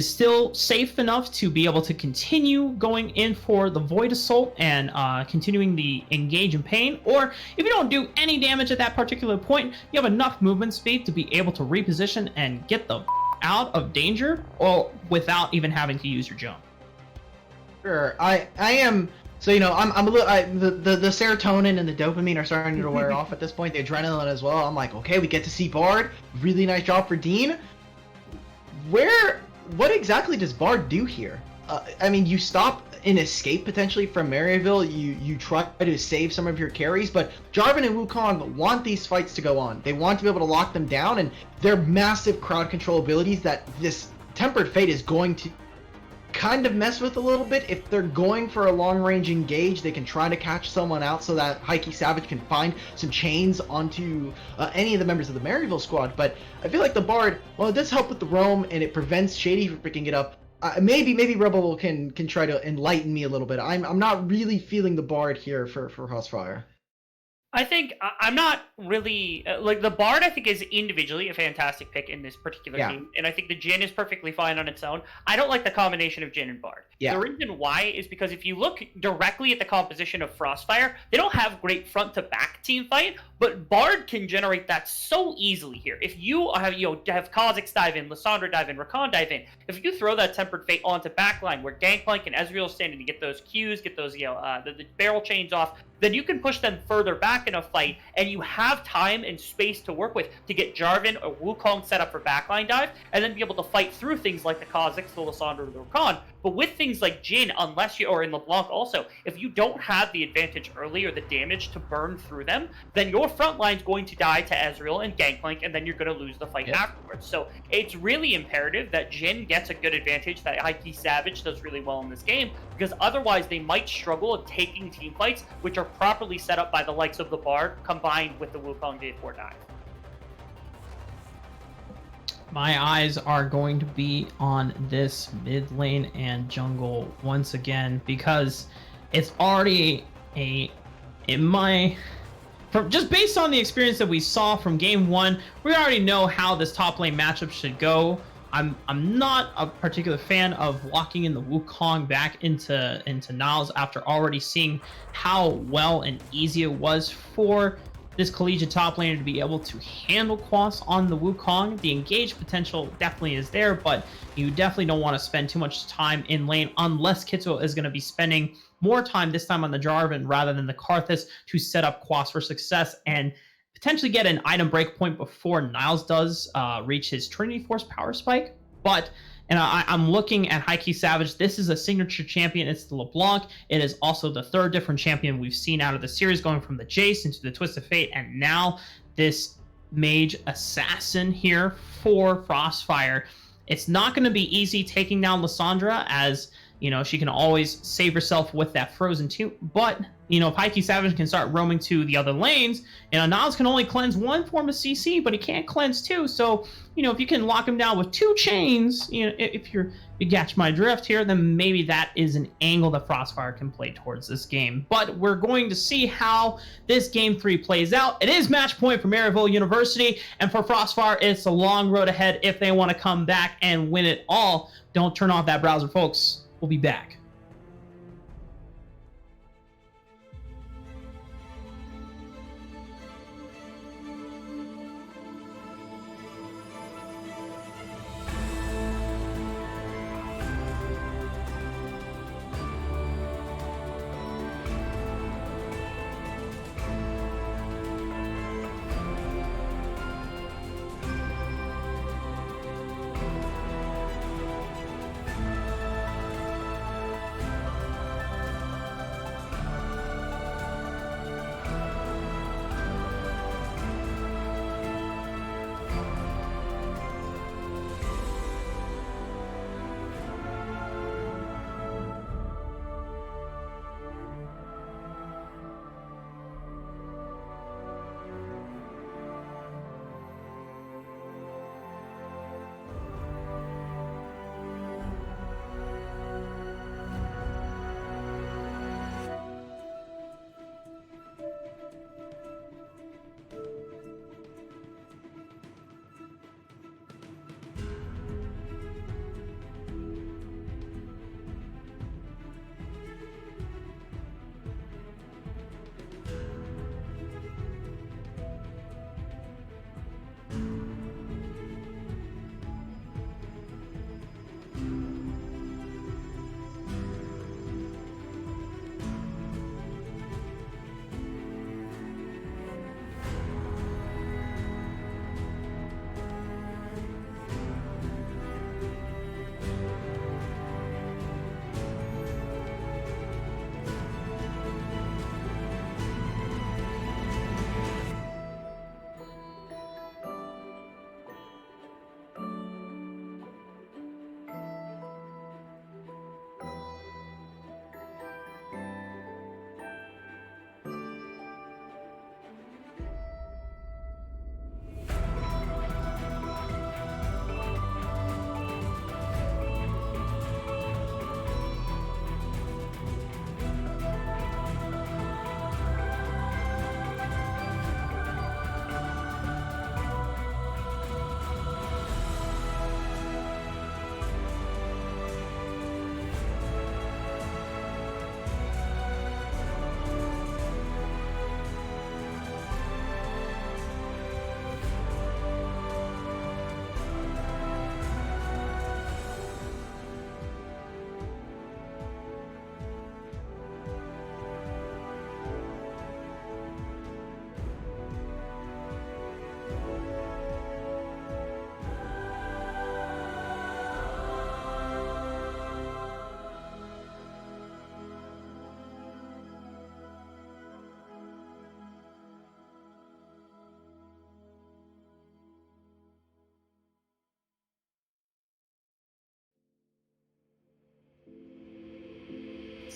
S1: still safe enough to be able to continue going in for the Void Assault and continuing the engage in pain, or if you don't do any damage at that particular point, you have enough movement speed to be able to reposition and get the out of danger, or without even having to use your jump.
S2: Sure, I am. So you know, I'm a little. The serotonin and the dopamine are starting to wear off at this point. The adrenaline as well. I'm like, okay, we get to see Bard. Really nice job for Dean. What exactly does Bard do here? I mean, you stop an escape potentially from Maryville. You try to save some of your carries, but Jarvan and Wukong want these fights to go on. They want to be able to lock them down, and their massive crowd control abilities that this Tempered Fate is going to kind of mess with a little bit. If they're going for a long-range engage, they can try to catch someone out so that High Key Savage can find some chains onto any of the members of the Maryville squad. But I feel like the Bard, well, it does help with the roam, and it prevents Shady from picking it up. Maybe Rebel can try to enlighten me a little bit. I'm not really feeling the Bard here for Crossfire.
S3: I think I'm not really like the Bard. I think is individually a fantastic pick in this particular
S2: Yeah.
S3: team, and I think the Jhin is perfectly fine on its own. I don't like the combination of Jhin and Bard.
S2: Yeah.
S3: The reason why is because if you look directly at the composition of Frostfire, they don't have great front to back team fight, but Bard can generate that so easily here. If you have Kha'Zix dive in, Lissandra dive in, Rakan dive in, if you throw that Tempered Fate onto backline where Gangplank and Ezreal standing to get those Qs, get those the barrel chains off, then you can push them further back in a fight, and you have time and space to work with to get Jarvan or Wukong set up for backline dive, and then be able to fight through things like the Kha'Zix, the Lissandra, or the Rakan. But with things like Jhin, or in LeBlanc also, if you don't have the advantage early or the damage to burn through them, then your front line's going to die to Ezreal and Gangplank, and then you're going to lose the fight afterwards. So it's really imperative that Jhin gets a good advantage, that Heike Savage does really well in this game, because otherwise they might struggle at taking team fights, which are properly set up by the likes of the Bard, combined with the Wukong J4 dive.
S1: My eyes are going to be on this mid lane and jungle once again, because it's already from just based on the experience that we saw from game 1, we already know how this top lane matchup should go. I'm not a particular fan of walking in the Wukong back into Niles after already seeing how well and easy it was for this collegiate top laner to be able to handle Quas on the Wukong. The engage potential definitely is there, but you definitely don't want to spend too much time in lane unless Kitsu is going to be spending more time this time on the Jarvan rather than the Karthus to set up Quas for success and potentially get an item breakpoint before Niles does reach his Trinity Force power spike. But I'm looking at Heike Savage. This is a signature champion. It's the LeBlanc. It is also the third different champion we've seen out of the series, going from the Jace into the Twist of Fate, and now this Mage Assassin here for Frostfire. It's not going to be easy taking down Lissandra, as she can always save herself with that Frozen 2. But, if Heike Savage can start roaming to the other lanes, Niles can only cleanse one form of CC, but he can't cleanse two. So, if you can lock him down with 2 chains, if you catch my drift here, then maybe that is an angle that Frostfire can play towards this game. But we're going to see how this game 3 plays out. It is match point for Maryville University, and for Frostfire, it's a long road ahead if they want to come back and win it all. Don't turn off that browser, folks. We'll be back.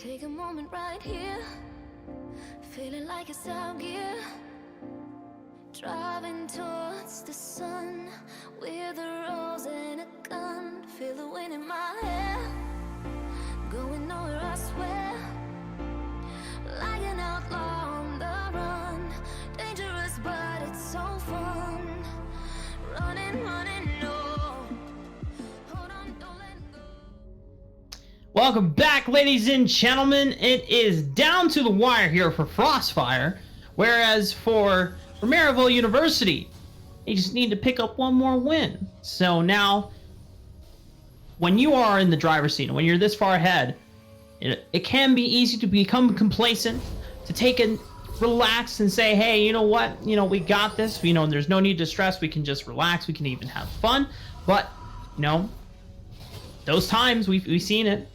S4: Take a moment right here, feeling like it's out gear. Driving towards the sun with a rose and a gun. Feel the wind in my hair, going nowhere I swear. Like an outlaw on the run, dangerous but it's so fun. Running, running, no. Hold on, don't let go.
S1: Welcome back, ladies and gentlemen. It is down to the wire here for Frostfire, whereas for Maryville University, they just need to pick up one more win. So now, when you are in the driver's seat, when you're this far ahead, it can be easy to become complacent, to take and relax and say, hey, you know what? You know, we got this. You know, there's no need to stress. We can just relax. We can even have fun. But, you know, those times we've seen it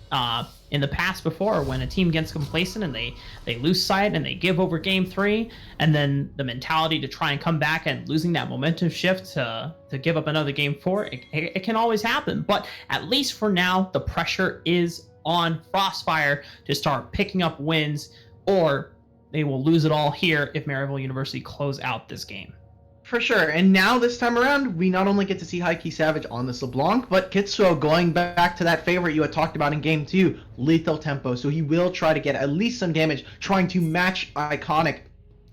S1: in the past before, when a team gets complacent and they lose sight and they give over game 3, and then the mentality to try and come back and losing that momentum shift to give up another game 4, it can always happen. But at least for now, the pressure is on Frostfire to start picking up wins, or they will lose it all here if Maryville University close out this game.
S2: For sure, and now this time around, we not only get to see Hikey Savage on this LeBlanc, but Kitsuo going back to that favorite you had talked about in Game 2, Lethal Tempo. So he will try to get at least some damage, trying to match Iconic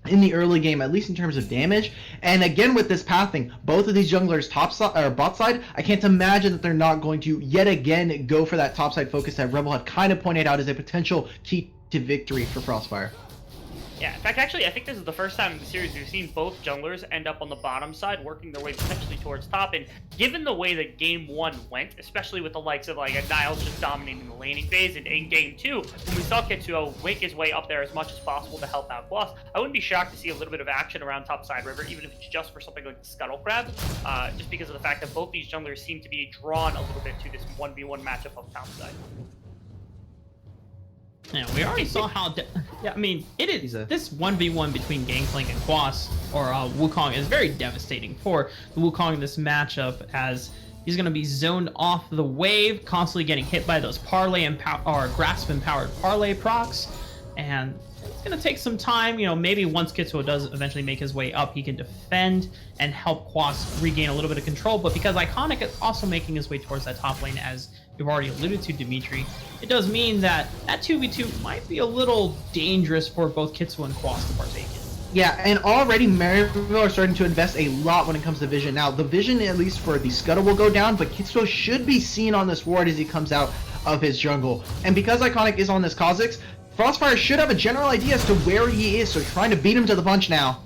S2: in the early game, at least in terms of damage. And again, with this pathing, both of these junglers top side or bot side, I can't imagine that they're not going to yet again go for that top side focus that Rebel had kind of pointed out as a potential key to victory for Frostfire.
S3: Yeah, in fact, actually, I think this is the first time in the series we've seen both junglers end up on the bottom side, working their way potentially towards top. And given the way that Game 1 went, especially with the likes of like a Niles just dominating the laning phase, and in Game 2, when we saw Kitsuo wake his way up there as much as possible to help out Quas, I wouldn't be shocked to see a little bit of action around top side river, even if it's just for something like the Scuttle Crab, just because of the fact that both these junglers seem to be drawn a little bit to this 1v1 matchup of top side.
S1: Yeah, we already saw how. Yeah, I mean, it is this 1v1 between Gangplank and Quas or Wukong is very devastating for the Wukong in this matchup, as he's going to be zoned off the wave, constantly getting hit by those parlay or grasp empowered parlay procs, and it's going to take some time. You know, maybe once Kitsuo does eventually make his way up, he can defend and help Quas regain a little bit of control. But because Iconic is also making his way towards that top lane, as you've already alluded to, Dimitri, it does mean that 2v2 might be a little dangerous for both Kitsuo and Quas to partake in.
S2: Yeah, and already Maryville are starting to invest a lot when it comes to vision. Now, the vision, at least for the Scuttle, will go down, but Kitsuo should be seen on this ward as he comes out of his jungle. And because Iconic is on this Kha'Zix, Frostfire should have a general idea as to where he is, so trying to beat him to the punch now.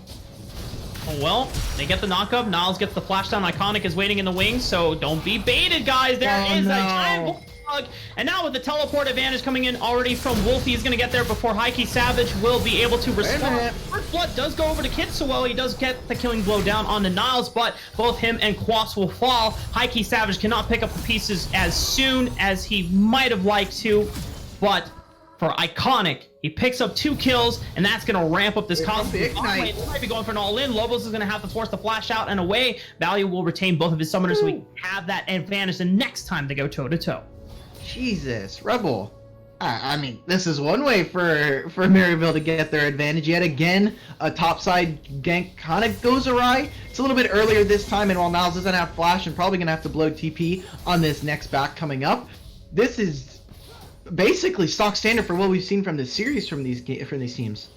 S1: Oh, well, they get the knockup. Niles gets the flashdown. Iconic is waiting in the wings, so don't be baited, guys. There is a giant bulldog. And now with the teleport advantage coming in already from Wolfie, he's going to get there before Hikey Savage will be able to respond. First blood does go over to Kitsuo. He does get the killing blow down on the Niles, but both him and Quas will fall. Hikey Savage cannot pick up the pieces as soon as he might have liked to, but for Iconic, he picks up 2 kills, and that's going to ramp up this conflict. He might be going for an all-in. Lobos is going to have to force the flash out and away. Value will retain both of his summoners, so we can have that advantage the next time they go toe-to-toe.
S2: Jesus, Rebel. I mean, this is one way for Maryville to get their advantage. Yet again, a topside gank kind of goes awry. It's a little bit earlier this time, and while Niles doesn't have flash and probably going to have to blow TP on this next back coming up, this is basically stock standard for what we've seen from this series from these teams.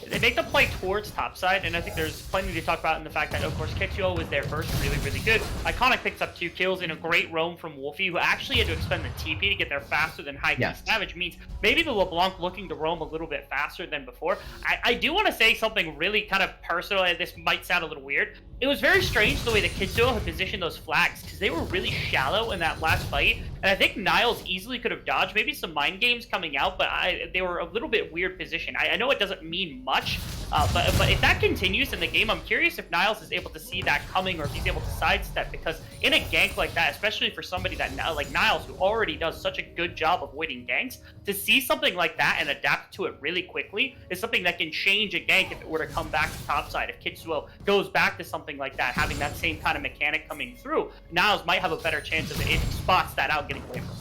S3: They make the play towards topside, and I think there's plenty to talk about in the fact that, of course, Kitsuo was there first, really, really good. Iconic picks up 2 kills in a great roam from Wolfie, who actually had to expend the TP to get there faster than Hikey Savage, means maybe the LeBlanc looking to roam a little bit faster than before. I do want to say something really kind of personal, and this might sound a little weird. It was very strange the way that Kitsuo had positioned those flags, because they were really shallow in that last fight, and I think Niles easily could have dodged maybe some mind games coming out, but they were a little bit weird position. I know it doesn't mean much, but if that continues in the game, I'm curious if Niles is able to see that coming, or if he's able to sidestep, because in a gank like that, especially for somebody that like Niles, who already does such a good job of avoiding ganks, to see something like that and adapt to it really quickly is something that can change a gank if it were to come back to topside. If Kitsuo goes back to something like that, having that same kind of mechanic coming through, Niles might have a better chance of it if he spots that out getting away from him.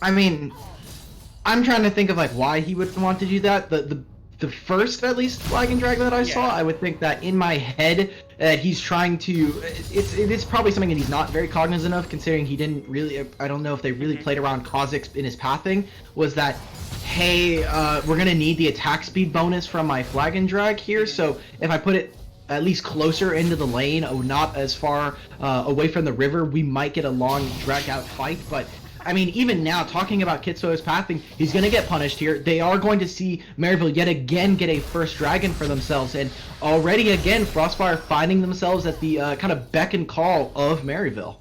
S2: I mean, I'm trying to think of like why he would want to do that. The first, at least, flag and drag that I saw, I would think that in my head that he's trying to. It's probably something that he's not very cognizant of, considering he didn't really. I don't know if they really played around Kha'Zix in his pathing. Was that, hey, we're gonna need the attack speed bonus from my flag and drag here, so if I put it at least closer into the lane, not as far away from the river, we might get a long, dragged out fight, but. I mean, even now, talking about Kitsuo's pathing, he's going to get punished here. They are going to see Maryville yet again get a first dragon for themselves. And already again, Frostfire finding themselves at the kind of beck and call of Maryville.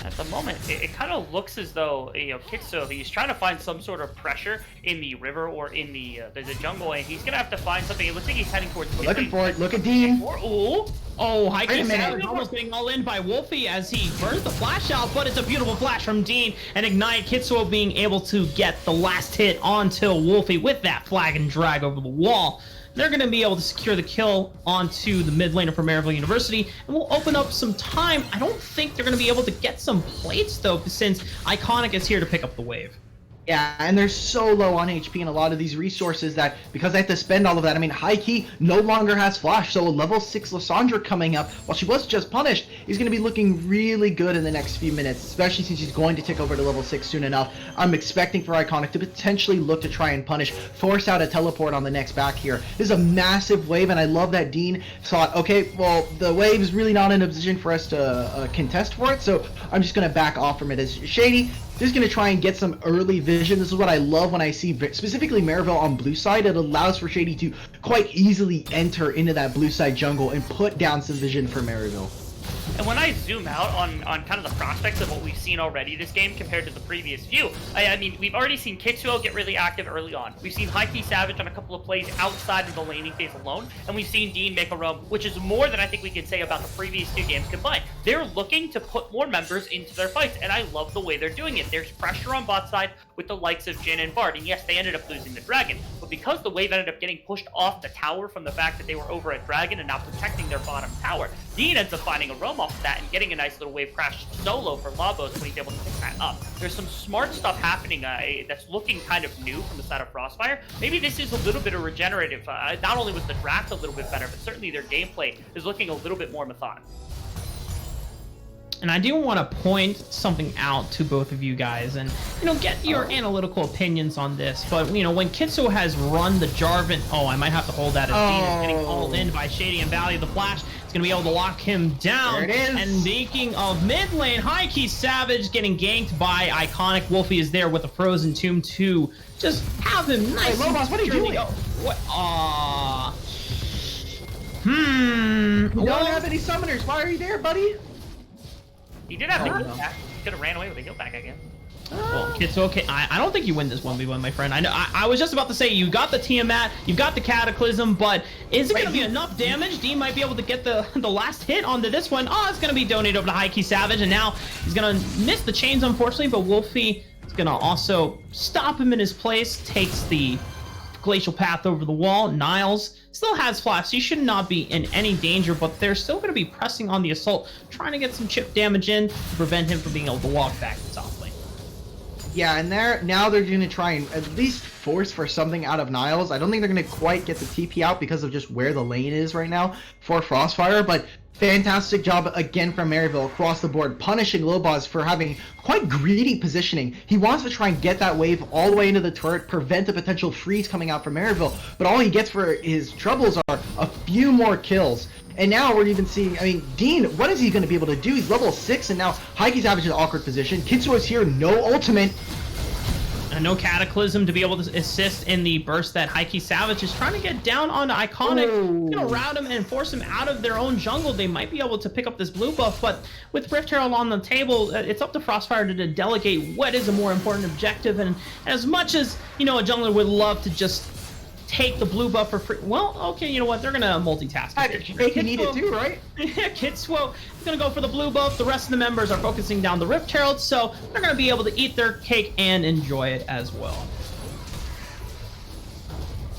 S3: At the moment, it kind of looks as though, Kitsuo, he's trying to find some sort of pressure in the river or in the jungle, and he's going to have to find something. It looks like he's heading towards...
S2: Looking for it. Look at Dean.
S1: Oh, Hikey Savage almost getting all in by Wolfie as he burns the flash out, but it's a beautiful flash from Dean, and Ignite. Kitsuo being able to get the last hit onto Wolfie with that flag and drag over the wall. They're going to be able to secure the kill onto the mid laner for Maryville University, and we'll open up some time. I don't think they're going to be able to get some plates, though, since Iconic is here to pick up the wave.
S2: Yeah, and they're so low on HP and a lot of these resources that because they have to spend all of that. I mean, Hikey no longer has Flash, so a level 6 Lysandra coming up, while she was just punished, he's going to be looking really good in the next few minutes, especially since he's going to tick over to level 6 soon enough. I'm expecting for Iconic to potentially look to try and punish, force out a teleport on the next back here. This is a massive wave, and I love that Dean thought, okay, well, the wave is really not in a position for us to contest for it, so I'm just going to back off from it. As Shady just going to try and get some early vision. This is what I love when I see specifically Maryville on blue side. It allows for Shady to quite easily enter into that blue side jungle and put down some vision for Maryville.
S3: And when I zoom out on kind of the prospects of what we've seen already this game compared to the previous few, I mean, we've already seen Kitsuo get really active early on. We've seen Hikey Savage on a couple of plays outside of the laning phase alone, and we've seen Dean make a roam, which is more than I think we could say about the previous two games combined. They're looking to put more members into their fights, and I love the way they're doing it. There's pressure on bot side with the likes of Jhin and Bard, and yes, they ended up losing the Dragon, but because the wave ended up getting pushed off the tower from the fact that they were over at Dragon and not protecting their bottom tower, Dean ends up finding a roam off of that and getting a nice little wave crash solo for Labos when he's able to pick that up. There's some smart stuff happening that's looking kind of new from the side of Frostfire. Maybe this is a little bit of regenerative. Not only was the draft a little bit better, but certainly their gameplay is looking a little bit more methodical.
S1: And I do want to point something out to both of you guys and, get your analytical opinions on this. But, when Kitsuo has run the Jarvan... Oh, I might have to hold that as Dean is getting hauled in by Shady and Valley of the Flash. It's going to be able to lock him down.
S2: There it is.
S1: And speaking of mid lane, Hikey Savage getting ganked by Iconic. Wolfie is there with a Frozen Tomb to just have him nice.
S2: Hey, Lobos, what are you doing?
S1: What?
S2: You don't have any summoners. Why are you there, buddy?
S3: He did have the heal back. He could have ran away with the heal back again.
S1: Well, Kitsuo, okay. I don't think you win this 1v1, my friend. I know. I was just about to say, you got the Tiamat, you got the Cataclysm, but is it going to be enough damage? Dean might be able to get the last hit onto this one. Oh, it's going to be donated over to Hikey Savage, and now he's going to miss the chains, unfortunately, but Wolfie is going to also stop him in his place, takes the glacial path over the wall. Niles still has Flash. He should not be in any danger, but they're still going to be pressing on the assault, trying to get some chip damage in to prevent him from being able to walk back to top lane.
S2: Yeah, and now they're going to try and at least force for something out of Niles. I don't think they're going to quite get the TP out because of just where the lane is right now for Frostfire, but fantastic job again from Maryville across the board, punishing Lobos for having quite greedy positioning. He wants to try and get that wave all the way into the turret, prevent a potential freeze coming out from Maryville, but all he gets for his troubles are a few more kills. And now we're even seeing, I mean, Dean, what is he going to be able to do? He's level 6, and now Hikey Savage in an awkward position. Kitsuo is here, no ultimate.
S1: And no Cataclysm to be able to assist in the burst that Hikey Savage is trying to get down onto Iconic. Route him and force him out of their own jungle. They might be able to pick up this blue buff, but with Rift Herald on the table, it's up to Frostfire to delegate what is a more important objective. And as much as, a jungler would love to just take the blue buff for free. Well, okay, you know what? They're going to multitask.
S2: He needed to, right?
S1: Yeah, Kitsuo is going to go for the blue buff. The rest of the members are focusing down the Rift Herald, so they're going to be able to eat their cake and enjoy it as well.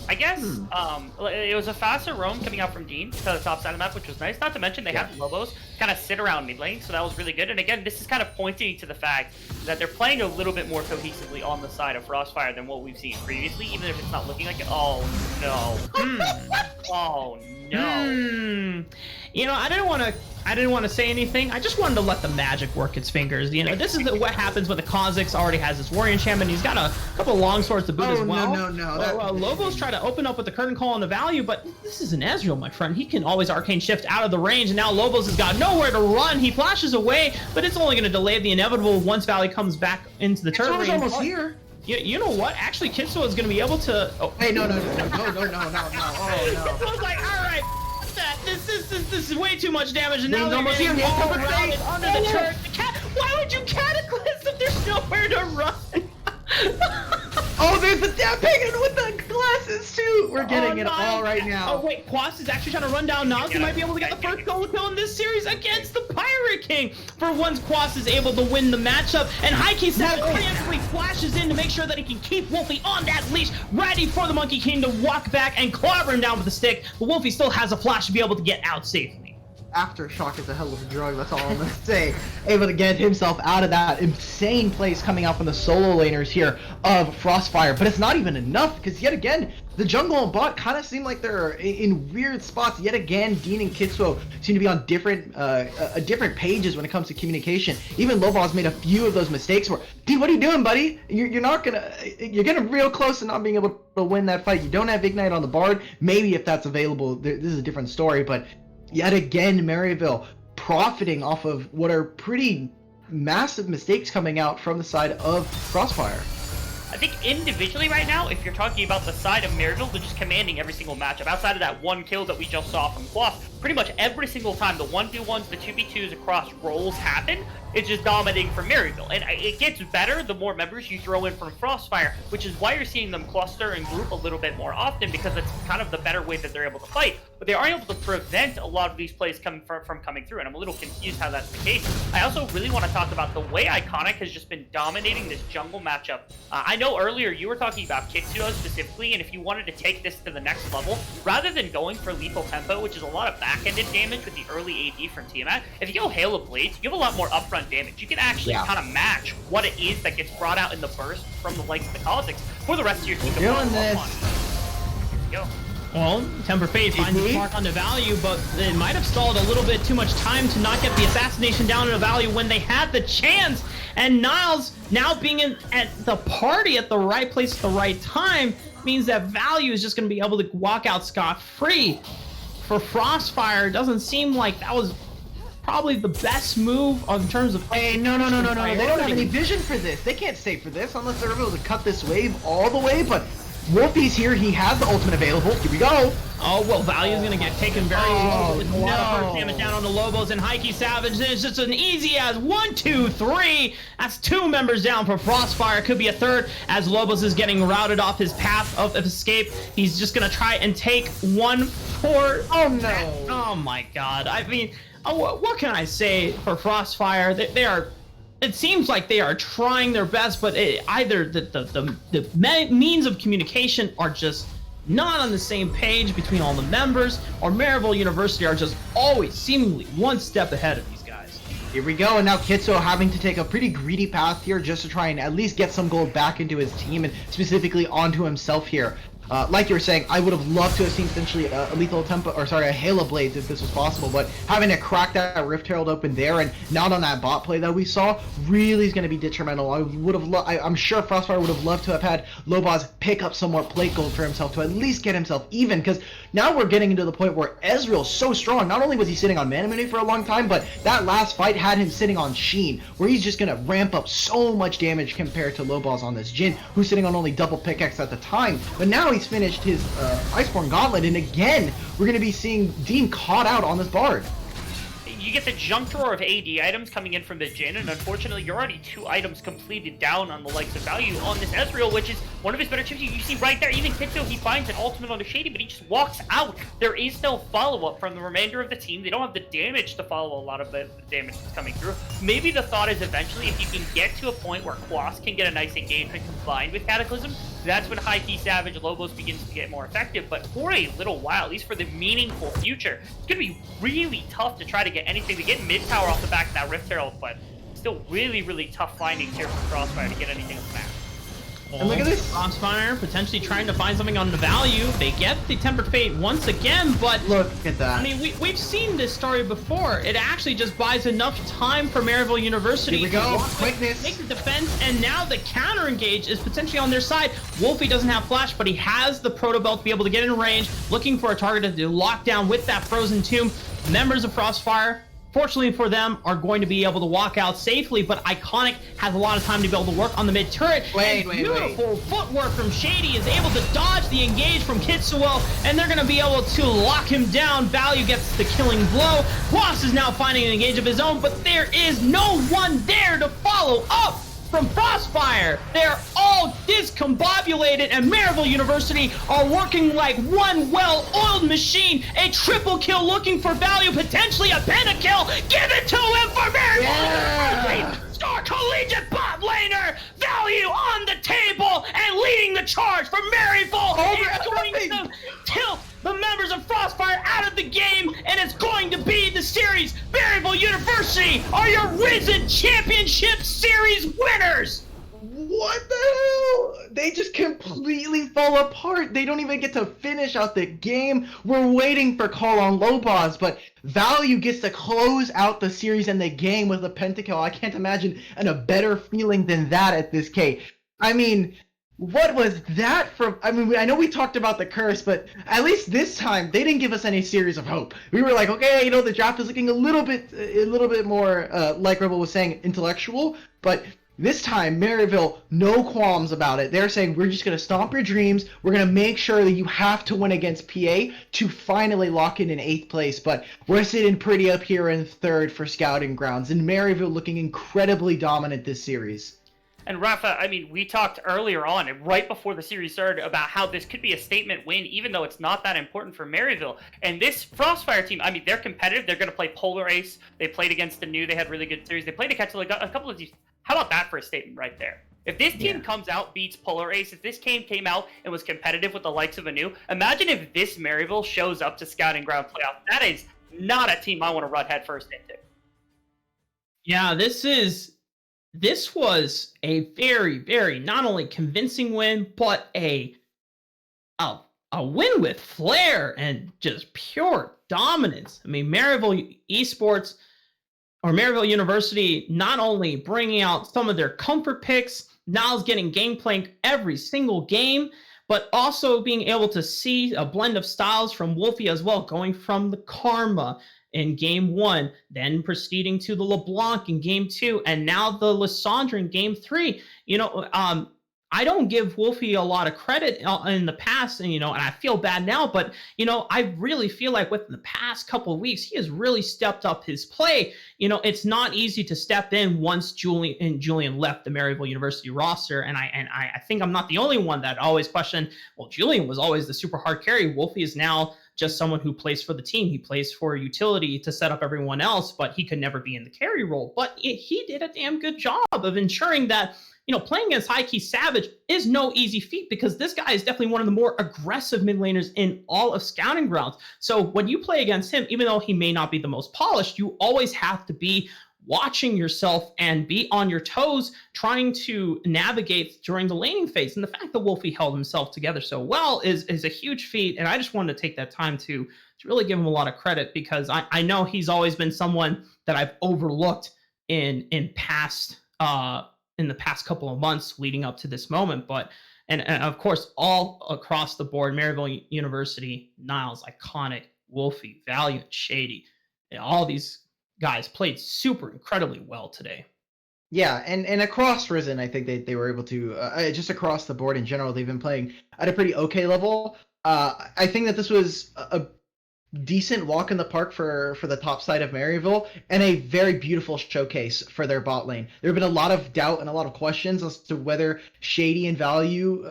S3: I guess it was a faster roam coming out from Dean to the top side of the map, which was nice. Not to mention they have Lobos kind of sit around mid lane, so that was really good. And again, this is kind of pointing to the fact that they're playing a little bit more cohesively on the side of Frostfire than what we've seen previously, even if it's not looking like it. Oh no. Oh no.
S1: You know, I didn't want to say anything. I just wanted to let the magic work its fingers. You know, this is what happens when the Kha'Zix already has his warrior enchantment. He's got a couple long swords to boot as well.
S2: No.
S1: Lobos try to open up with the curtain call on the value, but this is an Ezreal, my friend. He can always arcane shift out of the range, and now Lobos has got nowhere to run. He flashes away, but it's only going to delay the inevitable once Valley comes back into the turret.
S2: It's almost here.
S1: You know what? Actually, Kitsuo is going to be able to. Oh.
S2: Hey, no. Oh, no.
S1: Kitsuo's like, all right. This is way too much damage, and now they're
S2: almost
S1: getting
S2: here.
S1: all around under the turret. Why would you cataclysm if there's nowhere to run?
S2: Oh, there's the Death Pagan with the glasses too. We're getting it all right now.
S1: Oh wait, Quas is actually trying to run down Nas. He might be able to get the first solo kill in this series against the Pirate King. For once, Quas is able to win the matchup, and Heike Savage preemptively flashes in to make sure that he can keep Wolfie on that leash, ready for the Monkey King to walk back and clobber him down with the stick. But Wolfie still has a flash to be able to get out safely.
S2: Aftershock is a hell of a drug, that's all I'm gonna say. Able to get himself out of that insane place coming out from the solo laners here of Frostfire. But it's not even enough, because yet again, the jungle and bot kind of seem like they're in weird spots. Yet again, Dean and Kitsuo seem to be on different pages when it comes to communication. Even Lobos made a few of those mistakes where, Dean, what are you doing, buddy? You're getting real close to not being able to win that fight. You don't have Ignite on the Bard. Maybe if that's available, this is a different story, but yet again, Maryville profiting off of what are pretty massive mistakes coming out from the side of Frostfire.
S3: I think individually right now, if you're talking about the side of Maryville, they're just commanding every single matchup. Outside of that one kill that we just saw from Quas, pretty much every single time the 1v1s, the 2v2s across roles happen, it's just dominating for Maryville. And it gets better the more members you throw in from Frostfire, which is why you're seeing them cluster and group a little bit more often, because it's kind of the better way that they're able to fight. But they are able to prevent a lot of these plays from coming through, and I'm a little confused how that's the case. I also really want to talk about the way Iconic has just been dominating this jungle matchup. I know earlier you were talking about Kitsuo specifically, and if you wanted to take this to the next level, rather than going for lethal tempo, which is a lot of back-ended damage with the early AD from Tiamat, if you go Hail of Blades, you have a lot more upfront damage. You can actually kind of match what it is that gets brought out in the burst from the likes of the Kha'Zix for the rest of your team.
S2: Doing this.
S3: Go.
S1: Well, Temper Fate finds its mark on the value, but it might have stalled a little bit too much time to not get the assassination down in the value when they had the chance. And Niles now being at the party at the right place at the right time means that value is just going to be able to walk out scot-free. For Frostfire, it doesn't seem like that was probably the best move in terms of.
S2: Hey, no. They don't have any vision for this. They can't stay for this unless they're able to cut this wave all the way. But Wolfie's here. He has the ultimate available. Here we go.
S1: Oh, well, value is going to get taken very low with a lot of burst damage down on the Lobos and Heike Savage. And it's just an easy as 1, 2, 3. That's 2 members down for Frostfire. Could be a third as Lobos is getting routed off his path of escape. He's just going to try and take one for.
S2: Oh, no.
S1: Oh, my God. I mean, what can I say for Frostfire? They are. It seems like they are trying their best, but either the means of communication are just not on the same page between all the members, or Maryville University are just always seemingly one step ahead of these guys.
S2: Here we go, and now Kitsuo having to take a pretty greedy path here just to try and at least get some gold back into his team and specifically onto himself here. Like you were saying, I would have loved to have seen essentially a lethal tempo, or sorry, a Halo Blades if this was possible, but having to crack that Rift Herald open there and not on that bot play that we saw really is going to be detrimental. I would have, I'm sure Frostfire would have loved to have had Lobos pick up some more plate gold for himself to at least get himself even, because now we're getting into the point where Ezreal's so strong. Not only was he sitting on Mana Muni for a long time, but that last fight had him sitting on Sheen, where he's just going to ramp up so much damage compared to Lobos on this Jhin, who's sitting on only double pickaxe at the time, but now he's finished his Iceborne Gauntlet, and again, we're going to be seeing Dean caught out on this Bard.
S3: You get the junk drawer of AD items coming in from the Jhin, and unfortunately, you're already 2 items completed down on the likes of value on this Ezreal, which is one of his better chips. You see right there, even Kitsuo, he finds an ultimate on the Shady, but he just walks out. There is no follow-up from the remainder of the team. They don't have the damage to follow a lot of the damage that's coming through. Maybe the thought is eventually, if you can get to a point where Quas can get a nice engagement combined with Cataclysm, that's when High Key Savage Lobos begins to get more effective. But for a little while, at least for the meaningful future, it's going to be really tough to try to get anything to get mid tower off the back of that Rift Herald, but still really tough findings here from Crossfire to get anything on the map.
S2: And look at this.
S1: Crossfire potentially trying to find something on the value. They get the Tempered Fate once again, but
S2: Look at that.
S1: I mean, we've seen this story before. It actually just buys enough time for Maryville University
S2: Here we go.
S1: to
S2: Quickness.
S1: make the defense, and now the counter engage is potentially on their side. Wolfie doesn't have flash, but he has the Proto Belt to be able to get in range, looking for a target to lock down with that Frozen Tomb. Members of Frostfire, fortunately for them, are going to be able to walk out safely, but Iconic has a lot of time to be able to work on the mid turret.
S2: Wait.
S1: Beautiful footwork from Shady is able to dodge the engage from Kitsuel, and they're going to be able to lock him down. Value gets the killing blow. Quas is now finding an engage of his own, but there is no one there to follow up from Frostfire. They're all discombobulated, and Maryville University are working like one well-oiled machine. A triple kill looking for Value, potentially a pentakill. Give it to him for Maryville University! Star Collegiate bot laner! Value on the table and leading the charge for Maryville. It's going to tilt the members of Frostfire out of the game, and it's going to be the series. Maryville University are your Risen Championship Series winners!
S2: What the hell? They just completely fall apart. They don't even get to finish out the game. We're waiting for call on Lobos, but Value gets to close out the series and the game with a pentakill. I can't imagine a better feeling than that at this K. I mean, what was that from? I mean, I know we talked about the curse, but at least this time they didn't give us any series of hope. We were like, okay, you know, the draft is looking a little bit more, like Rebel was saying, intellectual, but this time, Maryville, no qualms about it. They're saying, we're just going to stomp your dreams. We're going to make sure that you have to win against PA to finally lock in 8th place. But we're sitting pretty up here in 3rd for Scouting Grounds. And Maryville looking incredibly dominant this series.
S3: And Rafa, I mean, we talked earlier on, and right before the series started, about how this could be a statement win, even though it's not that important for Maryville. And this Frostfire team, I mean, they're competitive. They're going to play Polar Ace. They played against the New. They had really good series. They played against a couple of these. How about that for a statement right there? If this team comes out, beats Polar Ace, if this team came out and was competitive with the likes of Anu, imagine if this Maryville shows up to Scouting Ground playoff. That is not a team I want to run headfirst into.
S1: Yeah, this was a very not only convincing win, but a win with flair and just pure dominance. I mean, Maryville Esports, or Maryville University, not only bringing out some of their comfort picks, Niles getting gameplay every single game, but also being able to see a blend of styles from Wolfie as well, going from the Karma in game 1, then proceeding to the LeBlanc in game 2, and now the Lysandre in game 3. You know, I don't give Wolfie a lot of credit in the past, and and I feel bad now, but I really feel like within the past couple of weeks, he has really stepped up his play. It's not easy to step in once Julian left the Maryville University roster, and I think I'm not the only one that always questioned, well, Julian was always the super hard carry. Wolfie is now just someone who plays for the team. He plays for utility to set up everyone else, but he could never be in the carry role. But he did a damn good job of ensuring that playing against High Key Savage is no easy feat, because this guy is definitely one of the more aggressive mid laners in all of Scouting Grounds. So when you play against him, even though he may not be the most polished, you always have to be watching yourself and be on your toes, trying to navigate during the laning phase. And the fact that Wolfie held himself together so well is a huge feat. And I just wanted to take that time to really give him a lot of credit, because I know he's always been someone that I've overlooked in the past couple of months leading up to this moment. But and of course, all across the board, Maryville University, Niles, Iconic, Wolfie, Valiant, Shady, all these guys played super incredibly well today.
S2: Yeah, and across Risen, I think they were able to, just across the board in general, they've been playing at a pretty okay level. I think that this was a decent walk in the park for the top side of Maryville, and a very beautiful showcase for their bot lane. There have been a lot of doubt and a lot of questions as to whether Shady and Value,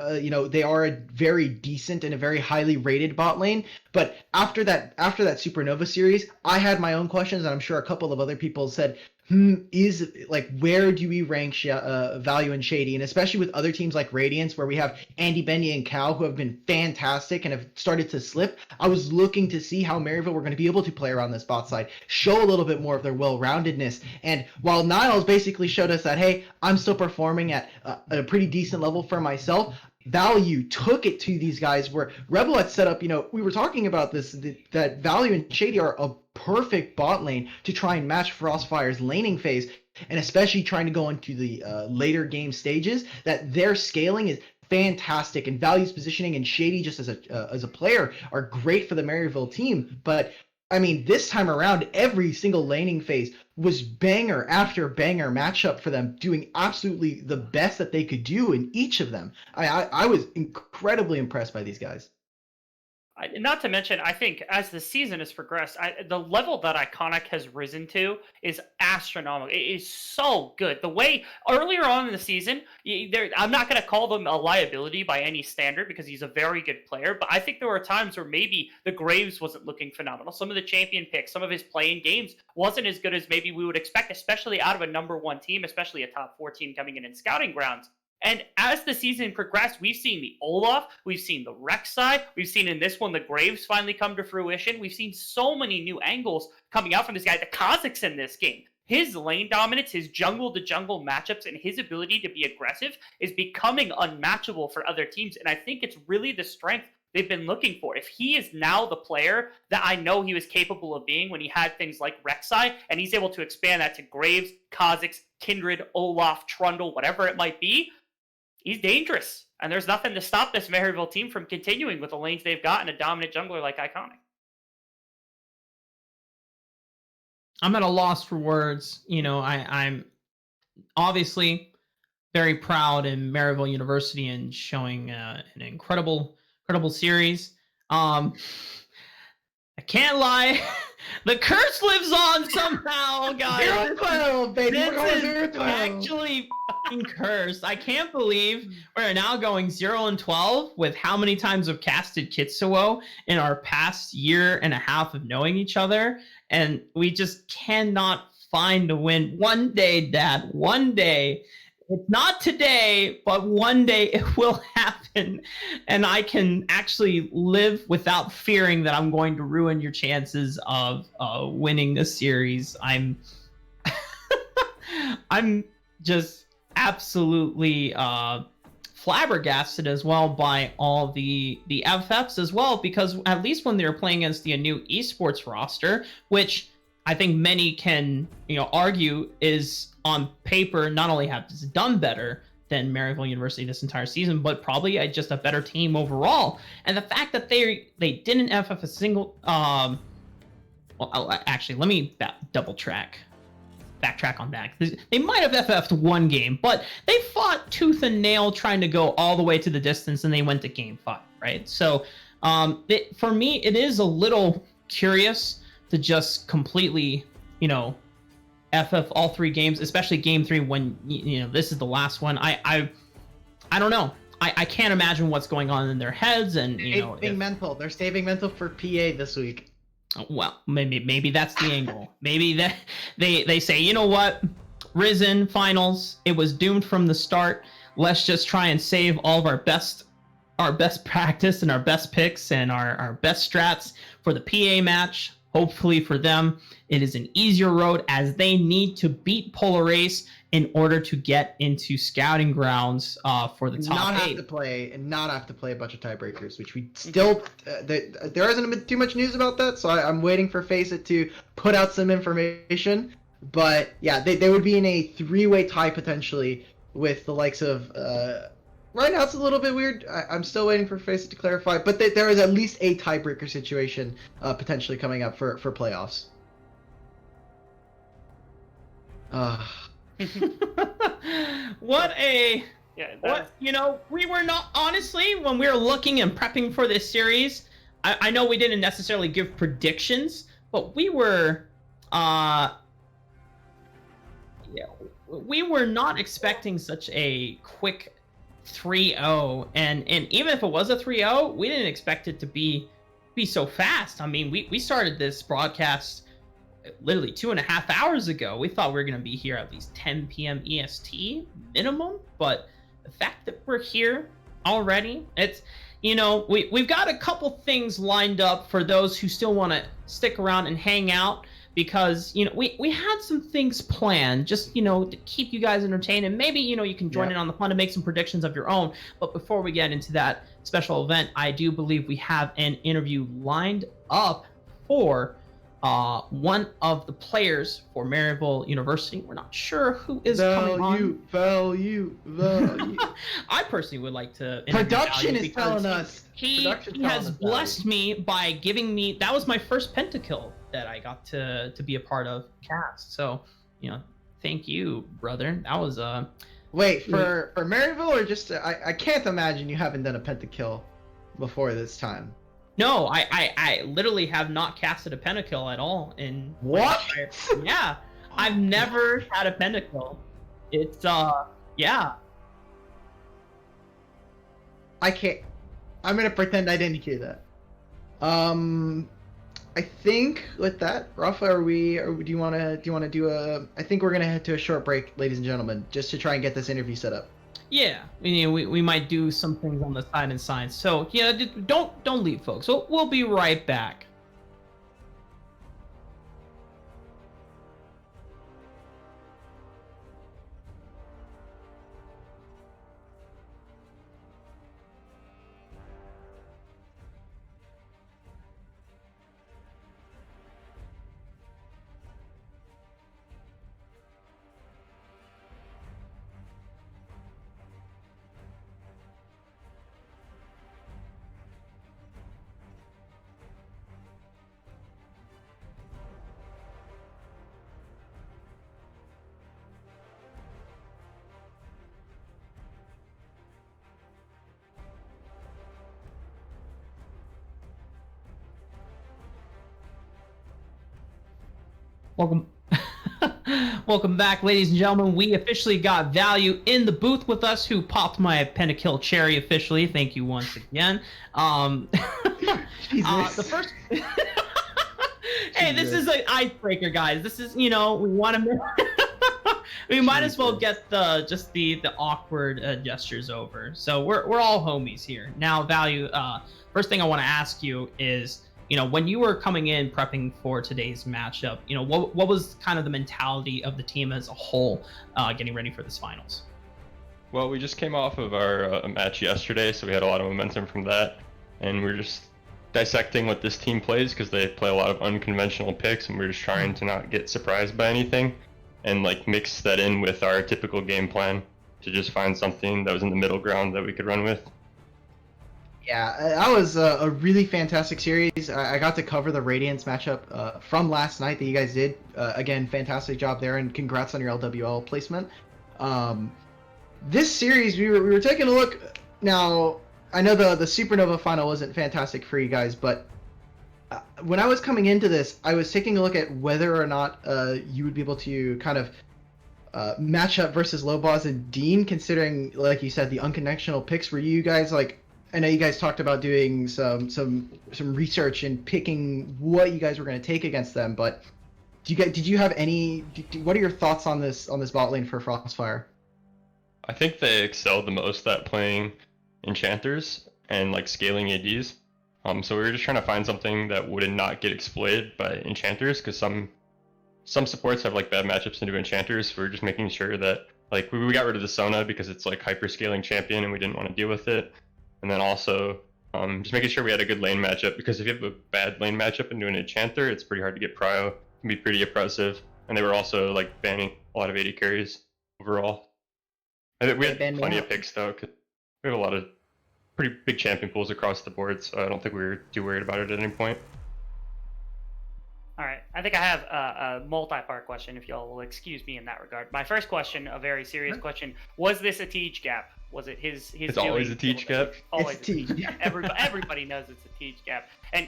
S2: they are a very decent and a very highly rated bot lane. But after that Supernova series, I had my own questions, and I'm sure a couple of other people said, is like, where do we rank Value and Shady, and especially with other teams like Radiance, where we have Andy, Benny, and Cal, who have been fantastic and have started to slip. I was looking to see how Maryville were going to be able to play around this bot side, show a little bit more of their well-roundedness. And while Niles basically showed us that, hey, I'm still performing at a pretty decent level for myself, Value took it to these guys where Rebel had set up, we were talking about this, that Value and Shady are a perfect bot lane to try and match Frostfire's laning phase, and especially trying to go into the later game stages, that their scaling is fantastic, and Value's positioning and Shady just as a player are great for the Maryville team. But I mean, this time around, every single laning phase was banger after banger matchup for them, doing absolutely the best that they could do in each of them. I was incredibly impressed by these guys.
S3: Not to mention, I think as the season has progressed, the level that Iconic has risen to is astronomical. It is so good. The way earlier on in the season, I'm not going to call them a liability by any standard because he's a very good player, but I think there were times where maybe the Graves wasn't looking phenomenal. Some of the champion picks, some of his playing games wasn't as good as maybe we would expect, especially out of a number one team, especially a top 4 team coming in scouting grounds. And as the season progressed, we've seen the Olaf, we've seen the Rek'Sai, we've seen in this one the Graves finally come to fruition. We've seen so many new angles coming out from this guy. The Kazakh's in this game. His lane dominance, his jungle-to-jungle matchups, and his ability to be aggressive is becoming unmatchable for other teams. And I think it's really the strength they've been looking for. If he is now the player that I know he was capable of being when he had things like Rek'Sai, and he's able to expand that to Graves, Kazakhs, Kindred, Olaf, Trundle, whatever it might be, he's dangerous, and there's nothing to stop this Maryville team from continuing with the lanes they've got and a dominant jungler like Iconic.
S1: I'm at a loss for words. I'm obviously very proud in Maryville University and showing an incredible series. I can't lie. The curse lives on somehow, guys.
S2: 0-12, baby.
S1: This
S2: We're going
S1: is
S2: 0-12.
S1: actually fucking cursed. I can't believe we're now going 0-12 with how many times we've casted Kitsuo in our past year and a half of knowing each other, and we just cannot find a win. One day, Dad, one day. It's not today, but one day it will happen, and I can actually live without fearing that I'm going to ruin your chances of winning this series. I'm just absolutely flabbergasted as well by all the FFs as well, because at least when they were playing against the new Esports roster, which I think many can argue is on paper not only has done better than Maryville University this entire season, but probably just a better team overall. And the fact that they didn't FF a single actually, let me backtrack on that. They might have FF'd one game, but they fought tooth and nail trying to go all the way to the distance, and they went to game 5, right? So for me, it is a little curious to just completely, FF all 3 games, especially game 3 when this is the last one. I don't know. I can't imagine what's going on in their heads, and
S2: mental. They're saving mental for PA this week.
S1: Well, maybe that's the angle. Maybe that they say, you know what, Risen finals, it was doomed from the start. Let's just try and save all of our best practice and our best picks and our best strats for the PA match. Hopefully for them, it is an easier road, as they need to beat Polar Ace in order to get into scouting grounds for the top 8.
S2: Not have to play a bunch of tiebreakers, which we still there hasn't been too much news about that, so I'm waiting for Faceit to put out some information. But yeah, they would be in a 3-way tie potentially with the likes of. Right now it's a little bit weird. I'm still waiting for Faceit to clarify, but there is at least a tiebreaker situation potentially coming up for playoffs.
S1: We were not, honestly, when we were looking and prepping for this series, I know we didn't necessarily give predictions, but we were not expecting such a quick 3-0, and even if it was a 3-0, we didn't expect it to be so fast. I mean, we started this broadcast literally 2.5 hours ago. We thought we were going to be here at least 10 p.m. EST minimum, but the fact that we're here already, it's, we've got a couple things lined up for those who still want to stick around and hang out, because we had some things planned just to keep you guys entertained, and maybe you can join in on the fun and make some predictions of your own. But before we get into that special event, I do believe we have an interview lined up for one of the players for Maryville University. We're not sure who is coming on. Value. I personally would like to.
S2: Production is telling us.
S1: He has blessed me by giving me. That was my first pentakill that I got to be a part of cast. So, thank you, brother. That was
S2: Wait, for Maryville, or just I can't imagine you haven't done a pentakill before this time.
S1: No, I literally have not casted a pentakill at all in
S2: what?
S1: Yeah, I've never had a pentakill. It's yeah.
S2: I can't. I'm gonna pretend I didn't hear that. I think with that, Rafa, do you wanna do a? I think we're gonna head to a short break, ladies and gentlemen, just to try and get this interview set up.
S1: Yeah, we might do some things on the side and signs. So yeah, don't leave, folks. We'll be right back. Welcome back, ladies and gentlemen. We officially got Value in the booth with us, who popped my pentakill cherry officially. Thank you once again. The first. Hey, this is an icebreaker, guys. This is, we want to. We might as well get the awkward gestures over. So we're all homies here now. Value. First thing I want to ask you is, when you were coming in prepping for today's matchup, what was kind of the mentality of the team as a whole getting ready for this finals?
S5: Well, we just came off of our match yesterday, so we had a lot of momentum from that, and we're just dissecting what this team plays, because they play a lot of unconventional picks, and we're just trying to not get surprised by anything, and mix that in with our typical game plan to just find something that was in the middle ground that we could run with.
S2: Yeah, that was a really fantastic series. I got to cover the Radiance matchup from last night that you guys did. Again, fantastic job there, and congrats on your LWL placement. This series, we were taking a look. Now, I know the Supernova final wasn't fantastic for you guys, but when I was coming into this, I was taking a look at whether or not you would be able to kind of match up versus Lobos and Dean, considering, like you said, the unconventional picks. Were you guys I know you guys talked about doing some research and picking what you guys were going to take against them, but did you have any? What are your thoughts on this bot lane for Frostfire?
S5: I think they excelled the most at playing enchanters and scaling ADs. So we were just trying to find something that would not get exploited by enchanters, because some supports have bad matchups into enchanters. So we were just making sure that we got rid of the Sona because it's hyper scaling champion and we didn't want to deal with it. And then also just making sure we had a good lane matchup, because if you have a bad lane matchup into an enchanter, it's pretty hard to get prio. It can be pretty oppressive. And they were also banning a lot of AD carries overall. I think we had plenty of picks though, because we have a lot of pretty big champion pools across the board, so I don't think we were too worried about it at any point.
S3: All right, I think I have a multi-part question, if y'all will excuse me in that regard. My first question, a very serious question: was this a Teach gap? Was it his?
S5: It's always a Teach gap.
S3: Always a Teach gap. Everybody knows it's a Teach gap, and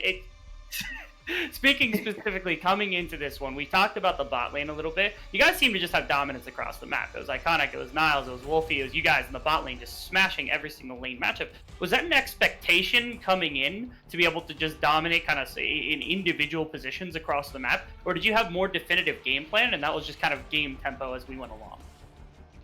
S3: Speaking specifically, coming into this one, we talked about the bot lane a little bit. You guys seem to just have dominance across the map. It was Iconic, it was Niles, it was Wolfie, it was you guys in the bot lane just smashing every single lane matchup. Was that an expectation coming in to be able to just dominate kind of say in individual positions across the map? Or did you have more definitive game plan and that was just kind of game tempo as we went along?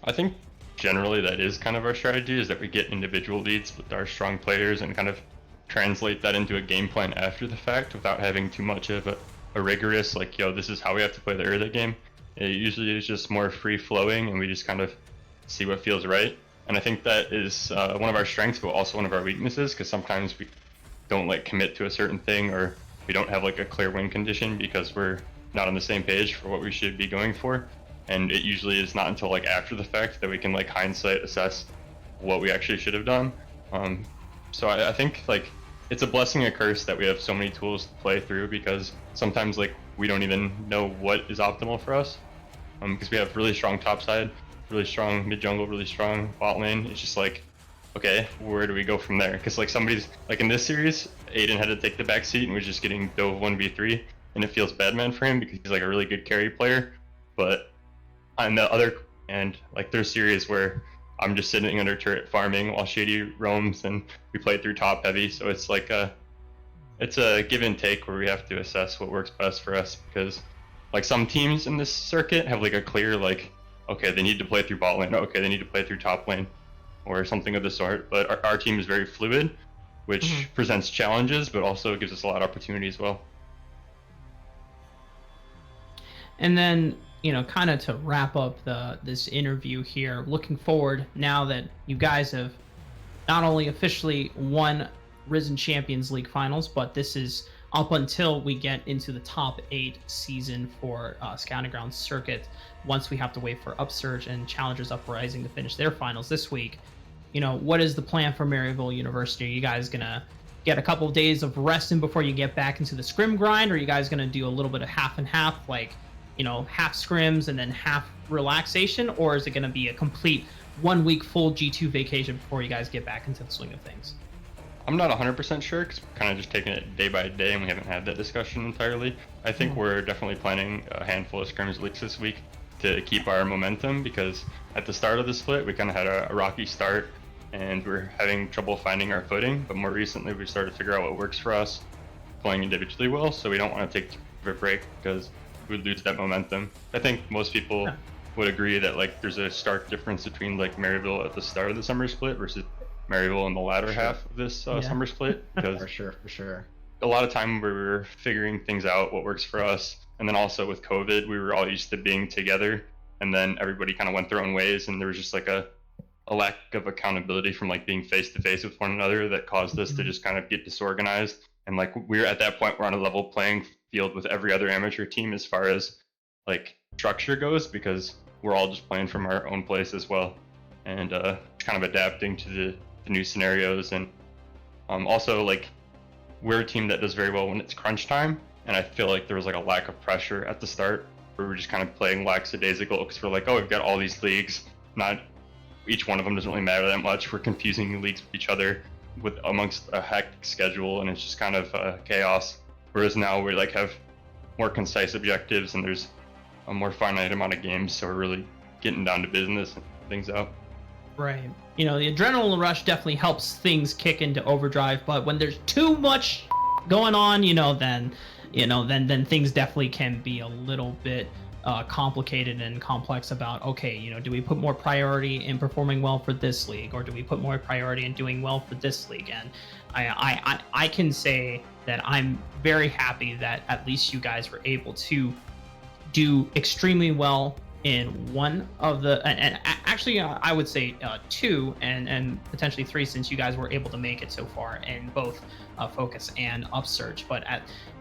S5: I think generally that is kind of our strategy, is that we get individual leads with our strong players and kind of translate that into a game plan after the fact without having too much of a rigorous, like, yo, this is how we have to play the early game. It usually is just more free flowing and we just kind of see what feels right. And I think that is one of our strengths, but also one of our weaknesses, because sometimes we don't like commit to a certain thing, or we don't have like a clear win condition because we're not on the same page for what we should be going for. And it usually is not until like after the fact that we can like hindsight assess what we actually should have done. So I think like it's a blessing and a curse that we have so many tools to play through, because sometimes like we don't even know what is optimal for us, because we have really strong top side, really strong mid jungle, really strong bot lane. It's just like, okay, where do we go from there? Because like somebody's like in this series, Aiden had to take the back seat and was just getting dove 1v3, and it feels bad man for him because he's like a really good carry player. But on the other end, like there's series where I'm just sitting under turret farming while Shady roams, and we play through top heavy. So it's like it's a give and take where we have to assess what works best for us, because like some teams in this circuit have like a clear like, okay, they need to play through bot lane, okay, they need to play through top lane, or something of the sort. But our team is very fluid, which presents challenges, but also gives us a lot of opportunity as well.
S1: And then, you know, kind of to wrap up this interview here, looking forward now that you guys have not only officially won Risen Champions League finals, but this is up until we get into the top 8 season for Scouting Ground Circuit, once we have to wait for Upsurge and Challengers Uprising to finish their finals this week. You know, what is the plan for Maryville University? Are you guys gonna get a couple of days of resting before you get back into the scrim grind, or are you guys gonna do a little bit of half and half, like, you know, half scrims and then half relaxation, or is it going to be a complete 1 week full G2 vacation before you guys get back into the swing of things?
S5: I'm not 100% sure, because we're kind of just taking it day by day and we haven't had that discussion entirely. I think we're definitely planning a handful of scrims leaks this week to keep our momentum, because at the start of the split we kind of had a rocky start and we're having trouble finding our footing, but more recently we started to figure out what works for us playing individually well, so we don't want to take too much of a break because would lose that momentum. I think most people would agree that like there's a stark difference between like Maryville at the start of the summer split versus Maryville in the latter half of this summer split, because
S2: for sure
S5: a lot of time we were figuring things out, what works for us, and then also with COVID we were all used to being together, and then everybody kind of went their own ways, and there was just like a lack of accountability from like being face to face with one another that caused us to just kind of get disorganized. And like we're at that point, we're on a level playing field with every other amateur team as far as like structure goes, because we're all just playing from our own place as well, and kind of adapting to the new scenarios. And also like we're a team that does very well when it's crunch time, and I feel like there was like a lack of pressure at the start where we're just kind of playing lackadaisical, because we're like, oh, we've got all these leagues, not each one of them doesn't really matter that much, we're confusing leagues with each other with amongst a hectic schedule, and it's just kind of chaos. Whereas now we like have more concise objectives and there's a more finite amount of games, so we're really getting down to business and things out.
S1: Right. You know, the adrenaline rush definitely helps things kick into overdrive, but when there's too much going on, then things definitely can be a little bit complicated and complex about, okay, do we put more priority in performing well for this league, or do we put more priority in doing well for this league? And I can say that I'm very happy that at least you guys were able to do extremely well in one of the, and actually I would say 2 and potentially 3, since you guys were able to make it so far in both Focus and Upsurge. But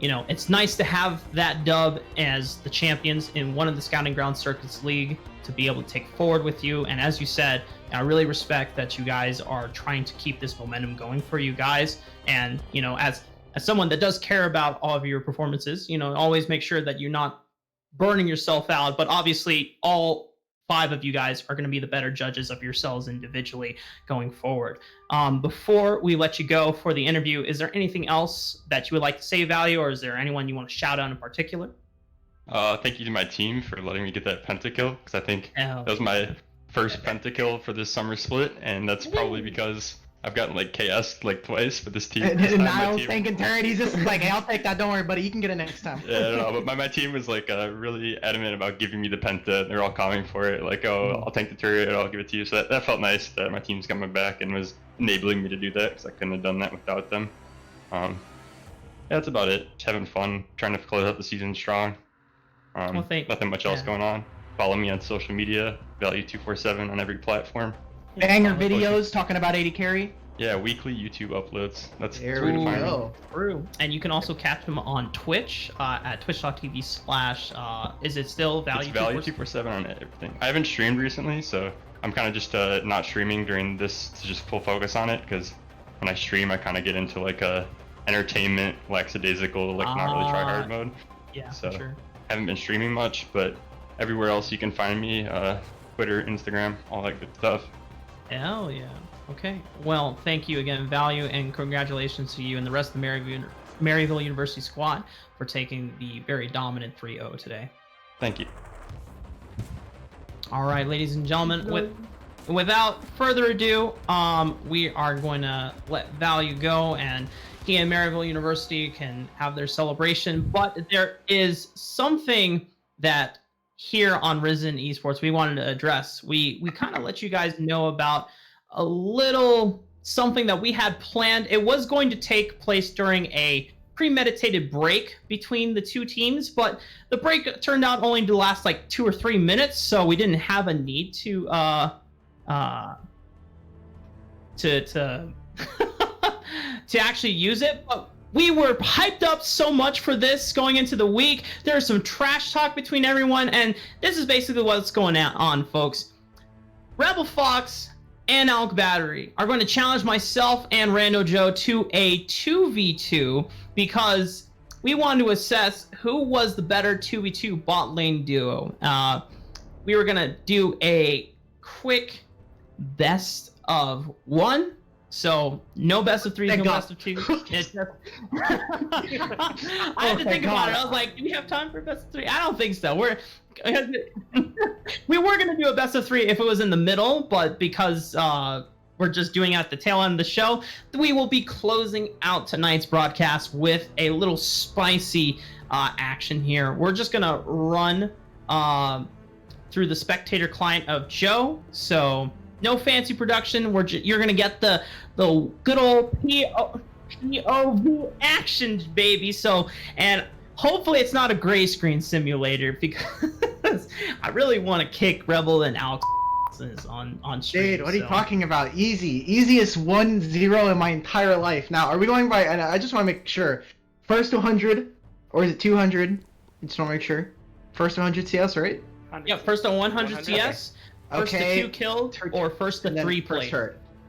S1: it's nice to have that dub as the champions in one of the Scouting Ground Circuits League to be able to take forward with you. And as you said, I really respect that you guys are trying to keep this momentum going for you guys. And as someone that does care about all of your performances, always make sure that you're not burning yourself out. But obviously all 5 of you guys are going to be the better judges of yourselves individually going forward. Before we let you go for the interview, is there anything else that you would like to say, Value, or is there anyone you want to shout out in particular?
S5: Thank you to my team for letting me get that pentakill, because I think that was my first pentakill for this summer split, and that's probably because I've gotten like KS like twice with this team.
S2: And Niles thinking turret, he's just like, hey, I'll take that, don't worry, buddy, you can get it next time.
S5: Yeah, no, but my team was like really adamant about giving me the penta. They're all calling for it, like, oh, I'll tank the turret, I'll give it to you. So that felt nice that my team's got my back and was enabling me to do that, because I couldn't have done that without them. Yeah, that's about it. Just having fun, trying to close out the season strong. Nothing much else going on. Follow me on social media, Value247 on every platform.
S2: Banger videos talking about 80 carry.
S5: Yeah, weekly YouTube uploads. That's
S2: There
S5: where to
S2: we
S5: find me.
S2: go.
S1: True. And you can also catch him on Twitch at twitch.tv/ is it still Value?
S5: It's Value247 on everything. I haven't streamed recently, so I'm kind of just not streaming during this to just full focus on it, because when I stream, I kind of get into like a entertainment, lackadaisical, like not really try hard mode.
S1: Yeah,
S5: so
S1: sure.
S5: Haven't been streaming much, but everywhere else you can find me, Twitter, Instagram, all that good stuff.
S1: Hell yeah. Okay. Well, thank you again, Value, and congratulations to you and the rest of the Maryville University squad for taking the very dominant 3-0 today.
S5: Thank you.
S1: All right, ladies and gentlemen, without further ado, we are going to let Value go, and he and Maryville University can have their celebration. But there is something that here on Risen Esports we wanted to address. We kind of let you guys know about a little something that we had planned. It was going to take place during a premeditated break between the two teams, but the break turned out only to last like 2 or 3 minutes, so we didn't have a need to to actually use it. But we were hyped up so much for this going into the week. There's some trash talk between everyone, and this is basically what's going on, folks. Rebel Fox and Alk Battery are going to challenge myself and Rando Joe to a 2v2 because we wanted to assess who was the better 2v2 bot lane duo. We were going to do a quick best of 1. So no best of 3s,
S2: Thank
S1: no
S2: God.
S1: best of 2. It's just... I had to think about it. I was like, do we have time for best of 3? I don't think so. We were gonna do a best of 3 if it was in the middle, but because we're just doing it at the tail end of the show, we will be closing out tonight's broadcast with a little spicy action here. We're just gonna run through the spectator client of Joe, so no fancy production. You're gonna get the good old POV action, baby. So, and hopefully it's not a gray screen simulator, because I really want to kick Rebel and Alex on stream.
S2: Dude, what are you talking about? Easiest 1-0 in my entire life. Now, are we going by? And I just want to make sure. First to 100, or is it 200? I just want to make sure. First to 100 CS, right?
S1: Yeah, first to 100 CS. First
S2: Okay.
S1: to 2 killed, or first to 3 plate.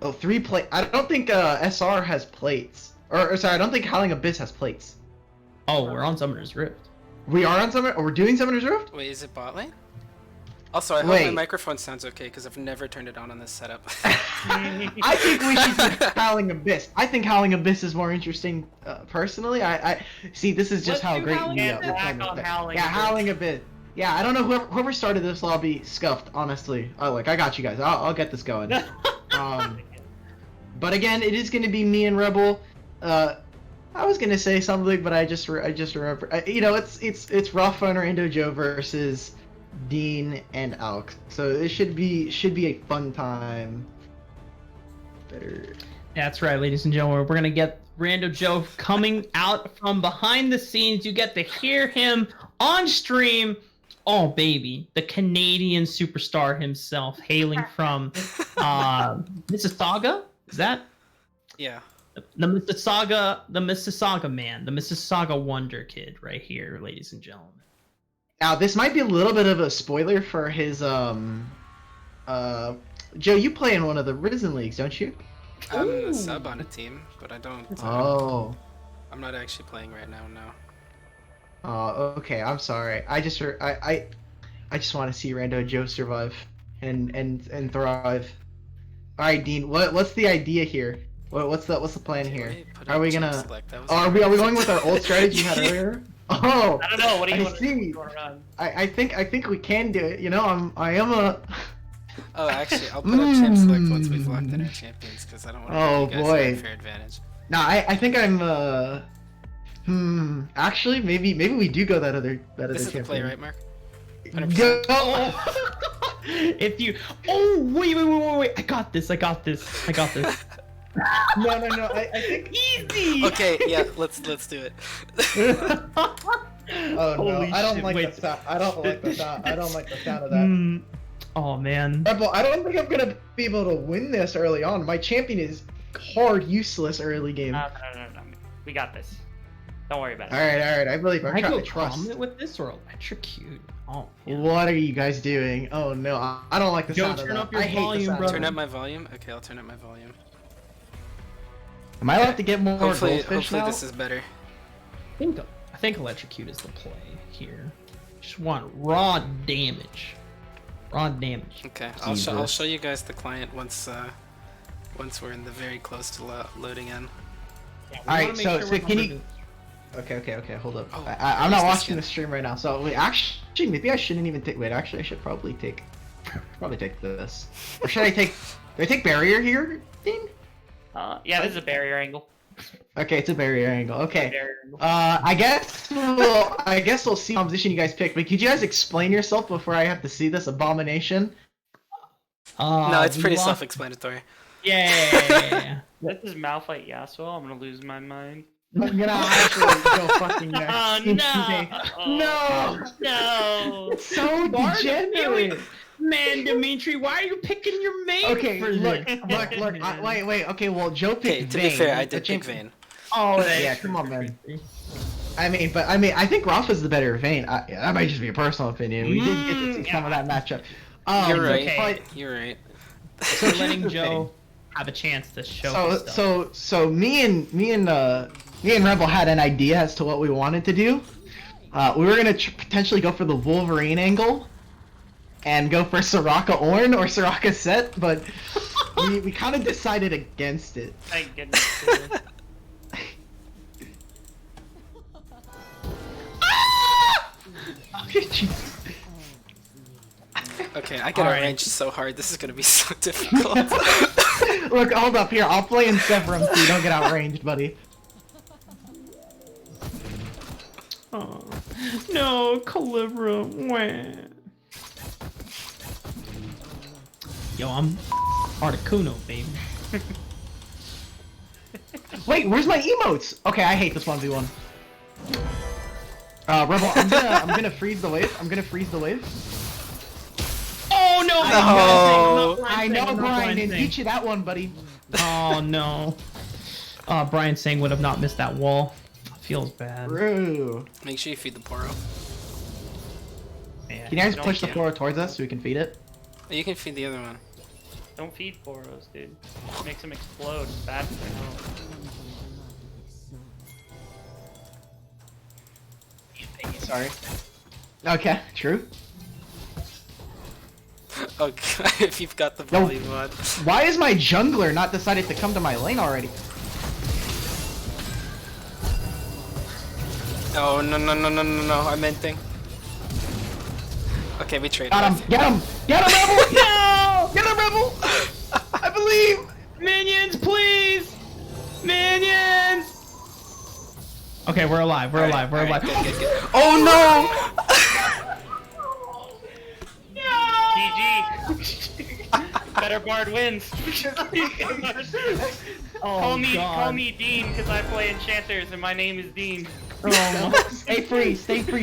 S2: Oh, 3 plate. I don't think SR has plates. Or sorry, I don't think Howling Abyss has plates.
S1: Oh, we're on Summoner's Rift.
S2: We are on Summoner. Or we're doing Summoner's Rift?
S6: Wait, is it bot lane? Also, I hope my microphone sounds okay because I've never turned it on this setup.
S2: I think we should do Howling Abyss. I think Howling Abyss is more interesting, personally. I see. This is just how great we are. Yeah, Howling Abyss. Yeah, I don't know whoever started this lobby scuffed. Honestly, I got you guys. I'll get this going. But again, it is going to be me and Rebel. I was gonna say something, but I just remember. It's Rafa and Rando Joe versus Dean and Alex. So it should be a fun time.
S1: That's right, ladies and gentlemen. We're gonna get Rando Joe coming out from behind the scenes. You get to hear him on stream. Oh baby, the Canadian superstar himself, hailing from Mississauga. Is that?
S6: Yeah.
S1: The Mississauga man, the Mississauga Wonder Kid, right here, ladies and gentlemen.
S2: Now this might be a little bit of a spoiler for his Joe. You play in one of the Risen leagues, don't you?
S6: I'm a sub on a team, but I don't.
S2: Oh.
S6: I'm not actually playing right now. No.
S2: Oh, okay. I'm sorry. I just want to see Rando and Joe survive and thrive. All right, Dean. What's the idea here? What's the plan here? Are we gonna? Are we going with our old strategy you had earlier? Oh,
S3: I don't know. What do you
S2: I
S3: want
S2: see.
S3: to run?
S2: I think we can do it. You know, I am a.
S6: Oh, actually, I'll put up champ select once we've locked in our champions, because I don't want to
S2: Oh,
S6: give you guys
S2: boy.
S6: an unfair advantage.
S2: No, I think I'm. Actually, maybe we do go that other
S6: This is the
S2: champion.
S6: play, right, Mark?
S2: Go.
S6: 100%.
S1: If you, oh wait, I got this.
S2: No. I think.
S1: Easy.
S6: Okay, yeah, let's do it.
S2: Oh no!
S1: Holy
S2: I don't
S1: shit,
S2: like
S1: wait.
S2: the sound. I don't like the sound. I don't like the sound of that.
S1: Oh man.
S2: Rebel, I don't think I'm gonna be able to win this early on. My champion is hard useless early game.
S3: No. We got this. Don't worry about it.
S2: All right. I believe I'm
S1: I
S2: trying
S1: go
S2: to trust.
S1: Comet with this or electrocute? Oh. Man.
S2: What are you guys doing? Oh no! I don't like the
S1: Joe,
S2: sound
S1: turn
S2: of that.
S1: up your
S2: I hate
S1: volume,
S2: the sound.
S1: brother.
S6: Turn up my volume? Okay, I'll turn up my volume.
S2: Am I allowed to get more
S6: Hopefully
S2: goldfish now?
S6: this is better.
S1: I think electrocute is the play here. Just want raw damage.
S6: Okay, I'll
S2: Jesus.
S6: show you guys the client once we're in the very close to loading in.
S1: Yeah,
S2: All right, so can you? Okay, hold up.
S6: Oh,
S2: I'm not
S6: where's
S2: watching the
S6: this
S2: stream right now, so wait, actually, maybe I shouldn't even take. Wait, actually, I should probably take this. Or should I take? Do I take barrier here, Dean?
S3: Yeah, this is a barrier angle.
S2: Okay, it's a barrier angle. Okay.
S3: Barrier angle.
S2: I guess we'll see what position you guys pick. But could you guys explain yourself before I have to see this abomination?
S6: No, it's
S1: we
S6: pretty
S1: lost-
S6: self-explanatory.
S1: Yeah.
S3: This is Malphite Yasuo. I'm gonna lose my mind.
S2: I'm gonna actually go fucking next.
S3: Oh
S2: No!
S3: No!
S2: It's so degenerate.
S1: Man, Dimitri, why are you picking your main
S2: Okay,
S1: for
S2: look.
S1: this?
S2: Wait. Okay, well, Joe picked
S6: Okay, to be
S2: Vayne,
S6: fair, I
S2: the
S6: did pick Vayne.
S1: Oh, that's
S2: Yeah, come on, man. I think Rafa's the better Vayne. That might just be a personal opinion. We did get to see some of that matchup.
S6: You're right.
S1: okay.
S6: You're right.
S1: So letting Joe have a chance to show his stuff.
S2: So me and Rebel had an idea as to what we wanted to do. We were gonna potentially go for the Wolverine angle, and go for Soraka Ornn or Soraka Set, but we kind of decided against it.
S3: Thank goodness. Dude.
S2: Jesus.
S6: Okay, I get
S1: Alright.
S6: arranged so hard. This is gonna be so difficult.
S2: Look, hold up here. I'll play in Severum so you don't get outranged, buddy.
S1: Oh, no, Calibra. Wah. Yo, I'm Articuno, baby.
S2: Wait, where's my emotes? Okay, I hate this 1v1. Rebel, I'm gonna freeze the wave.
S1: Oh no!
S2: I know, Brian, didn't teach you that one, buddy.
S1: Oh no. Brian Sang would have not missed that wall. Feels bad.
S2: True.
S6: Make sure you feed the Poro.
S1: Man.
S2: Can you guys
S3: Don't
S2: push the
S3: care.
S2: floor towards us so we can feed it?
S6: You can feed the other one.
S3: Don't feed Boros, dude. Makes them explode. It's bad for their health.
S2: Sorry. Okay, true.
S6: Okay, if you've got the
S2: No.
S6: volume on.
S2: Why is my jungler not decided to come to my lane already?
S6: Oh, no, I meant thing. Okay, we traded.
S2: Got him! Get him! Get him, Rebel! No! Get him, Rebel! I believe!
S1: Minions, please! Minions! Okay, we're alive. We're alive. We're alive.
S6: Good. Oh no!
S3: GG. Better Bard wins.
S1: Oh,
S3: call
S1: God.
S3: me Dean because I play enchanters and my name is Dean.
S1: Oh,
S2: Stay free,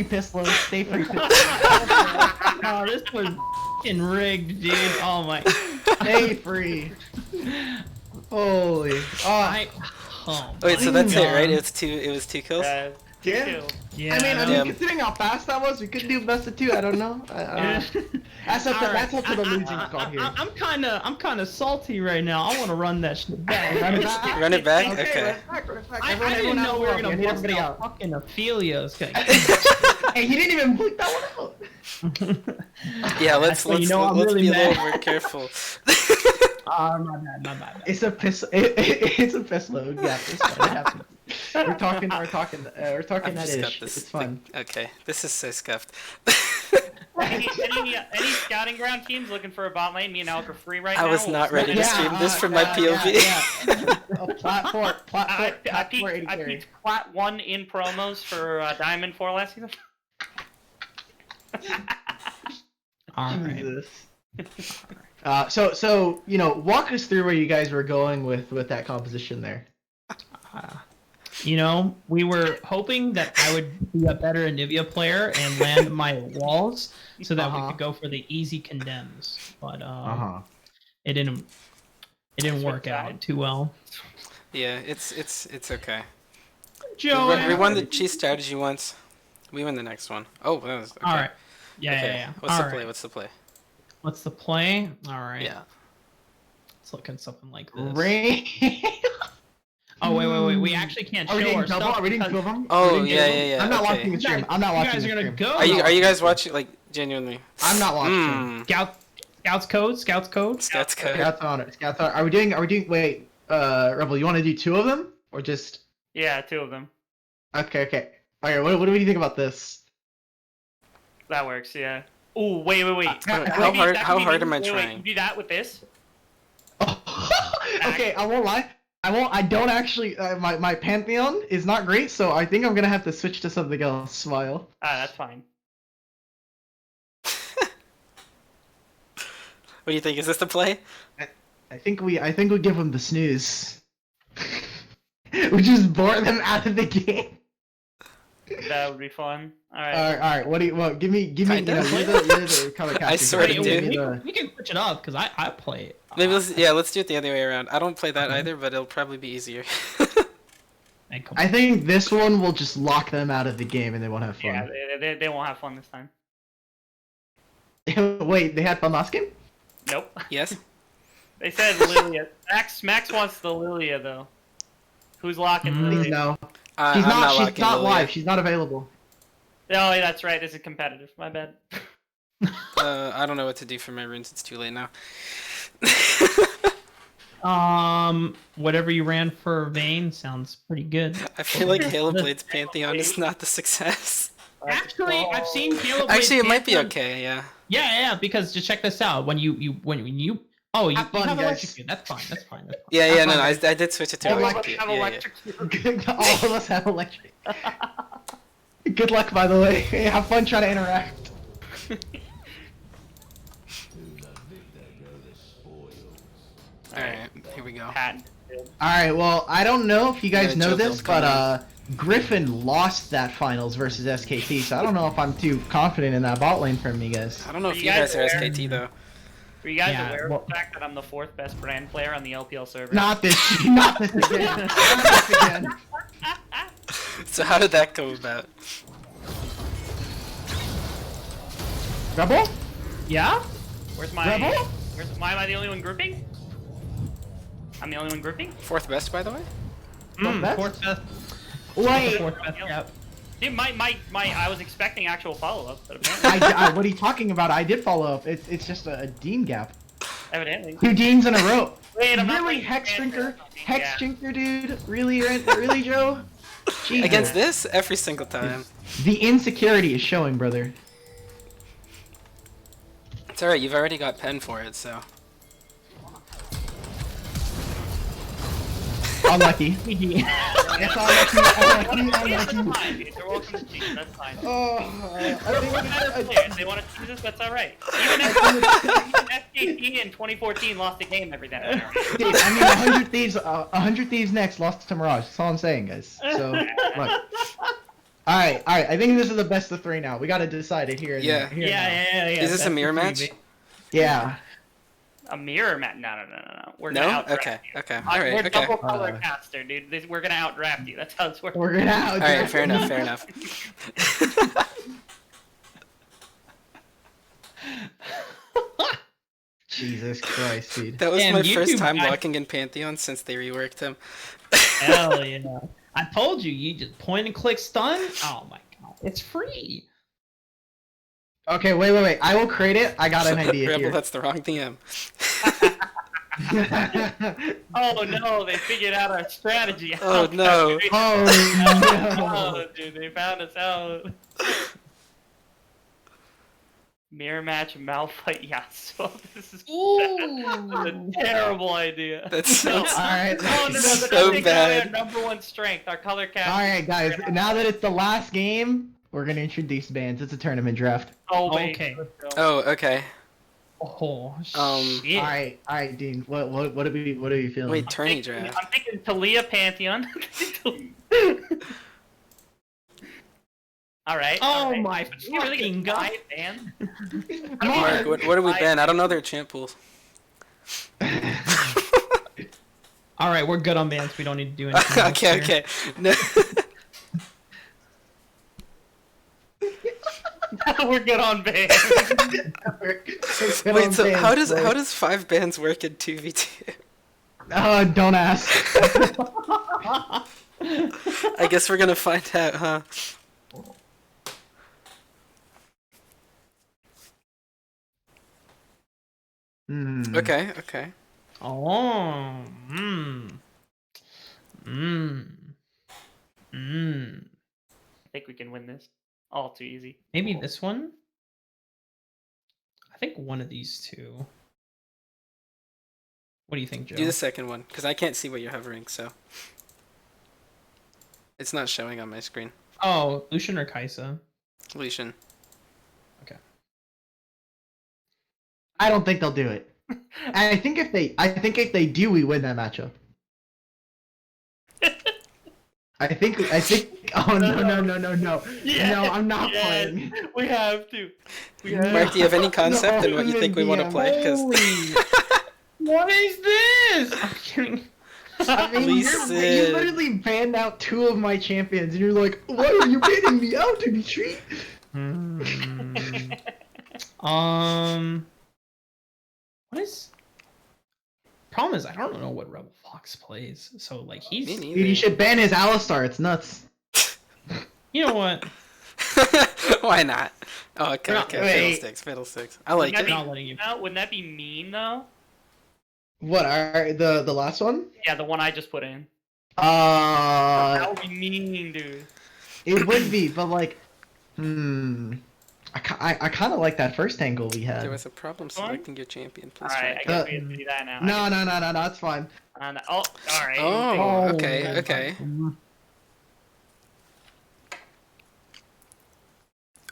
S2: Pistol. Stay free, Pistol.
S1: oh, this was f***ing rigged, dude. Oh my.
S2: Stay free. Holy.
S1: Oh,
S6: Wait, so
S1: my
S6: that's it,
S1: God.
S6: right? It was two kills?
S3: Two
S2: Yeah.
S3: kills.
S1: Yeah.
S2: I mean,
S6: Damn.
S2: considering how fast that was, we could do best of two. I don't know. That's up to the losing squad here.
S1: I'm kind of salty right now. I want to run that shit back.
S6: Run it back? Okay.
S2: Run it back.
S1: I
S2: Everyone
S1: didn't know we were
S2: out.
S1: gonna
S2: Get
S1: bust
S2: everybody
S1: out
S2: out.
S1: fucking Ophelios.
S2: Hey, he didn't even bleep that one out.
S6: Yeah,
S1: That's when
S6: let's
S1: you know I'm really
S6: be a little
S1: mad.
S6: more careful.
S1: My bad.
S2: It's a piss. It's a piss load. Yeah, it's fine. It happens. We're talking
S6: I've
S2: that
S6: just got
S2: ish.
S6: this
S2: It's fun.
S6: thing. Okay, this is so scuffed.
S3: Any scouting ground teams looking for a bot lane? Me and Alk are free right
S6: I
S3: now.
S6: was not ready to stream this from my POV.
S2: Platform.
S3: I peaked Plat 1 in promos for Diamond 4 last season.
S1: All right.
S2: Jesus. So walk us through where you guys were going with that composition there.
S1: We were hoping that I would be a better Anivia player and land my walls so that we could go for the easy condemns, but it didn't work out too well.
S6: Yeah, it's okay.
S1: Joe,
S6: We won the cheese strategy once. We win the next one. Oh, that was okay.
S1: all right. Yeah.
S6: What's
S1: All
S6: the play?
S1: right.
S6: What's the play?
S1: What's the play? All right.
S6: Yeah.
S1: Let's look at something like this.
S2: Rain.
S1: Oh wait. We actually can't
S2: Are we
S1: show
S2: getting
S1: our
S2: double?
S1: stuff.
S2: Are we getting
S1: because
S2: two of them?
S6: Oh yeah.
S2: I'm not
S6: okay.
S2: watching the stream. I'm not watching
S1: You guys
S2: the
S1: are gonna
S2: stream.
S1: go.
S6: Are you guys watching like genuinely?
S2: I'm not watching.
S1: Scouts code.
S6: Scouts code.
S2: Scouts on it. Are we doing? Wait, Rebel, you want to do two of them or just?
S3: Yeah, 2 of them.
S2: Okay. Alright, what do you think about this?
S3: That works, yeah. Ooh, wait.
S6: How hard am I trying?
S3: You do that with this?
S2: Okay, I won't lie. I don't actually. My Pantheon is not great, so I think I'm gonna have to switch to something else. Smile.
S3: That's fine.
S6: What do you think? Is this the play?
S2: I think we give them the snooze. We just bore them out of the game.
S3: That would be fun. All right.
S2: All right. What do you? Well, give me. You're the color captain.
S6: I swear to
S2: Give me
S6: dude.
S1: We can switch it up because I play it.
S6: Maybe let's do it the other way around. I don't play that either, but it'll probably be easier.
S2: I think this one will just lock them out of the game and they won't have fun.
S3: Yeah, they won't have fun this time.
S2: Wait, they had fun last game?
S3: Nope.
S6: Yes.
S3: They said Lilia. Max wants the Lilia though. Who's locking
S2: Please
S3: Lilia?
S2: no.
S6: I'm
S2: She's not
S6: locking Lilia.
S2: live. She's not available.
S3: Oh, yeah, that's right. This is competitive. My bad.
S6: I don't know what to do for my runes. It's too late now.
S1: Whatever you ran for Vayne sounds pretty good.
S6: I feel like Halo Blade's Pantheon is not the success.
S1: Actually, I've seen Halo Blade
S6: Actually, it might be
S1: Pantheon-
S6: okay. Yeah.
S1: Yeah, because just check this out. When you oh, you
S2: Have fun,
S1: have
S2: guys.
S1: electrocute. That's fine.
S6: Yeah. No, I did switch it to
S3: All of us
S6: electric.
S3: have
S6: Yeah.
S3: electric.
S2: All of us have electric. Good luck, by the way. Have fun trying to interact.
S6: All right, here we go.
S3: Patent.
S2: Alright, well, I don't know if you guys
S6: Yeah,
S2: know
S6: Joe
S2: this,
S6: Bill's coming
S2: but Griffin lost that finals versus SKT, so I don't know if I'm too confident in that bot lane from you guys.
S6: I don't know if
S3: You
S6: you guys
S3: guys
S6: are
S3: aware?
S6: SKT though.
S3: Were you guys
S1: Yeah,
S3: aware
S1: well-
S3: of the fact that I'm the 4th best brand player on the LPL server?
S2: Not this again. Not this again.
S6: So how did that come about?
S2: Rebel?
S1: Yeah.
S3: Where's my?
S2: Rebel?
S3: Why am I the only one grouping? I'm the only one grouping.
S6: 4th best, by the way.
S2: best?
S1: Fourth best.
S2: Wait.
S1: Fourth best. Yep.
S3: Dude, I was expecting actual follow-up, but apparently,
S2: What are you talking about? I did follow up. It's just a Dean gap.
S3: evidently.
S2: 2 Deans in a row.
S3: Wait, I'm not
S2: Really,
S3: playing
S2: Hex
S3: Panther.
S2: Drinker?
S3: Yeah.
S2: Hex Drinker, dude? Really, Joe? Jesus.
S6: Against this, every single time.
S2: The insecurity is showing, brother.
S6: It's alright, you've already got pen for it, so.
S2: Unlucky.
S3: That's fine, dude. They're welcome to cheese. That's fine. Players, they want to choose us. That's all right. Even FKT in 2014 lost a game every day.
S2: Dude, I mean, 100 Thieves next lost to Mirage. That's all I'm saying, guys. So, look. Alright. I think this is the best of 3 now. We gotta decide it here.
S6: Yeah.
S2: Here
S1: Yeah.
S6: Is this a mirror match?
S2: Yeah.
S3: A mirror match? No. We're
S6: No?
S3: gonna outdraft
S6: Okay,
S3: you.
S6: okay.
S3: We're
S6: Alright, okay.
S3: double color caster, dude. We're gonna outdraft you. That's how it's working.
S2: We're gonna out.
S6: Alright, fair enough.
S2: Jesus Christ, dude.
S6: That was
S1: Damn,
S6: my
S1: you
S6: first
S1: two
S6: time
S1: guys-
S6: walking in Pantheon since they reworked him.
S1: Hell yeah. I told you, you just point and click stun. Oh my god, it's free.
S2: Okay, wait. I will create it. I got an idea
S6: Rebel,
S2: here.
S6: that's the wrong DM.
S3: Oh no, they figured out our strategy.
S6: Oh no.
S2: Oh
S3: Oh, dude, they found us out. Mirror match, Malphite, Yasuo. This is a terrible idea.
S6: That sounds
S2: Alright.
S3: Oh no,
S6: so
S3: that's our
S6: bad.
S3: number one strength, our color cast.
S2: Alright, guys. Now that it's the last game, we're gonna introduce bands. It's a tournament draft.
S3: Oh, wait,
S1: Okay.
S3: let's go.
S6: Oh, okay.
S1: Oh,
S6: Yeah.
S2: Alright, Dean. What are we feeling?
S6: Wait, tourney draft.
S3: I'm thinking Talia Pantheon. Alright.
S1: Oh
S3: alright.
S1: my
S3: You really
S1: fucking
S3: get
S1: god!
S3: five, man?
S2: Come on.
S6: Mark, what have we been? I don't know their champ pools.
S1: All right, we're good on bands. We don't need to do anything. else
S6: Okay,
S1: here.
S6: okay. No.
S3: We're good on band.
S6: Wait, so how does 5 bands work in 2v2?
S2: Don't ask.
S6: I guess we're gonna find out, huh? Okay, okay.
S1: Oh,
S3: I think we can win this. All too easy.
S1: Maybe this one. I think one of these two. What do you think, Joe?
S6: Do the second one, because I can't see what you're hovering, so. It's not showing on my screen.
S1: Oh, Lucian or Kaisa?
S6: Lucian.
S1: Okay.
S2: I don't think they'll do it. I think if they do, we win that matchup. I think. Oh no!
S3: Yes,
S2: No, I'm not
S3: yes.
S2: playing.
S3: We have to.
S6: Mark, do you have any concept
S2: No,
S6: in what you think we want to
S2: DM.
S6: play? 'Cause
S1: What is this? I'm kidding.
S2: I mean, you
S6: Listen.
S2: literally banned out 2 of my champions, and you're like, "Why are you banning me out, Dimitri?"
S1: What is? Problem is, I don't know what Rebel Fox plays. So like
S6: Me
S1: he's,
S6: neither.
S2: Dude, you should ban his Alistar. It's nuts.
S1: you know what?
S6: Why not? Oh, okay,
S1: No,
S6: okay.
S2: wait.
S6: Fiddlesticks. I like
S3: Wouldn't
S6: it.
S3: that
S1: Not letting you.
S3: be, wouldn't that be mean though?
S2: What are the last one?
S3: Yeah, the one I just put in. That would be mean, dude.
S2: It would be, but like, I kind of like that first angle we had.
S6: There was a problem selecting your champion. Please
S3: Alright, I
S6: try.
S3: guess we have to do that now.
S2: No, it's fine.
S3: Oh, alright.
S6: Oh, okay, okay.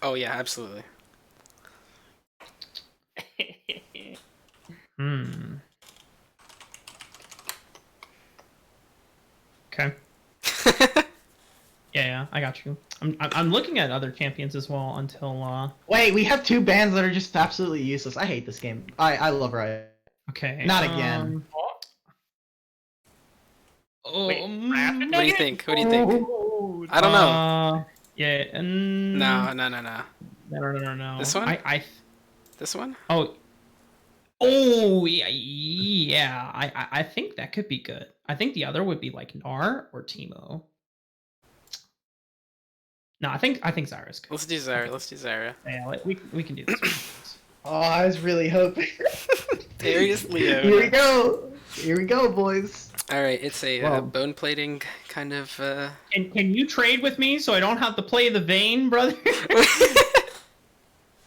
S6: Oh yeah, absolutely.
S1: Okay. Yeah, I got you. I'm looking at other champions as well until
S2: Wait, we have 2 bans that are just absolutely useless. I hate this game. I love Riot.
S1: okay.
S2: Not again.
S3: Wait, Rapid
S6: What do you think? What do you think? I don't know.
S1: Yeah.
S6: No.
S1: No.
S6: This one?
S1: I
S6: This one?
S1: Oh, yeah. I think that could be good. I think the other would be like Gnar or Teemo. No, I think Zyra's good.
S6: Let's do Zyra. Let's do Zyra.
S1: Yeah, we can do this.
S2: Oh, I was really hoping.
S6: Darius Leo.
S2: Here we go, boys.
S6: All right, it's a
S2: Wow.
S6: bone plating kind of.
S1: Can you trade with me so I don't have to play the Vayne, brother?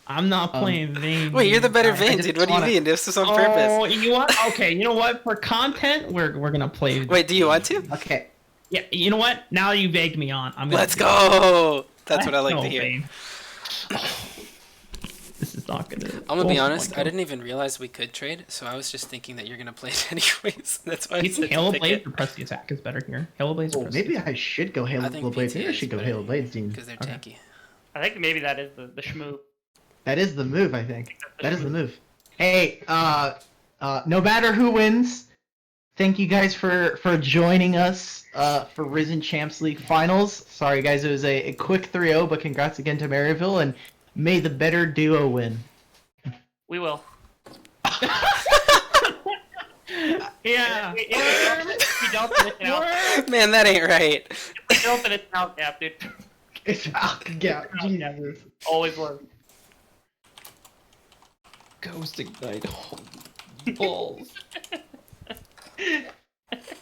S1: I'm not playing Vayne.
S6: Wait, you're the better
S2: I
S6: Vayne,
S2: just
S6: dude. What do you
S2: wanna-
S6: mean? This is on purpose.
S1: Oh, you know what? Okay, you know what? For content, we're gonna play.
S6: Wait, do you want to?
S2: Okay.
S1: Yeah, you know what? Now you begged me on. I'm gonna
S6: Let's go. That's what I like
S1: No,
S6: to hear.
S1: Vayne. This is not gonna.
S6: I'm gonna be
S1: Oh
S6: honest.
S1: my
S6: I
S1: God.
S6: didn't even realize we could trade, so I was just thinking that you're gonna play it anyways. That's why I
S1: You
S6: said
S1: think Halo
S6: to pick
S1: Blade
S6: it
S1: or press the attack is better here? Halo Blade.
S2: Oh, maybe I should go Halo
S6: I think
S2: Blades.
S6: PT
S2: Maybe I
S6: is
S2: should go
S6: better
S2: Halo Blades, team.
S6: because they're
S1: Okay.
S6: tanky.
S3: I think maybe that is the shmoo.
S2: That is the move, I think. That is the move. Hey, no matter who wins, thank you guys for joining us for Risen Champs League Finals. Sorry guys, it was a quick 3-0, but congrats again to Maryville, and may the better duo win.
S3: We will.
S1: Yeah.
S3: If we don't, then it's an out.
S6: Man, that ain't right.
S3: If we don't, then it's an out gap, dude.
S2: It's yeah, Jesus.
S3: Always was.
S1: Ghost Ignite. Balls.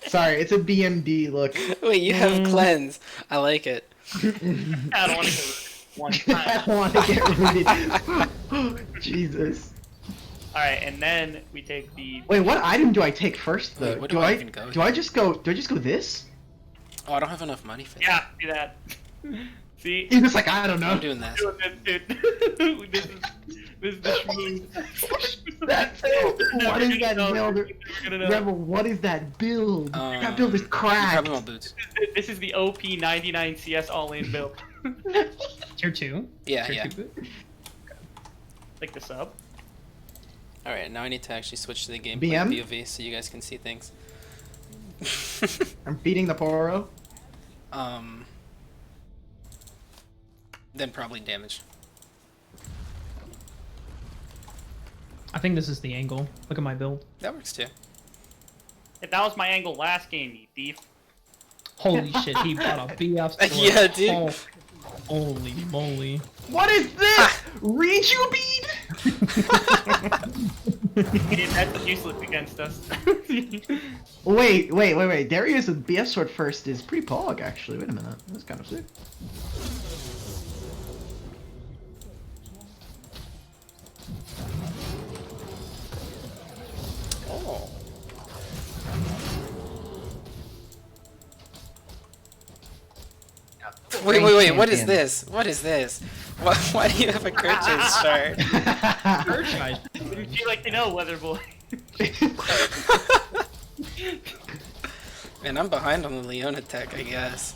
S2: Sorry, it's a BMD look.
S6: Wait, you have cleanse. I like it.
S3: I don't want to get one
S2: I
S3: time.
S2: don't want to get rooted. Jesus.
S3: All right, and then we take the.
S2: Wait, what item do I take first though?
S6: Wait, where do I even go
S2: Do I just go this?
S6: Oh, I don't have enough money for that.
S3: Yeah, do that. See?
S2: He's just like, I don't know.
S6: I'm doing this.
S3: Dude. this is the schmoo.
S2: That build. What is that build?
S3: We're gonna know.
S2: Rebel, what is that build? That build is
S6: You
S2: cracked.
S6: have them on boots.
S3: This is the OP 99 CS all-in build.
S1: Tier 2?
S6: Yeah,
S1: Tier
S6: yeah.
S1: 2 boot?
S3: Like the sub.
S6: Alright, now I need to actually switch to the gameplay
S2: BM?
S6: POV so you guys can see things.
S2: I'm beating the Poro.
S6: Then probably damage.
S1: I think this is the angle. Look at my build.
S6: That works too.
S3: If that was my angle last game, you thief.
S1: Holy shit, he bought a BF sword.
S6: Yeah, dude.
S1: Oh, holy moly.
S2: What is this? Reju bead?
S3: That's useless against us.
S2: Wait. Darius with BF sword first is pretty pog actually. Wait a minute. That's kind of sick.
S6: Oh. Wait, what is this? What is this? Why do you have a Kerch's chart?
S3: Wouldn't you like to know, Weather Boy?
S6: Man, I'm behind on the Leona tech, I guess.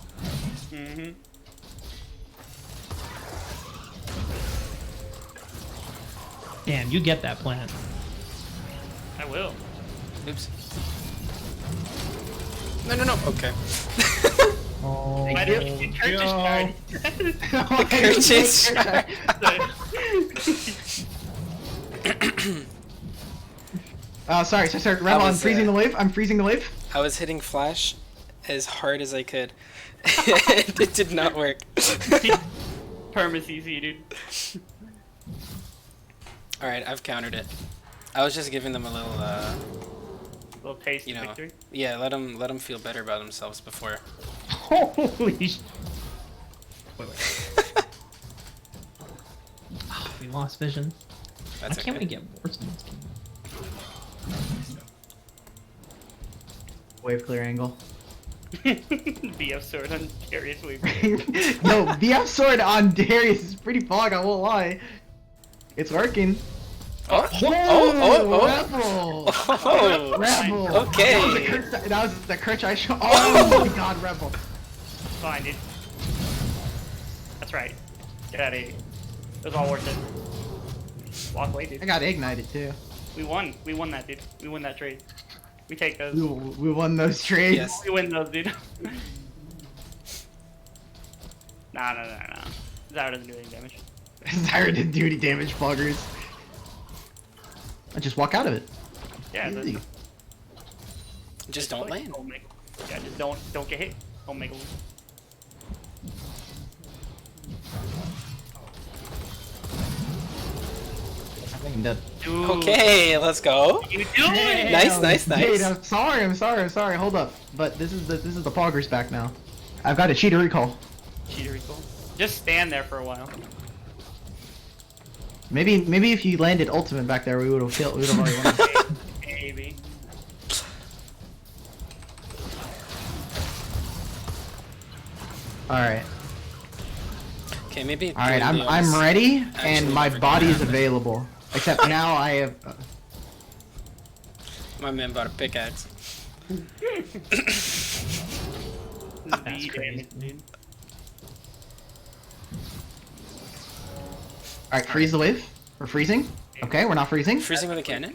S3: Mm-hmm.
S1: Damn, you get that plant.
S3: I will.
S6: Oops. No. Okay.
S1: Oh,
S3: Why don't you turn this card?
S6: Kerch's chart.
S2: Sorry. Rebel, I'm freezing the wave. I'm freezing the wave.
S6: I was hitting flash as hard as I could. It did not work.
S3: Perma's easy, dude.
S6: Alright, I've countered it. I was just giving them a little,
S3: Little taste
S6: you
S3: of
S6: know,
S3: victory.
S6: yeah, let them feel better about themselves before.
S1: holy sh... Wait. Oh, we lost vision.
S6: That's
S1: Why can't
S6: okay.
S1: we get worse in this game?
S2: Wave clear angle.
S3: BF sword on Darius Wave.
S2: No, BF sword on Darius is pretty pog. I won't lie. It's working.
S6: Oh!
S2: Rebel.
S6: Okay.
S2: That was the Kerch I shot. Oh my god, Rebel.
S3: Fine, dude. That's right. Get out of here. It was all worth it. Walk away,
S2: I
S3: dude.
S2: got ignited too.
S3: We won. We won that, dude. We won that trade. We take those.
S2: We won those trades.
S6: Yes.
S3: We win those, dude. Nah. Zyra doesn't do any damage.
S2: Zyra didn't do any damage, buggers. I just walk out of it.
S3: Yeah,
S2: Easy.
S6: Just don't land.
S3: Yeah, just don't get hit. Don't make a lose.
S2: I think I'm dead.
S3: Dude,
S6: Okay, let's go.
S3: you do it.
S6: Nice.
S2: Dude, I'm sorry. Hold up. But this is the poggers back now. I've got a cheater recall.
S3: Cheater recall. Just stand there for a while.
S2: Maybe if you landed ultimate back there, we would have killed. We would have already won.
S3: Maybe.
S2: All right.
S6: Okay, maybe.
S2: All right.
S6: doing the
S2: I'm
S6: honest-
S2: ready,
S6: actually
S2: and my
S6: never
S2: body
S6: gonna
S2: is
S6: happen.
S2: available. Except now I have.
S6: My man bought a pickaxe.
S1: That's
S3: The
S1: crazy.
S3: damage, dude.
S2: All right, freeze the wave. We're freezing. Okay, we're not freezing.
S6: Freezing with a cannon?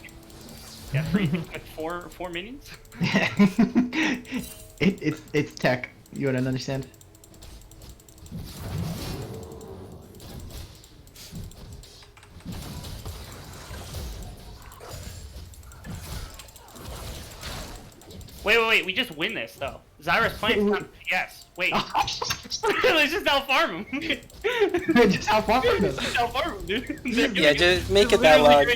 S3: Yeah, with four minions.
S2: It's tech. You wouldn't understand.
S3: Wait. We just win this though. Zyra's playing. Yes. Wait. Let's just out farm him.
S2: Just how far from us.
S3: Just out farm him, dude.
S6: Yeah, just make it that long.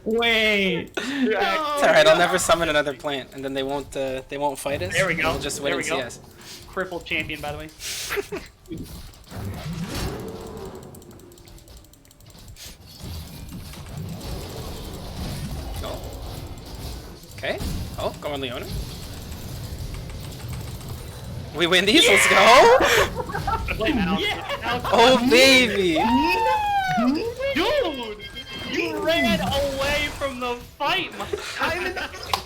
S1: Wait.
S6: It's alright, I'll never summon another plant, and then they won't fight us.
S3: There we go.
S6: They'll just wait
S3: There
S6: and
S3: we
S6: see
S3: go.
S6: us.
S3: Crippled champion, by the way.
S6: Oh. Okay. Oh, go on Leona. We win these, let's go!
S3: Play now.
S6: Oh baby!
S3: Dude! You ran away from the fight, my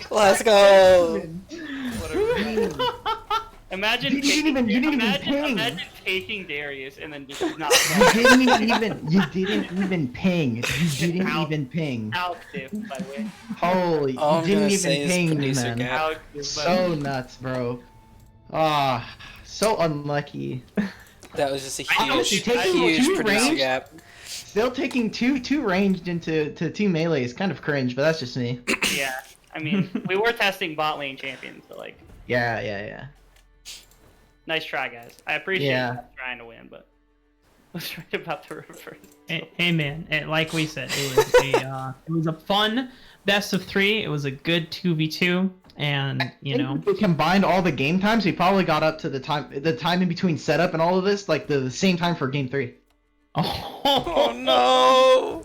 S6: Let's go!
S3: Imagine
S2: You didn't even ping.
S3: imagine taking Darius and then just not
S2: You didn't even ping. You didn't even ping.
S3: out diff, by the way.
S2: Holy,
S6: All
S2: you
S6: I'm
S2: didn't
S6: gonna
S2: even
S6: say is
S2: ping,
S6: producer
S2: man.
S6: gap.
S3: Out diff,
S2: So nuts, bro. Ah, so unlucky.
S6: That was just a
S2: Honestly,
S6: huge,
S2: taking
S6: huge
S2: two
S6: producer
S2: range-
S6: gap.
S2: Still taking two ranged into two melee is kind of cringe, but that's just me.
S3: Yeah, I mean, we were testing bot lane champions, so like,
S2: Yeah.
S3: nice try, guys. I appreciate
S2: Yeah.
S3: you trying to win, but I was right about the reverse.
S1: Hey man, like we said, it was a fun best of 3. It was a good 2v2, and you know,
S2: If we combined all the game times, we probably got up to the time in between setup and all of this, like the same time for game 3.
S6: Oh no!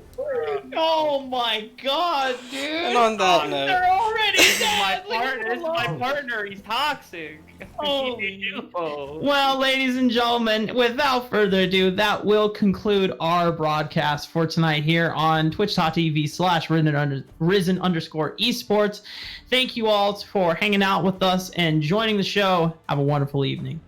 S1: Oh my god, dude!
S6: And on that note,
S1: They're already
S3: This is
S1: dead.
S3: my partner. This is my
S1: alone.
S3: partner. He's toxic.
S1: Oh.
S3: Oh.
S1: Well, ladies and gentlemen, without further ado, that will conclude our broadcast for tonight here on twitch.tv/risen_esports. Thank you all for hanging out with us and joining the show. Have a wonderful evening.